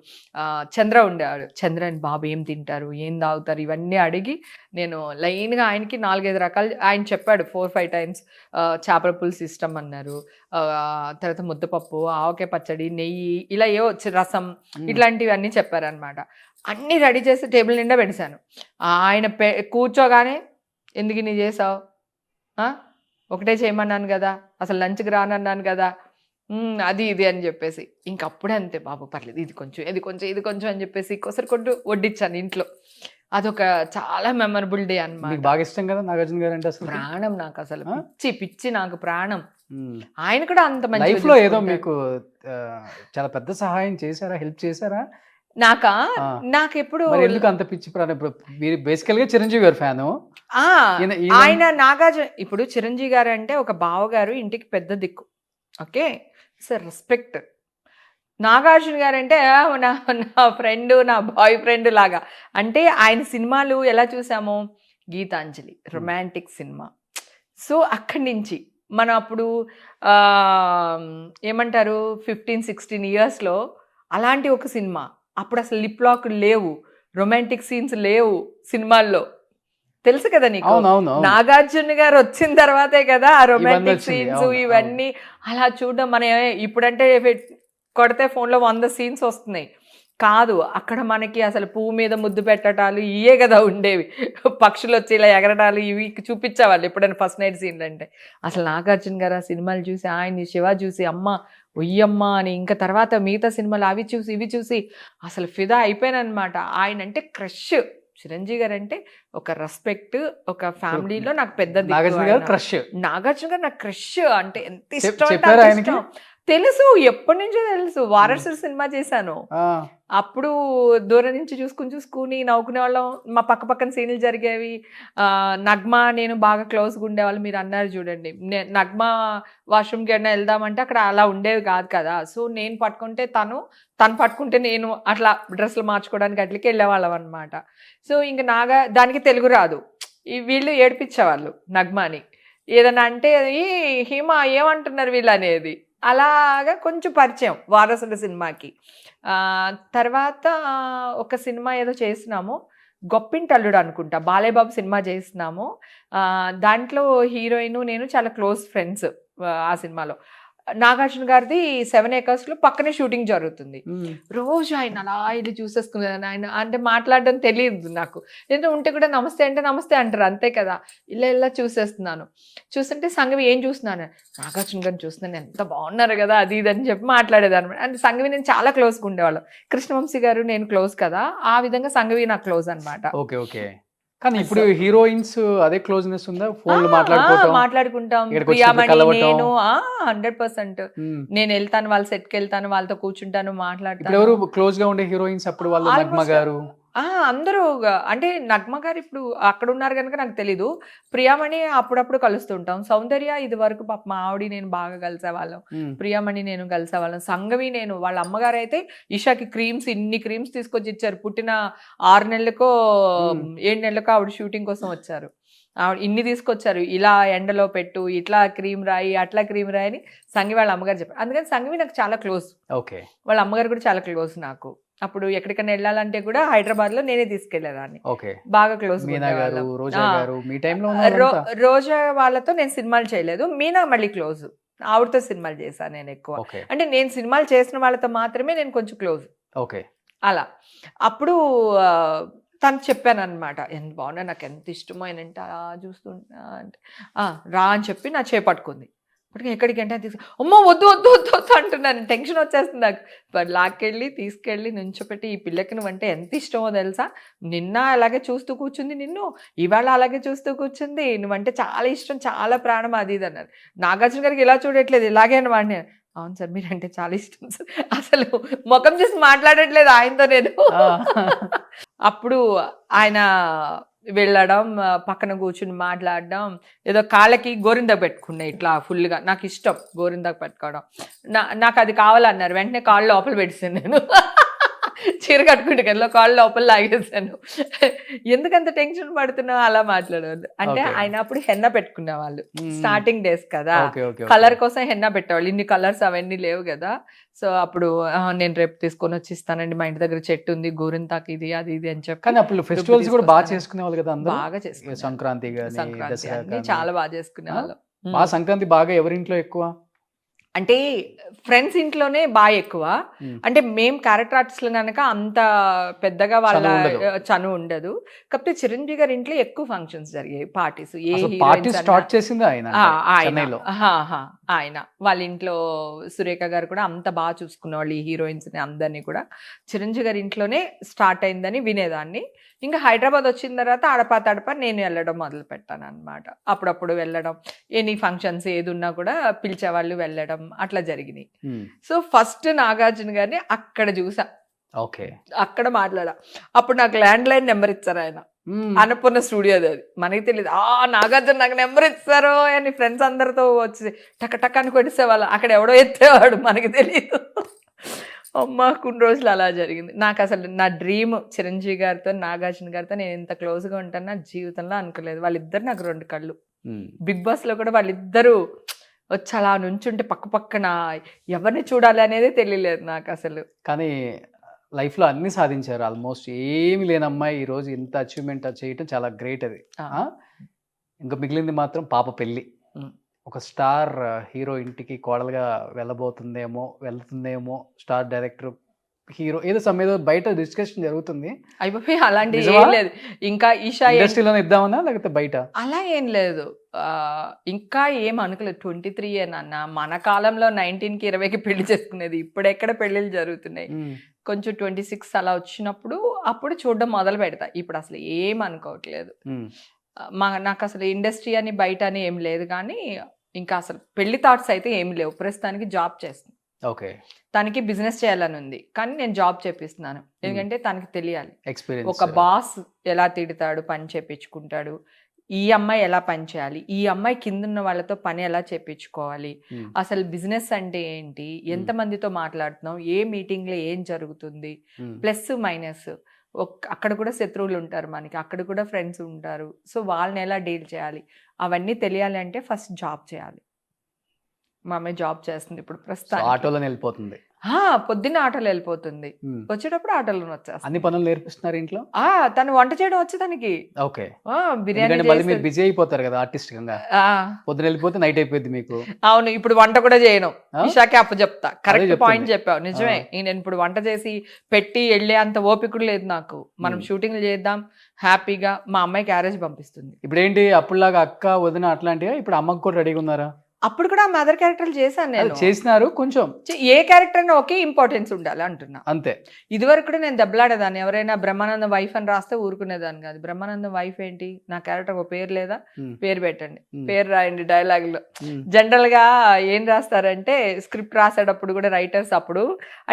D: చంద్ర ఉండేవాడు. చంద్రని బాబు ఏం తింటారు, ఏం తాగుతారు, ఇవన్నీ అడిగి నేను లైన్గా ఆయనకి 4-5 రకాలు ఆయన చెప్పాడు 4-5 టైమ్స్. చేపల పులుసు ఇష్టం అన్నారు, తర్వాత ముద్దపప్పు, ఆవకాయ పచ్చడి, నెయ్యి, ఇలా ఏవో రసం, ఇట్లాంటివి అన్నీ చెప్పారనమాట. అన్నీ రెడీ చేసి టేబుల్ నిండా పెట్టేశాను. ఆయన కూర్చోగానే ఎందుకు నీ చేసావు, ఒకటే చేయమన్నాను కదా, అసలు లంచ్కి రానన్నాను కదా, అది ఇది అని చెప్పేసి ఇంకప్పుడే అంతే బాబు పర్లేదు ఇది కొంచెం ఇది కొంచెం ఇది కొంచెం అని చెప్పేసి కొసరు కొట్టు వడ్డించాను ఇంట్లో. అదొక చాలా మెమరబుల్ డే అన్నమాట.
B: బాగా ఇష్టం కదా నాగార్జున గారు అంటే? అసలు
D: ప్రాణం నాకు, అసలు పిచ్చి పిచ్చి నాకు ప్రాణం. ఆయన కూడా అంత మంచి
B: లైఫ్ లో ఏదో మీకు చాలా పెద్ద సహాయం చేశారా, హెల్ప్ చేశారా?
D: నాకెప్పుడు
B: ఎందుకు అంత పిచ్చి ప్రాణం? ఇప్పుడు మీరు బేసికల్ గా చిరంజీవి గారు ఫ్యాను.
D: ఆయన నాగార్జున ఇప్పుడు చిరంజీవి గారు అంటే ఒక బావగారు, ఇంటికి పెద్ద దిక్కు. Okay sir, respect. నాగార్జున గారు అంటే నా ఫ్రెండ్, నా బాయ్ ఫ్రెండ్ లాగా. అంటే ఆయన సినిమాలు ఎలా చూసామో, గీతాంజలి రొమాంటిక్ సినిమా. సో అక్కడి నుంచి మనం అప్పుడు ఏమంటారు 15-16 ఇయర్స్లో అలాంటి ఒక సినిమా. అప్పుడు అసలు లిప్ లాక్ లేవు, రొమాంటిక్ సీన్స్ లేవు సినిమాల్లో, తెలుసు కదా నీకు. నాగార్జున గారు వచ్చిన తర్వాతే కదా ఆ రొమాంటిక్ సీన్స్ ఇవన్నీ అలా చూడడం. మన ఇప్పుడంటే కొడితే ఫోన్లో 100 సీన్స్ వస్తున్నాయి. కాదు, అక్కడ మనకి అసలు పువ్వు మీద ముద్దు పెట్టడాలు ఇవే కదా ఉండేవి. పక్షులు వచ్చి ఇలా ఎగరడాలు ఇవి చూపించేవాళ్ళు ఎప్పుడైనా ఫస్ట్ నైట్ సీన్లు అంటే. అసలు నాగార్జున గారు ఆ సినిమాలు చూసి, ఆయన్ని శివ చూసి అమ్మ ఒయ్యమ్మ అని, ఇంకా తర్వాత మిగతా సినిమాలు అవి చూసి ఇవి చూసి అసలు ఫిదా అయిపోయాను అనమాట. ఆయన అంటే క్రష్. చిరంజీవి గారు అంటే ఒక రెస్పెక్ట్, ఒక ఫ్యామిలీలో నాకు పెద్ద
B: నాగార్జున గారు
D: నాకు క్రష్ అంటే ఎంత ఇష్టం తెలుసు, ఎప్పటి నుంచో తెలుసు. వారసుడు సినిమా చేశాను, అప్పుడు దూరం నుంచి చూసుకుని నవ్వుకునే వాళ్ళం. మా పక్కన సీన్లు జరిగేవి. నగ్మా నేను బాగా క్లోజ్గా ఉండేవాళ్ళు. మీరు అన్నారు చూడండి, నగ్మా వాష్రూమ్కి ఏమైనా వెళ్దామంటే అక్కడ అలా ఉండేవి కాదు కదా. సో నేను పట్టుకుంటే తను పట్టుకుంటే నేను అట్లా డ్రెస్సులు మార్చుకోవడానికి అట్లకి వెళ్ళేవాళ్ళం అనమాట. సో ఇంకా దానికి తెలుగు రాదు, వీళ్ళు ఏడిపించేవాళ్ళు నగ్మాని. ఏదన్నా అంటే ఈ హిమా ఏమంటున్నారు వీళ్ళు అనేది. అలాగా కొంచెం పరిచయం వారసుడు సినిమాకి. తర్వాత ఒక సినిమా ఏదో చేసినాము, గొప్పింటల్లుడు అనుకుంటా, బాలేబాబు సినిమా చేసినాము. దాంట్లో హీరోయిన్ నేను చాలా క్లోజ్ ఫ్రెండ్స్. ఆ సినిమాలో నాగార్జున గారిది 7 acres పక్కనే షూటింగ్ జరుగుతుంది. రోజు ఆయన అలా ఇది చూసేసుకున్నాను. ఆయన అంటే మాట్లాడడం తెలియదు నాకు, ఎందుకంటే ఉంటే కూడా నమస్తే అంటే నమస్తే అంటారు అంతే కదా. ఇలా చూసేస్తున్నాను. చూస్తుంటే సంగవి ఏం చూస్తున్నాను, నాగార్జున గారిని చూస్తున్నాను, ఎంత బాగున్నారు కదా అది ఇది అని చెప్పి మాట్లాడేది అనమాట. అంటే సంగవి నేను చాలా క్లోజ్గా ఉండేవాళ్ళం. కృష్ణవంశీ గారు నేను క్లోజ్ కదా, ఆ విధంగా సంగవి నాకు క్లోజ్ అనమాట.
B: Okay okay. కానీ ఇప్పుడు హీరోయిన్స్ అదే క్లోజ్నెస్ ఉందా? ఫోన్
D: మాట్లాడుకుంటాం. ప్రియామణి నేను 100%. నేను వెళ్తాను వాళ్ళ సెట్కి, వెళ్తాను వాళ్ళతో కూర్చుంటాను, మాట్లాడతాను.
B: ఎవరు క్లోజ్ గా ఉండే హీరోయిన్స్ అప్పుడు? వాళ్ళు నగ్మ గారు
D: అందరూ. అంటే నగ్మ గారు ఇప్పుడు అక్కడ ఉన్నారు కనుక నాకు తెలీదు. ప్రియామణి అప్పుడప్పుడు కలుస్తుంటాం. సౌందర్య ఇది వరకు పాప మా ఆవిడ నేను బాగా కలిసేవాళ్ళం. ప్రియామణి నేను కలిసేవాళ్ళం. సంగవి నేను, వాళ్ళ అమ్మగారు అయితే ఇషాకి ఇన్ని క్రీమ్స్ తీసుకొచ్చి ఇచ్చారు. పుట్టిన 6 నెలలకో 7 నెలలకో ఆవిడ షూటింగ్ కోసం వచ్చారు. ఆవిడ ఇన్ని తీసుకొచ్చారు, ఇలా ఎండలో పెట్టు, ఇట్లా క్రీమ్ రాయి, అట్లా క్రీమ్ రాయి అని సంగవి వాళ్ళ అమ్మగారు చెప్పారు. అందుకని సంగవి నాకు చాలా క్లోజ్.
B: ఓకే.
D: వాళ్ళ అమ్మగారు కూడా చాలా క్లోజ్ నాకు. అప్పుడు ఎక్కడికైనా వెళ్ళాలంటే కూడా హైదరాబాద్ లో నేనే తీసుకెళ్లేదాన్ని. బాగా క్లోజ్. రోజా వాళ్ళతో నేను సినిమాలు చేయలేదు. మీనా మళ్ళీ క్లోజ్, ఆవిడతో సినిమాలు చేశాను నేను ఎక్కువ. అంటే నేను సినిమాలు చేసిన వాళ్ళతో మాత్రమే నేను కొంచెం క్లోజ్. అలా అప్పుడు తను చెప్పాను అనమాట, ఎంత బాగున్నా, నాకు ఎంత ఇష్టమో ఆయన అంటే అలా చూస్తుంటా అంటే రా అని చెప్పి నా చేపట్టుకుంది. ఇప్పటికీ ఎక్కడికంటే అమ్మో వద్దు వద్దు వద్దు వద్దు అంటున్నాను. టెన్షన్ వచ్చేస్తుంది నాకు. తీసుకెళ్ళి నుంచోపెట్టి, ఈ పిల్లకి నువ్వంటే ఎంత ఇష్టమో తెలుసా, నిన్న అలాగే చూస్తూ కూర్చుంది, ఇవాళ అలాగే చూస్తూ కూర్చుంది, నువ్వంటే చాలా ఇష్టం, చాలా ప్రాణం అది ఇది అన్నారు. నాగార్జున గారికి ఇలా చూడట్లేదు, ఇలాగే అని వాడిని అవును సార్, మీరంటే చాలా ఇష్టం సార్. అసలు ముఖం చూసి మాట్లాడట్లేదు ఆయనతో నేను. అప్పుడు ఆయన వెళ్ళడం, పక్కన కూర్చుని మాట్లాడడం, ఏదో కాళ్ళకి గోరింద పెట్టుకున్నాయి ఇట్లా ఫుల్గా. నాకు ఇష్టం గోరిందాకు పెట్టుకోవడం. నాకు అది కావాలన్నారు. వెంటనే కాళ్ళు లోపల పెట్టేసాను నేను. చీర కట్టుకుంటే కదా కాళ్ళు లోపల లాగేసాను. ఎందుకంత టెన్షన్ పడుతున్నావు అలా మాట్లాడేవాళ్ళు. అంటే ఆయన అప్పుడు హెన్న పెట్టుకునే వాళ్ళు, స్టార్టింగ్ డేస్ కదా, కలర్ కోసం హెన్న పెట్టేవాళ్ళు. ఇన్ని కలర్స్ అవన్నీ లేవు కదా. సో అప్పుడు నేను రేపు తీసుకొని వచ్చి ఇస్తానండి, మా ఇంటి దగ్గర చెట్టు ఉంది, గోరింతాకు ఇది అది ఇది అని చెప్పి.
B: కానీ అప్పుడు ఫెస్టివల్స్ కూడా బాగా చేసుకునేవాళ్ళు కదా అందరూ.
D: బాగా చేసుకునే
B: సంక్రాంతి
D: అన్ని చాలా బాగా చేసుకునే వాళ్ళు.
B: బాగా సంక్రాంతి బాగా ఎవరింట్లో ఎక్కువ
D: అంటే ఫ్రెండ్స్ ఇంట్లోనే బాగా ఎక్కువ. అంటే మేము క్యారెక్టర్ ఆర్టిస్టులు కనుక అంత పెద్దగా వాళ్ళ చను ఉండదు. కాకపోతే చిరంజీవి గారి ఇంట్లో ఎక్కువ ఫంక్షన్స్ జరిగాయి, పార్టీస్.
B: స్టార్ట్ చేసింది
D: ఆయన వాళ్ళ ఇంట్లో సురేఖ గారు కూడా అంత బాగా చూసుకునేవాళ్ళు ఈ హీరోయిన్స్ ని అందరినీ కూడా. చిరంజీవి గారి ఇంట్లోనే స్టార్ట్ అయిందని వినేదాన్ని. ఇంకా హైదరాబాద్ వచ్చిన తర్వాత అడపా తడప నేను వెళ్ళడం మొదలు పెట్టాను అనమాట. అప్పుడప్పుడు వెళ్ళడం, ఎనీ ఫంక్షన్స్ ఏది ఉన్నా కూడా పిలిచేవాళ్ళు వెళ్ళడం, అట్లా జరిగినాయి. సో ఫస్ట్ నాగార్జున గారిని అక్కడ చూసా, అక్కడ మాట్లాడా. అప్పుడు నాకు ల్యాండ్ లైన్ నెంబర్ ఇచ్చారు ఆయన, అన్నపూర్ణ స్టూడియోది. అది మనకి తెలియదు. నాగార్జున నాకు నెంబర్ ఇస్తారు అని ఫ్రెండ్స్ అందరితో వచ్చి టక టక్ అని కొట్టేసేవాళ్ళు. అక్కడ ఎవడో ఎత్తేవాడు, మనకి తెలియదు. అమ్మ కొన్ని రోజులు అలా జరిగింది. నాకు అసలు నా డ్రీమ్ చిరంజీవి గారితో నాగార్జున గారితో నేను ఇంత క్లోజ్గా ఉంటాను నా జీవితంలో అనుకోలేదు. వాళ్ళిద్దరు నాకు 2 కళ్ళు. బిగ్ బాస్ లో కూడా వాళ్ళిద్దరూ వచ్చి అలా నుంచుంటే పక్క పక్కన ఎవరిని చూడాలి అనేది తెలియలేదు నాకు అసలు.
B: కానీ లైఫ్ లో అన్ని సాధించారు. ఆల్మోస్ట్ ఏమి లేని అమ్మాయి ఈ రోజు ఇంత అచీవ్మెంట్ చేయటం చాలా గ్రేట్. అది ఇంకా మిగిలింది మాత్రం పాప పెళ్ళి. ఒక స్టార్ హీరో ఇంటికి కోడలుగా వెళ్తుందేమో స్టార్ డైరెక్టర్ హీరో ఏదో సమయంలో బయట డిస్కషన్ జరుగుతుంది.
D: అయిపోయి అలాంటి ఏం లేదు. ఇంకా ఈషా
B: ఇండస్ట్రీలోనే ఇద్దామన్నా లేకపోతే బయట
D: అలా ఏం లేదు. ఇంకా ఏం అనుకోలేదు. 23 అన్న మన కాలంలో 19కి 20కి పెళ్లి చేసుకునేది. ఇప్పుడు ఎక్కడ పెళ్లిళ్ళు జరుగుతున్నాయి. కొంచెం 26 అలా వచ్చినప్పుడు అప్పుడు చూడడం మొదలు పెడతా. ఇప్పుడు అసలు ఏం అనుకోవట్లేదు. నాకు అసలు ఇండస్ట్రీ అని బయట అని ఏం లేదు. కానీ ఇంకా అసలు పెళ్లి థాట్స్ అయితే ఏమి లేవు. ప్రస్తుతానికి జాబ్ చేస్తుంది. తనకి బిజినెస్ చేయాలని ఉంది, కానీ నేను జాబ్ చేపిస్తున్నాను. ఎందుకంటే తనకి తెలియాలి ఒక బాస్ ఎలా తిడతాడు, పని చేపించుకుంటాడు, ఈ అమ్మాయి ఎలా పని చేయాలి, ఈ అమ్మాయి కిందున్న వాళ్ళతో పని ఎలా చేపించుకోవాలి, అసలు బిజినెస్ అంటే ఏంటి, ఎంతమందితో మాట్లాడుతున్నాం, ఏ మీటింగ్ లో ఏం జరుగుతుంది, ప్లస్ మైనస్. అక్కడ కూడా శత్రువులు ఉంటారు మనకి, అక్కడ కూడా ఫ్రెండ్స్ ఉంటారు. సో వాళ్ళని ఎలా డీల్ చేయాలి అవన్నీ తెలియాలి అంటే ఫస్ట్ జాబ్ చేయాలి. మా అమ్మాయి జాబ్ చేస్తుంది ఇప్పుడు ప్రస్తుతం.
B: ఆటోలోనే వెళ్ళిపోతుంది.
D: పొద్దున్న ఆటోలో వెళ్ళిపోతుంది, వచ్చేటప్పుడు ఆటోలో వచ్చేస్తుంది.
B: అన్ని పనులు నేర్పిస్తున్నారు ఇంట్లో.
D: తను వంట చేయడం వచ్చి తనకి.
B: బిర్యానీ బిజీ అయిపోతారు కదా ఆర్టిస్ట్ గా. పొద్దున వెళ్ళిపోతే నైట్ అయిపోయింది మీకు.
D: అవును, ఇప్పుడు వంట కూడా చేయను. ఇషాకి అప్పు చెప్తా. కరెక్ట్ పాయింట్ చెప్పావు, నిజమే. నేను ఇప్పుడు వంట చేసి పెట్టి వెళ్ళే అంత ఓపిక లేదు నాకు. మనం షూటింగ్లు చేద్దాం హ్యాపీగా. మా అమ్మాయి క్యారేజ్ పంపిస్తుంది.
B: ఇప్పుడు ఏంటి అప్పుడులాగా అక్క వదిన అట్లాంటివి ఇప్పుడు అమ్మకు కూడా రెడీగా ఉన్నారా?
D: అప్పుడు కూడా మదర్ క్యారెక్టర్లు చేశాను నేను.
B: చేసినారు కొంచెం.
D: ఏ క్యారెక్టర్ అయినా ఒకే ఇంపార్టెన్స్ ఉండాలి అంటున్నా,
B: అంతే.
D: ఇదివరకు కూడా నేను దెబ్బలాడేదాన్ని. ఎవరైనా బ్రహ్మానందం వైఫ్ అని రాస్తే ఊరుకునేదాన్ని కాదు. బ్రహ్మానందం వైఫ్ ఏంటి, నా క్యారెక్టర్ ఒక పేరు లేదా, పేరు పెట్టండి, పేరు రాయండి డైలాగ్ లో. జనరల్ గా ఏం రాస్తారంటే స్క్రిప్ట్ రాసేటప్పుడు కూడా రైటర్స్ అప్పుడు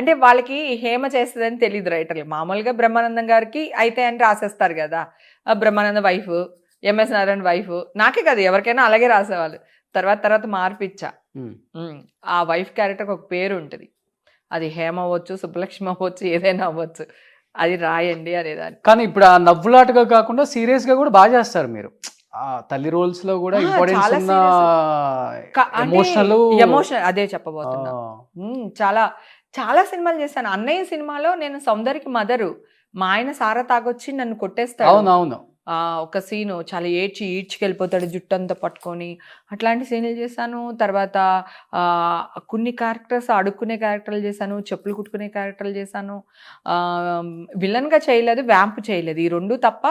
D: అంటే వాళ్ళకి హేమ చేస్తుందని తెలియదు రైటర్లు. మామూలుగా బ్రహ్మానందం గారికి అయితే అని రాసేస్తారు కదా, Brahmanandam wife, MS Narayana wife. నాకే కాదు ఎవరికైనా అలాగే రాసేవాళ్ళు. తర్వాత మార్పిచ్చా. ఆ వైఫ్ క్యారెక్టర్ ఒక పేరు ఉంటుంది, అది హేమ అవ్వచ్చు, సుబ్బలక్ష్మి అవ్వచ్చు, ఏదైనా అవ్వచ్చు, అది రాయండి అనేదాన్ని.
B: కానీ ఇప్పుడు ఆ నవ్వులాటగా కాకుండా సీరియస్ గా కూడా బాగా చేస్తారు మీరు. తల్లి రోల్స్ లో కూడా
D: ఎమోషనల్ అదే చెప్పబోతున్నా. చాలా చాలా సినిమాలు చేశాను. అన్నయ్య సినిమాలో నేను సౌందర్యకి మదరు, మా ఆయన సారా తాగొచ్చి నన్ను కొట్టేస్తాడు.
B: అవునవును.
D: ఒక సీను చాలా ఈడ్చుకెళ్ళిపోతాడు జుట్టు అంతా పట్టుకొని, అట్లాంటి సీన్లు చేశాను. తర్వాత కొన్ని క్యారెక్టర్స్ అడుక్కునే క్యారెక్టర్లు చేశాను, చెప్పులు కుట్టుకునే క్యారెక్టర్లు చేశాను. విలన్గా చేయలేదు, వ్యాంప్ చేయలేదు. ఈ 2 తప్ప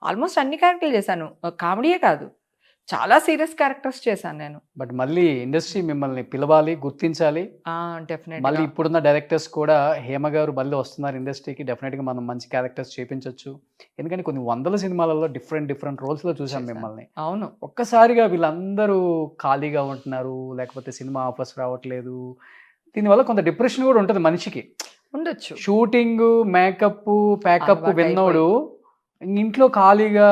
D: ఆల్మోస్ట్ అన్ని క్యారెక్టర్లు చేశాను. కామెడీయే కాదు, చాలా సీరియస్ క్యారెక్టర్స్ చేశాను నేను.
B: బట్ మళ్ళీ ఇండస్ట్రీ మిమ్మల్ని పిలవాలి, గుర్తించాలి.
D: డెఫినెట్
B: మళ్ళీ ఇప్పుడున్న డైరెక్టర్స్ కూడా హేమ గారు మళ్ళీ వస్తున్నారు ఇండస్ట్రీకి, డెఫినెట్ గా మనం మంచి క్యారెక్టర్స్ చేపించవచ్చు. ఎందుకంటే కొన్ని 100 సినిమాలలో డిఫరెంట్ రోల్స్ లో చూసాం మిమ్మల్ని.
D: అవును,
B: ఒక్కసారిగా వీళ్ళందరూ ఖాళీగా ఉంటున్నారు, లేకపోతే సినిమా ఆఫర్స్ రావట్లేదు, దీనివల్ల కొంత డిప్రెషన్ కూడా ఉంటుంది మనిషికి.
D: ఉండొచ్చు.
B: షూటింగ్, మేకప్, ప్యాకప్
D: అలవాటు
B: విన్నోడు ఇంట్లో ఖాళీగా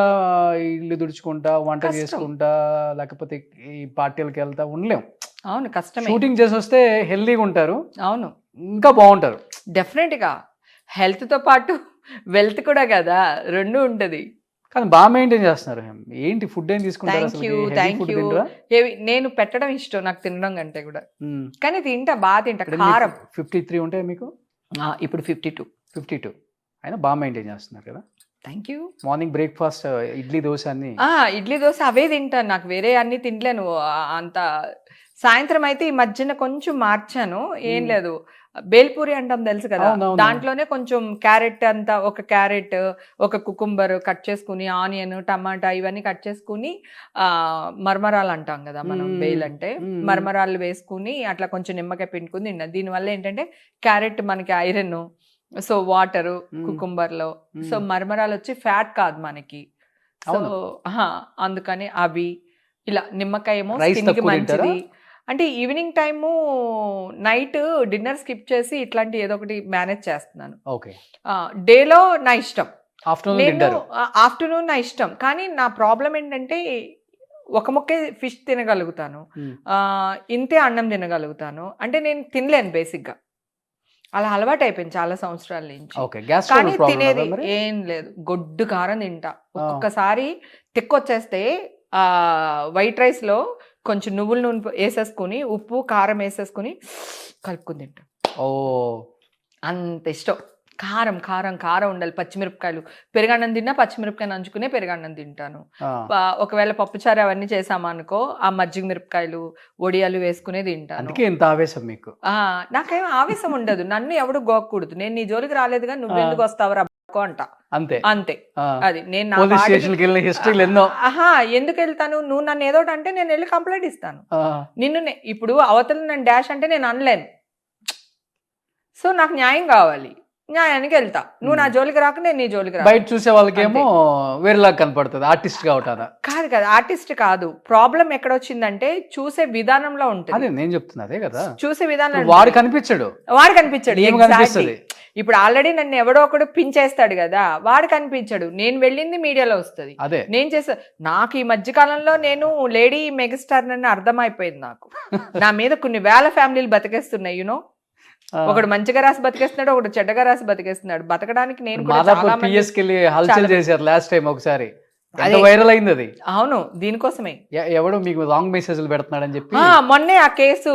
B: ఇల్లు తుడుచుకుంటా, వంట
D: కష్టం.
B: చేసుకుంటా, లేకపోతే ఈ పార్టీలకు వెళ్తా ఉండలేం.
D: అవును, కష్టమే.
B: షూటింగ్ చేసి వస్తే హెల్దీగా ఉంటారు,
D: అవును,
B: ఇంకా బాగుంటారు.
D: డెఫినెట్ గా హెల్త్ తో పాటు వెల్త్ కూడా కదా, రెండు ఉంటది.
B: కానీ బాగా మెయింటైన్ చేస్తున్నారు. ఏంటి ఫుడ్ ఏం తీసుకుంటారు
D: థ్యాంక్
B: అసలు?
D: You, thank you. నేను పెట్టడం ఇష్టం నాకు తినడం కంటే కూడా, కానీ తింటా, బాగా తింటా. కారం
B: 53 ఉంటాయి మీకు
D: ఇప్పుడు 52.
B: 52 అయినా బాగా మెయింటైన్ చేస్తున్నారు కదా.
D: Thank you.
B: Morning breakfast idli dosa అన్ని
D: ఇడ్లీ దోశ అవే తింటాను, నాకు వేరే అన్ని తినలేను అంత. సాయంత్రం అయితే ఈ మధ్యన కొంచెం మార్చాను, ఏం లేదు, బేల్పూరి అంటాం తెలుసు కదా,
B: అవునవును.
D: దాంట్లోనే కొంచెం క్యారెట్ అంతా, ఒక క్యారెట్, ఒక కుకుంబర్ కట్ చేసుకుని, ఆనియన్, టమాటా ఇవన్నీ కట్ చేసుకుని, మరమరాలు అంటాం కదా మనం, బేల్ అంటే మరమరాలు వేసుకుని అట్లా కొంచెం నిమ్మకాయ పిండుకుని తిన్నా. దీనివల్ల ఏంటంటే క్యారెట్ మనకి ఐరన్, సో వాటరు కుకుంబర్ లో, సో మరమరాలు వచ్చి ఫ్యాట్ కాదు మనకి, సో అందుకని అవి ఇలా. నిమ్మకాయ ఏమో స్కిన్ కి మంచిది. అంటే evening time, night dinner skip చేసి ఇట్లాంటి ఏదో ఒకటి మేనేజ్ చేస్తున్నాను.
B: ఓకే.
D: డేలో నా ఇష్టం,
B: ఆఫ్టర్నూన్
D: ఆఫ్టర్నూన్ నా ఇష్టం. కానీ నా ప్రాబ్లం ఏంటంటే ఒక ముక్కే ఫిష్ తినగలుగుతాను, ఇంతే అన్నం తినగలుగుతాను. అంటే నేను తినలేను బేసిక్ గా, అలా అలవాటు అయిపోయింది చాలా సంవత్సరాల నుంచి. కానీ తినేది ఏం లేదు, గొడ్డు కారం తింటా. ఒక్కొక్కసారి తిక్కొచ్చేస్తే వైట్ రైస్ లో కొంచెం నువ్వుల నూనె వేసేసుకుని, ఉప్పు కారం వేసేసుకుని కలుపుకుని తింటా.
B: ఓ,
D: అంత ఇష్టం. కారం కారం కారం ఉండాలి. పచ్చిమిరపకాయలు, పెరుగన్నం తిన్నా పచ్చిమిరపకాయ నంచుకునే పెరుగన్నం తింటాను. ఒకవేళ పప్పుచారు అవన్నీ చేసామనుకో, ఆ మజ్జిగ మిరపకాయలు, ఒడియాలు వేసుకునే తింటాను.
B: ఇంత ఆవేశం మీకు?
D: నాకేం ఆవేశం ఉండదు, నన్ను ఎవడు గోకూడదు. నేను నీ జోలికి రాలేదుగా, నువ్వెందుకు వస్తావు రాకో అంట, అంతే అంతే. అది నేను ఎందుకు వెళ్తాను? నువ్వు నన్ను ఏదోటి అంటే నేను వెళ్ళి కంప్లైంట్ ఇస్తాను. నిన్ను ఇప్పుడు అవతల నన్ను డాష్ అంటే నేను అనలేను. సో నాకు న్యాయం కావాలి, న్యాయానికి వెళ్తా. నువ్వు నా జోలికి రాక నేను నీ జోలికి రా.
B: బయట చూసే వాళ్ళకేమో వేరేలాగా కనపడుతుంది, ఆర్టిస్ట్ గా ఉంటారా?
D: కాదు కదా, ఆర్టిస్ట్ కాదు. ప్రాబ్లం ఎక్కడ వచ్చిందంటే చూసే విధానంలో ఉంటుంది.
B: అదే నేను చెప్తున్నా, అదే కదా,
D: చూసే విధానం.
B: వాడు కనిపించాడు,
D: ఇప్పుడు ఆల్రెడీ నన్ను ఎవడో ఒకడు పించేస్తాడు కదా, వాడు కనిపించాడు. నేను వెళ్ళింది మీడియాలో వస్తుంది,
B: అదే
D: నేను చేస్తా. నాకు ఈ మధ్య కాలంలో నేను లేడీ మెగాస్టార్ అని అర్థమైపోయింది నాకు. నా మీద కొన్ని వేల ఫ్యామిలీలు బతికేస్తున్నాయి. యూనో, ఒకడు మంచిగా రాసి బతికేస్తున్నాడు, ఒకడు చెడ్డగా రాసి బతికేస్తున్నాడు. బతకడానికి నేను
B: చేశారు లాస్ట్ టైం ఒకసారి, వైరల్ అయింది అది.
D: అవును, దీనికోసమే
B: ఎవడో మీకు రాంగ్ మెసేజ్లు పెడుతున్నాడని చెప్పి
D: మొన్నే ఆ కేసు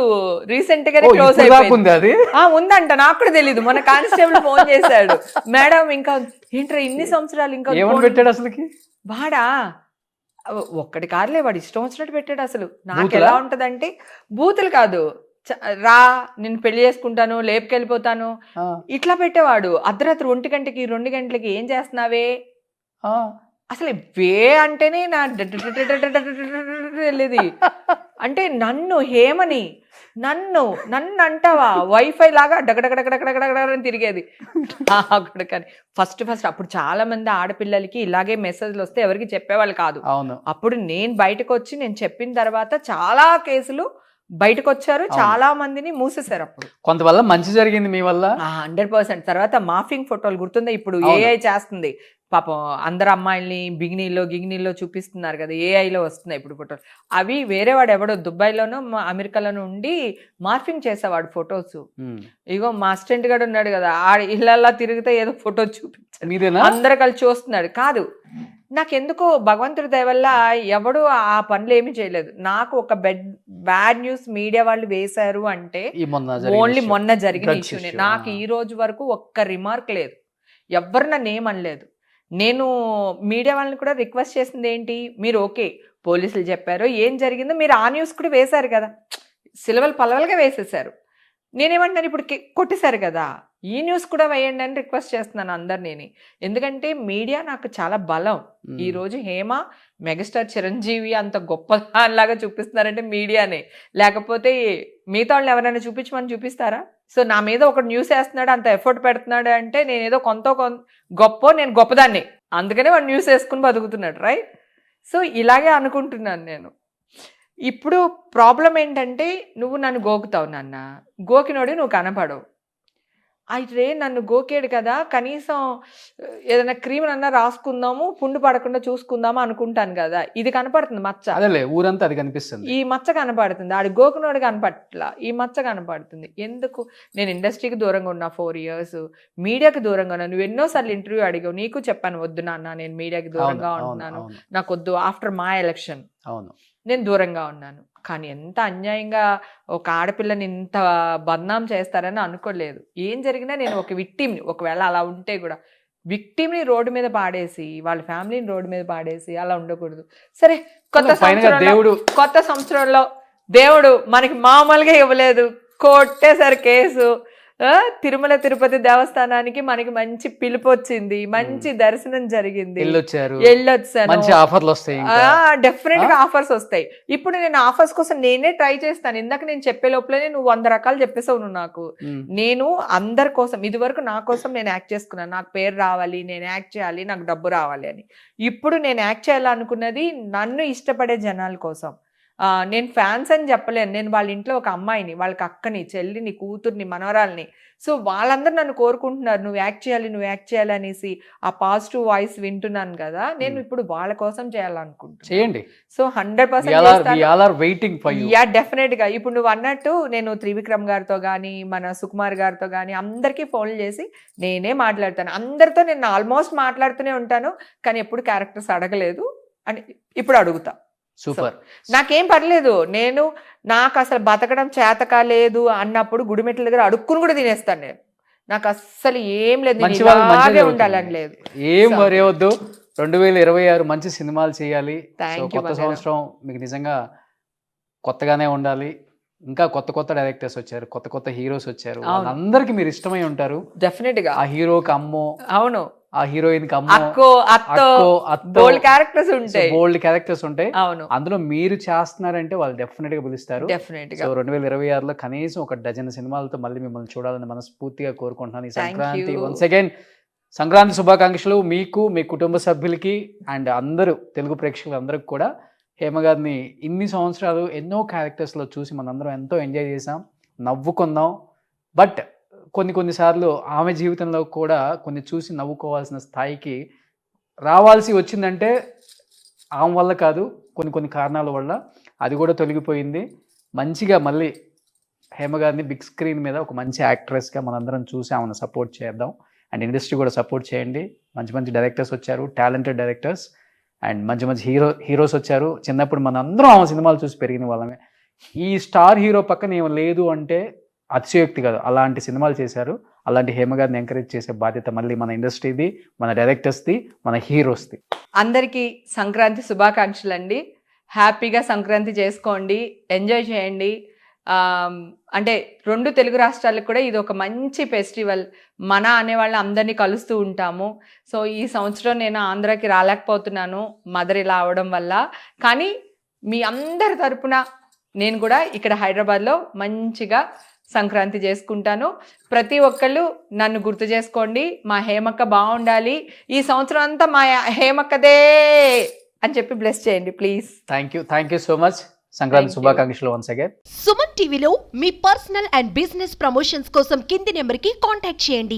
D: రీసెంట్ గా క్లోజ్ అయిపోయింది. అది ఉందంట, నాకు కూడా తెలీదు. మొన్న కానిస్టేబుల్ ఫోన్ చేశాడు, మేడం ఇంకా ఏంట్రా ఇన్ని సంవత్సరాలు ఇంకా
B: పెట్టాడు అసలుకి.
D: వాడా ఒక్కడి కారులే, వాడు ఇష్టం వచ్చినట్టు పెట్టాడు. అసలు నాకు ఎలా ఉంటదంటే, బూతులు కాదు, రా నేను పెళ్లి చేసుకుంటాను, లేపుకెళ్ళిపోతాను, ఇట్లా పెట్టేవాడు. అర్ధరాత్రి 1 గంటకి 2 గంటలకి ఏం చేస్తున్నావే, అసలు వే అంటేనే నా వెళ్ళేది. అంటే నన్ను హేమని నన్ను అంటావా, వైఫై లాగా డగడగడగడగడగడని తిరిగేది. కానీ ఫస్ట్ అప్పుడు చాలా మంది ఆడపిల్లలకి ఇలాగే మెసేజ్లు వస్తే ఎవరికి చెప్పేవాళ్ళు కాదు. అప్పుడు నేను బయటకు వచ్చి నేను చెప్పిన తర్వాత చాలా కేసులు బయటకు వచ్చారు, చాలా మందిని మూసేశారు. అప్పుడు
B: కొంతవల్ల మంచి జరిగింది మీ వల్ల
D: 100%. తర్వాత మాఫింగ్ ఫోటోలు గుర్తుందా, ఇప్పుడు ఏఐ చేస్తుంది పాపం, అందరు అమ్మాయిల్ని గిగినీల్లో చూపిస్తున్నారు కదా, ఏఐలో వస్తున్నాయి ఇప్పుడు ఫోటోలు. అవి వేరే వాడు ఎవడో దుబాయ్లోనో అమెరికాలోనో ఉండి మార్ఫింగ్ చేసేవాడు ఫొటోస్. ఇగో మా అసిస్టెంట్ గారు ఉన్నాడు కదా, ఇళ్ళల్లా తిరిగితే ఏదో ఫోటో చూపించాడు, అందరు కలిసి చూస్తున్నాడు. కాదు, నాకెందుకో భగవంతుడి దయ వల్ల ఎవడు ఆ పనులు ఏమీ చేయలేదు. నాకు ఒక బ్యాడ్ న్యూస్ మీడియా వాళ్ళు వేశారు అంటే ఓన్లీ మొన్న జరిగిన ఇష్యూనే. నాకు ఈ రోజు వరకు ఒక్క రిమార్క్ లేదు, ఎవ్వరు నన్ను ఏమనలేదు. నేను మీడియా వాళ్ళని కూడా రిక్వెస్ట్ చేసింది ఏంటి, మీరు ఓకే పోలీసులు చెప్పారు, ఏం జరిగిందో మీరు ఆ న్యూస్ కూడా వేశారు కదా, సిలవలు పలవలుగా వేసేసారు. నేనేమంటాను, ఇప్పుడు కొట్టేశారు కదా, ఈ న్యూస్ కూడా వేయండి అని రిక్వెస్ట్ చేస్తున్నాను అందరినీ. ఎందుకంటే మీడియా నాకు చాలా బలం. ఈ రోజు హేమ మెగాస్టార్ చిరంజీవి అంత గొప్పలాగా చూపిస్తున్నారంటే మీడియానే, లేకపోతే మిగతా వాళ్ళని ఎవరైనా చూపించమని చూపిస్తారా? సో నా మీద ఒక న్యూస్ వేస్తున్నాడు, అంత ఎఫర్ట్ పెడుతున్నాడు అంటే నేనేదో గొప్ప, నేను గొప్పదాన్ని, అందుకనే వాడు న్యూస్ వేసుకుని బతుకుతున్నాడు, రైట్? సో ఇలాగే అనుకుంటున్నాను నేను. ఇప్పుడు ప్రాబ్లం ఏంటంటే నువ్వు నన్ను గోకుతావు నాన్న, గోకినోడి నువ్వు కనపడవు. అయితే నన్ను గోకేడు కదా, కనీసం ఏదైనా క్రీమ్ అన్నా రాసుకుందాము, పుండు పడకుండా చూసుకుందాము అనుకుంటాను కదా. ఇది కనపడుతుంది మచ్చ,
B: అదేలే ఊరంతా అది కనిపిస్తుంది.
D: ఈ మచ్చ కనపడుతుంది. ఆడి గోకునోడు కనపట్ల, ఈ మచ్చ కనపడుతుంది. ఎందుకు? నేను ఇండస్ట్రీకి దూరంగా ఉన్నా 4 years, మీడియాకి దూరంగా ఉన్నా. నువ్వు ఎన్నోసార్లు ఇంటర్వ్యూ అడిగావు, నీకు చెప్పాను వద్దు నాన్న నేను మీడియాకి దూరంగా ఉంటున్నాను, నాకు వద్దు. ఆఫ్టర్ మా ఎలక్షన్
B: అవును
D: నేను దూరంగా ఉన్నాను. కానీ ఎంత అన్యాయంగా ఒక ఆడపిల్లని ఇంత బద్నాం చేస్తారని అనుకోలేదు. ఏం జరిగినా నేను ఒక విక్టిమ్ని, ఒకవేళ అలా ఉంటే కూడా విక్టిమ్ని రోడ్డు మీద పాడేసి, వాళ్ళ ఫ్యామిలీని రోడ్డు మీద పాడేసి అలా ఉండకూడదు. సరే, కొత్త సంవత్సరంలో దేవుడు మనకి మామూలుగా ఇవ్వలేదు, కొట్టేసరి కేసు. తిరుమల తిరుపతి దేవస్థానానికి మనకి మంచి పిలుపు వచ్చింది, మంచి దర్శనం జరిగింది, వెళ్ళొచ్చాను. డెఫినెట్ గా ఆఫర్స్ వస్తాయి. ఇప్పుడు నేను ఆఫర్స్ కోసం నేనే ట్రై చేస్తాను. ఇందాక నేను చెప్పే లోపలనే నువ్వు 100 రకాలు చెప్పేసావు నువ్వు నాకు. నేను అందరి కోసం, ఇది వరకు నా కోసం నేను యాక్ట్ చేసుకున్నాను. నాకు పేరు రావాలి, నేను యాక్ట్ చేయాలి, నాకు డబ్బు రావాలి అని. ఇప్పుడు నేను యాక్ట్ చేయాలనుకున్నది నన్ను ఇష్టపడే జనాల కోసం. నేను ఫ్యాన్స్ అని చెప్పలేను. నేను వాళ్ళ ఇంట్లో ఒక అమ్మాయిని, వాళ్ళకి అక్కని, చెల్లిని, కూతుర్ని, మనవరాల్ని. సో వాళ్ళందరూ నన్ను కోరుకుంటున్నారు నువ్వు యాక్ట్ చేయాలి, నువ్వు యాక్ట్ చేయాలి అనేసి. ఆ పాజిటివ్ వాయిస్ వింటున్నాను కదా, నేను ఇప్పుడు వాళ్ళ కోసం చేయాలనుకుంటున్నాను.
B: చేయండి.
D: సో 100% యా, డెఫినెట్ గా. ఇప్పుడు నువ్వు అన్నట్టు నేను త్రివిక్రమ్ గారితో కానీ, మన సుకుమార్ గారితో కానీ అందరికీ ఫోన్లు చేసి నేనే మాట్లాడతాను. అందరితో నేను ఆల్మోస్ట్ మాట్లాడుతూనే ఉంటాను, కానీ ఎప్పుడు క్యారెక్టర్స్ అడగలేదు అని ఇప్పుడు అడుగుతా.
B: సూపర్.
D: నాకేం పర్లేదు, నాకు అసలు బతకడం చేతక లేదు అన్నప్పుడు గుడిమెట్ల దగ్గర అడుక్కుని కూడా తినేస్తాను నేను. నాకు అస్సలు ఏం లేదు, ఉండాలని లేదు.
B: ఏం వరేవద్దు. 2026 మంచి సినిమాలు చేయాలి. కొత్త సంవత్సరం మీకు నిజంగా కొత్తగానే ఉండాలి. ఇంకా కొత్త డైరెక్టర్స్ వచ్చారు, కొత్త హీరోస్ వచ్చారు, అందరికి మీరు ఇష్టమై ఉంటారు
D: డెఫినెట్ గా.
B: ఆ హీరోకి అమ్మో,
D: అవును,
B: ఆ హీరోయిన్ కి
D: బోల్డ్ క్యారెక్టర్స్
B: ఉంటాయి. అందులో మీరు చేస్తున్నారంటే వాళ్ళు డెఫినెట్ గా పిలుస్తారు. 2026లో కనీసం ఒక డజన్ సినిమాలతో మళ్ళీ మిమ్మల్ని చూడాలని మనస్ఫూర్తిగా కోరుకుంటున్నాను. ఈ సంక్రాంతి వన్స్ అగైన్ సంక్రాంతి శుభాకాంక్షలు మీకు, మీ కుటుంబ సభ్యులకి అండ్ అందరూ తెలుగు ప్రేక్షకులందరికి కూడా. హేమ గారిని ఇన్ని సంవత్సరాలు ఎన్నో క్యారెక్టర్స్లో చూసి మనందరం ఎంతో ఎంజాయ్ చేసాం, నవ్వుకున్నాం. బట్ కొన్నిసార్లు ఆమె జీవితంలో కూడా కొన్ని చూసి నవ్వుకోవాల్సిన స్థాయికి రావాల్సి వచ్చిందంటే ఆమె వల్ల కాదు, కొన్ని కారణాల వల్ల. అది కూడా తొలగిపోయింది. మంచిగా మళ్ళీ హేమ గారిని బిగ్ స్క్రీన్ మీద ఒక మంచి యాక్ట్రెస్గా మనందరం చూసి ఆమెను సపోర్ట్ చేద్దాం. అండ్ ఇండస్ట్రీ కూడా సపోర్ట్ చేయండి. మంచి డైరెక్టర్స్ వచ్చారు, టాలెంటెడ్ డైరెక్టర్స్, అండ్ మంచి హీరోస్ వచ్చారు. చిన్నప్పుడు మనందరం ఆమె సినిమాలు చూసి పెరిగిన వాళ్ళమే. ఈ స్టార్ హీరో పక్కన ఏమో లేదు అంటే అతిశయోక్తి కాదు. అలాంటి సినిమాలు చేశారు. అలాంటి హేమ గారిని ఎంకరేజ్ చేసే బాధ్యత మళ్ళీ మన ఇండస్ట్రీది, మన డైరెక్టర్స్ది, మన హీరోస్ది.
D: అందరికీ సంక్రాంతి శుభాకాంక్షలు అండి. హ్యాపీగా సంక్రాంతి చేసుకోండి, ఎంజాయ్ చేయండి. అంటే 2 తెలుగు రాష్ట్రాలకు కూడా ఇది ఒక మంచి ఫెస్టివల్. మన అనేవాళ్ళని అందరినీ కలుస్తూ ఉంటాము. సో ఈ సంవత్సరం నేను ఆంధ్రాకి రాలేకపోతున్నాను మదర్ ఇలా అవడం వల్ల. కానీ మీ అందరి తరపున నేను కూడా ఇక్కడ హైదరాబాద్లో మంచిగా సంక్రాంతి చేసుకుంటాను. ప్రతి ఒక్కళ్ళు నన్ను గుర్తు చేసుకోండి. మా హేమక్క బాగుండాలి, ఈ సంవత్సరం అంతా మా హేమక్కదే అని చెప్పి బ్లెస్ చేయండి please.
B: Thank you so much. Sankranti శుభాకాంక్షలు వన్స్ అగైన్.
E: సుమన్ టీవీలో మీ పర్సనల్ అండ్ బిజినెస్ ప్రమోషన్స్ కోసం కింది నెంబర్కి కాంటాక్ట్ చేయండి.